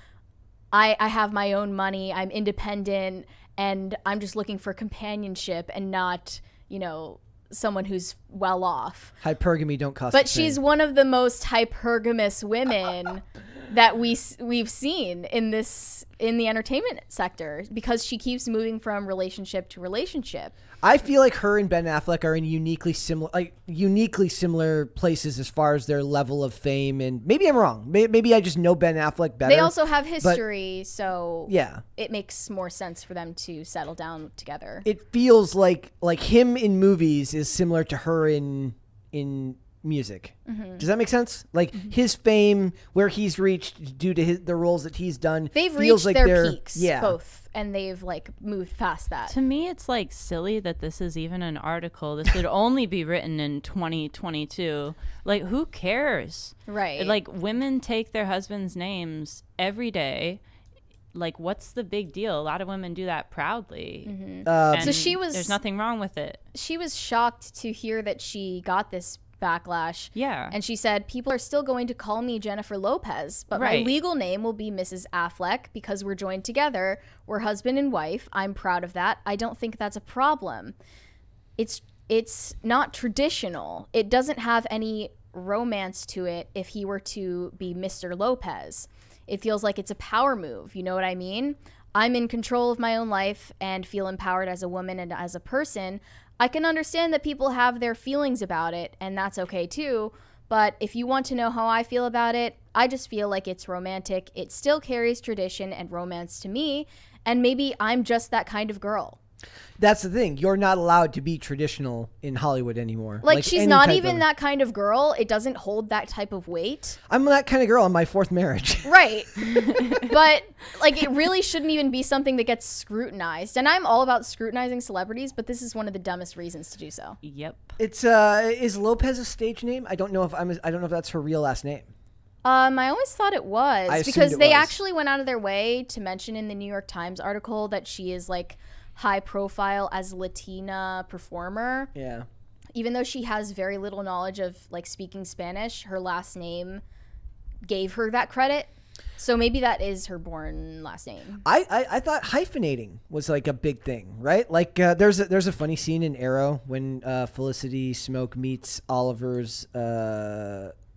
I have my own money, I'm independent, and I'm just looking for companionship and not, you know, someone who's well off. Hypergamy don't cost. But she's one of the most hypergamous women that we've seen in the entertainment sector because she keeps moving from relationship to relationship. I feel like her and Ben Affleck are in uniquely similar places as far as their level of fame. And maybe I'm wrong. Maybe I just know Ben Affleck better. They also have history, so yeah, it makes more sense for them to settle down together. It feels like him in movies is similar to her in music. Mm-hmm. Does that make sense? Like his fame, where he's reached due to the roles that he's done, they've feels reached like their peaks, both, and they've like moved past that. To me, it's like silly that this is even an article. This would only be written in 2022. Like, who cares? Right. Like, women take their husbands' names every day. Like, what's the big deal? A lot of women do that proudly. Mm-hmm. So there's nothing wrong with it. She was shocked to hear that she got this backlash. Yeah. And she said, people are still going to call me Jennifer Lopez, but my legal name will be Mrs. Affleck because we're joined together. We're husband and wife. I'm proud of that. I don't think that's a problem. It's not traditional. It doesn't have any romance to it if he were to be Mr. Lopez. It feels like it's a power move. You know what I mean? I'm in control of my own life and feel empowered as a woman and as a person. I can understand that people have their feelings about it, and that's okay too. But if you want to know how I feel about it, I just feel like it's romantic. It still carries tradition and romance to me, and maybe I'm just that kind of girl. That's the thing. You're not allowed to be traditional in Hollywood anymore. Like she's not even that kind of girl. It doesn't hold that type of weight. I'm that kind of girl in my fourth marriage. Right. But like it really shouldn't even be something that gets scrutinized. And I'm all about scrutinizing celebrities, but this is one of the dumbest reasons to do so. Yep. It's is Lopez a stage name? I don't know if that's her real last name. I always thought it was because they actually went out of their way to mention in the New York Times article that she is like high profile as Latina performer. Yeah. Even though she has very little knowledge of like speaking Spanish, her last name gave her that credit. So maybe that is her born last name. I thought hyphenating was like a big thing, right? Like there's a funny scene in Arrow when Felicity Smoke meets Oliver's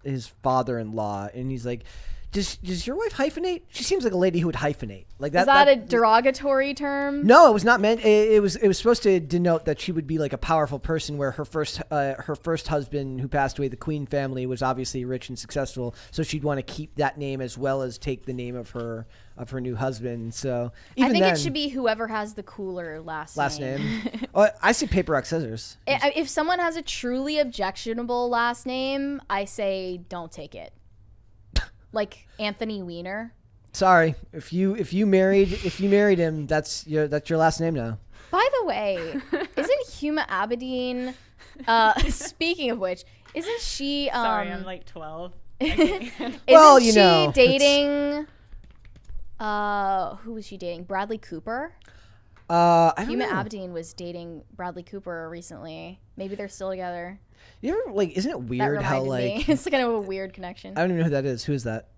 his father-in-law, and he's like, Does your wife hyphenate? She seems like a lady who would hyphenate. Like that. Is that a derogatory term? No, it was not meant. It was supposed to denote that she would be like a powerful person. Where her first husband, who passed away, the Queen family, was obviously rich and successful. So she'd want to keep that name as well as take the name of her new husband. So even I think it should be whoever has the cooler last name. I say paper rock scissors. If someone has a truly objectionable last name, I say don't take it. Like Anthony Weiner. Sorry, if you married him, that's your last name now. By the way, isn't Huma Abedin? Speaking of which, isn't she? Sorry, I'm like 12. Isn't she dating? Who was she dating? Bradley Cooper. I don't know. Huma Abedin was dating Bradley Cooper recently. Maybe they're still together. You ever isn't it weird how like it's kind of a weird connection. I don't even know who that is. Who is that?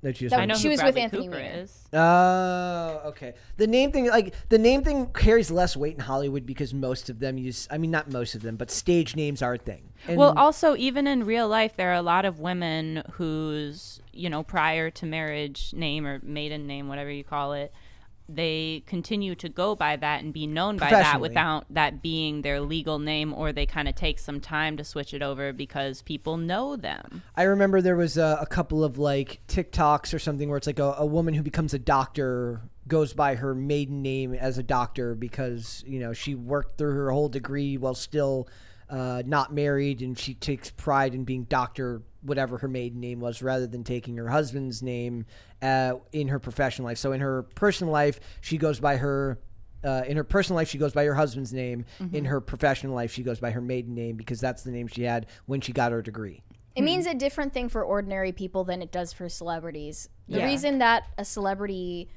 I know she was with Anthony Weiner. Is. Oh, okay. The name thing carries less weight in Hollywood because most of them not most of them, but stage names are a thing. And well, also even in real life, there are a lot of women whose prior to marriage name or maiden name, whatever you call it, they continue to go by that and be known by that without that being their legal name, or they kind of take some time to switch it over because people know them. I remember there was a couple of like TikToks or something where it's like a woman who becomes a doctor goes by her maiden name as a doctor because, you know, she worked through her whole degree while still not married, and she takes pride in being Dr. whatever her maiden name was, rather than taking her husband's name in her professional life. So in her personal life, she goes by her in her personal life, she goes by her husband's name. Mm-hmm. In her professional life, she goes by her maiden name because that's the name she had when she got her degree. It means a different thing for ordinary people than it does for celebrities. The reason that a celebrity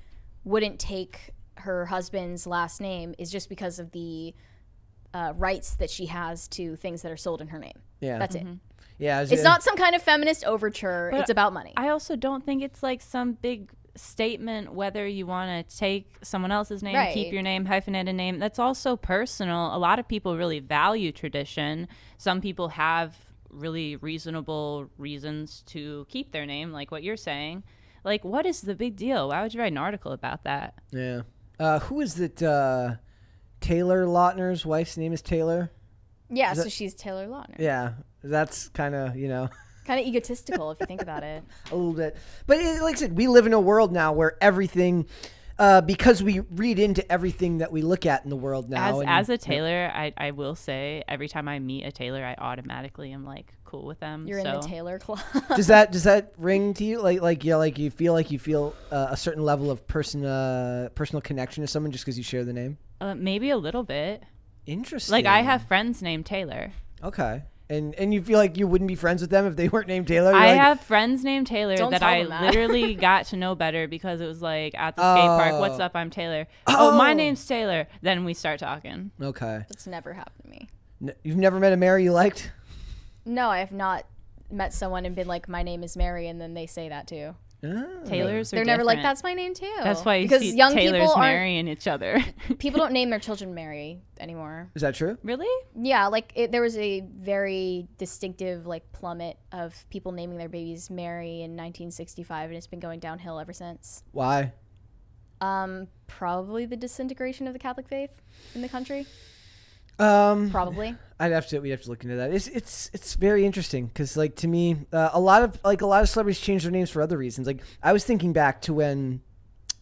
wouldn't take her husband's last name is just because of the rights that she has to things that are sold in her name. Yeah. That's it. Yeah, it's not some kind of feminist overture. It's about money. I also don't think it's like some big statement whether you want to take someone else's name, keep your name, hyphenated name. That's also personal. A lot of people really value tradition. Some people have really reasonable reasons to keep their name, like what you're saying. Like, what is the big deal? Why would you write an article about that? Yeah. Who is it? Taylor Lautner's wife's name is Taylor? Yeah, so she's Taylor Lautner. Yeah. That's kind of, you know. Kind of egotistical if you think about it. A little bit. But like I said, we live in a world now where everything, because we read into everything that we look at in the world now. As a tailor, I will say, every time I meet a tailor, I automatically am like cool with them. You're in the tailor club. Does that ring to you? Like you feel a certain level of personal connection to someone just because you share the name? Maybe a little bit. Interesting. Like, I have friends named Taylor. Okay. And you feel like you wouldn't be friends with them if they weren't named Taylor? I have friends named Taylor that I literally got to know better because it was like at the skate park, what's up, I'm Taylor. Oh, my name's Taylor. Then we start talking. Okay. That's never happened to me. You've never met a Mary you liked? No, I have not met someone and been like, my name is Mary, and then they say that too. Oh. Taylors are never like, that's my name too. That's why you see young Taylors marrying each other. People don't name their children Mary anymore. Is that true? Really? Yeah, like there was a very distinctive like plummet of people naming their babies Mary in 1965, and it's been going downhill ever since. Why? Probably the disintegration of the Catholic faith in the country. Probably. We'd have to look into that. It's very interesting because, like, to me, a lot of celebrities change their names for other reasons. Like, I was thinking back to when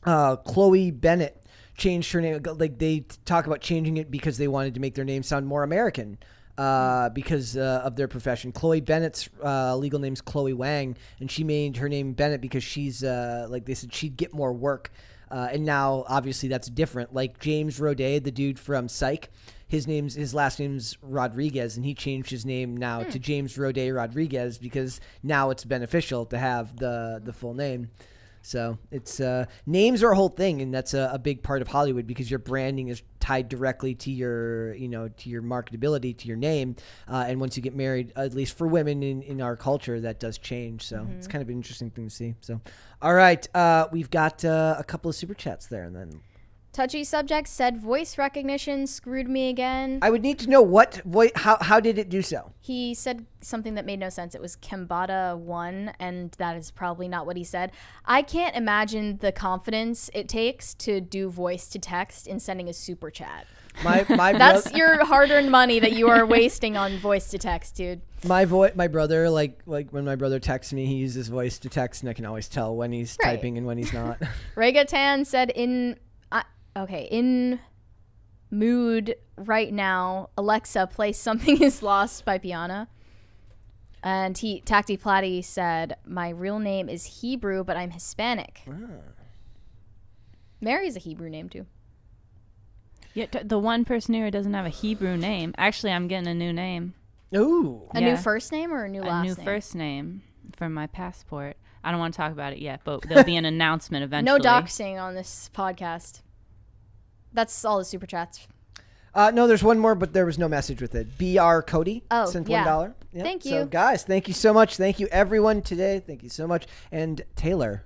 Chloe Bennett changed her name. Like, they talk about changing it because they wanted to make their name sound more American because of their profession. Chloe Bennett's legal name's Chloe Wang, and she made her name Bennett because she's like they said she'd get more work. And now, obviously, that's different. Like James Roday, the dude from Psych, his last name's Rodriguez, and he changed his name now to James Roday Rodriguez because now it's beneficial to have the full name. So it's names are a whole thing, and that's a big part of Hollywood because your branding is tied directly to your marketability, to your name. And once you get married, at least for women in our culture, that does change. So it's kind of an interesting thing to see. So, all right, we've got a couple of super chats there, and then. Touchy subject said voice recognition screwed me again. I would need to know what voice. How did it do so? He said something that made no sense. It was Kambata 1, and that is probably not what he said. I can't imagine the confidence it takes to do voice to text in sending a super chat. That's your hard-earned money that you are wasting on voice to text, dude. My brother, like when my brother texts me, he uses voice to text, and I can always tell when he's typing and when he's not. Regatan said in mood right now, Alexa, play Something Is Lost by Piana. And Tacti Platy said, my real name is Hebrew, but I'm Hispanic. Mary's a Hebrew name, too. Yeah, the one person here who doesn't have a Hebrew name. Actually, I'm getting a new name. Ooh. A new first name or a new last name? A new first name from my passport. I don't want to talk about it yet, but there'll be an announcement eventually. No doxing on this podcast. That's all the super chats. No, there's one more, but there was no message with it. BR Cody sent $1. Yep. Thank you. So, guys, thank you so much. Thank you, everyone, today. Thank you so much. And Taylor,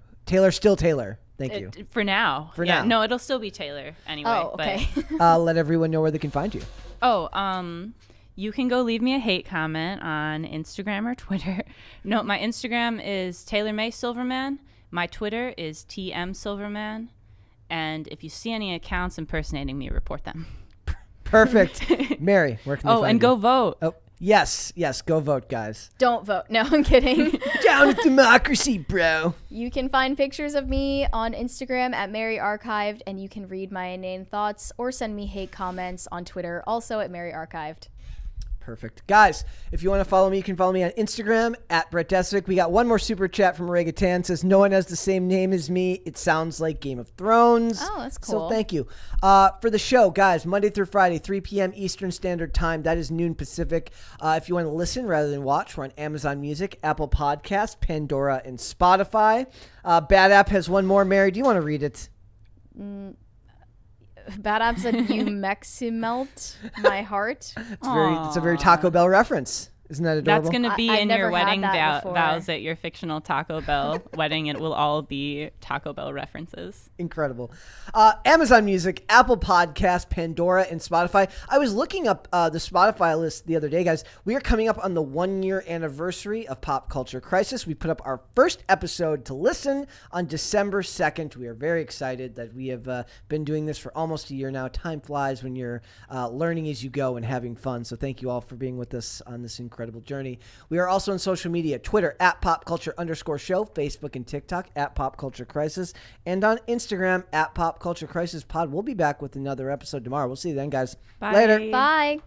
still Taylor. Thank you. For now. Now. No, it'll still be Taylor anyway. Oh, okay. But, let everyone know where they can find you. You can go leave me a hate comment on Instagram or Twitter. No, my Instagram is Taylor May Silverman. My Twitter is TM Silverman. And if you see any accounts impersonating me, report them. Perfect. Mary, where can they find and you? go vote. Oh, yes, go vote, guys. Don't vote. No, I'm kidding. Down with democracy, bro. You can find pictures of me on Instagram at Mary Archived, and you can read my inane thoughts or send me hate comments on Twitter, also at Mary Archived. Perfect. Guys, if you want to follow me, you can follow me on Instagram at Brett Desvik. We got one more super chat from Ray Gatan. Says, no one has the same name as me. It sounds like Game of Thrones. Oh, that's cool. So thank you. For the show, guys, Monday through Friday, 3 p.m. Eastern Standard Time. That is noon Pacific. If you want to listen rather than watch, we're on Amazon Music, Apple Podcasts, Pandora, and Spotify. Bad App has one more. Mary, do you want to read it? Bad App said, you melt my heart. It's a very Taco Bell reference. Isn't that adorable? That's going to be in your wedding before. vows at your fictional Taco Bell wedding. It will all be Taco Bell references. Incredible. Amazon Music, Apple Podcasts, Pandora, and Spotify. I was looking up the Spotify list the other day, guys. We are coming up on the 1-year anniversary of Pop Culture Crisis. We put up our first episode to listen on December 2nd. We are very excited that we have been doing this for almost a year now. Time flies when you're learning as you go and having fun. So thank you all for being with us on this incredible journey. We are also on social media, Twitter at PopCulture_show, Facebook and TikTok at Pop Culture Crisis, and on Instagram at Pop Culture Crisis Pod. We'll be back with another episode tomorrow. We'll see you then, guys. Bye. Later. Bye.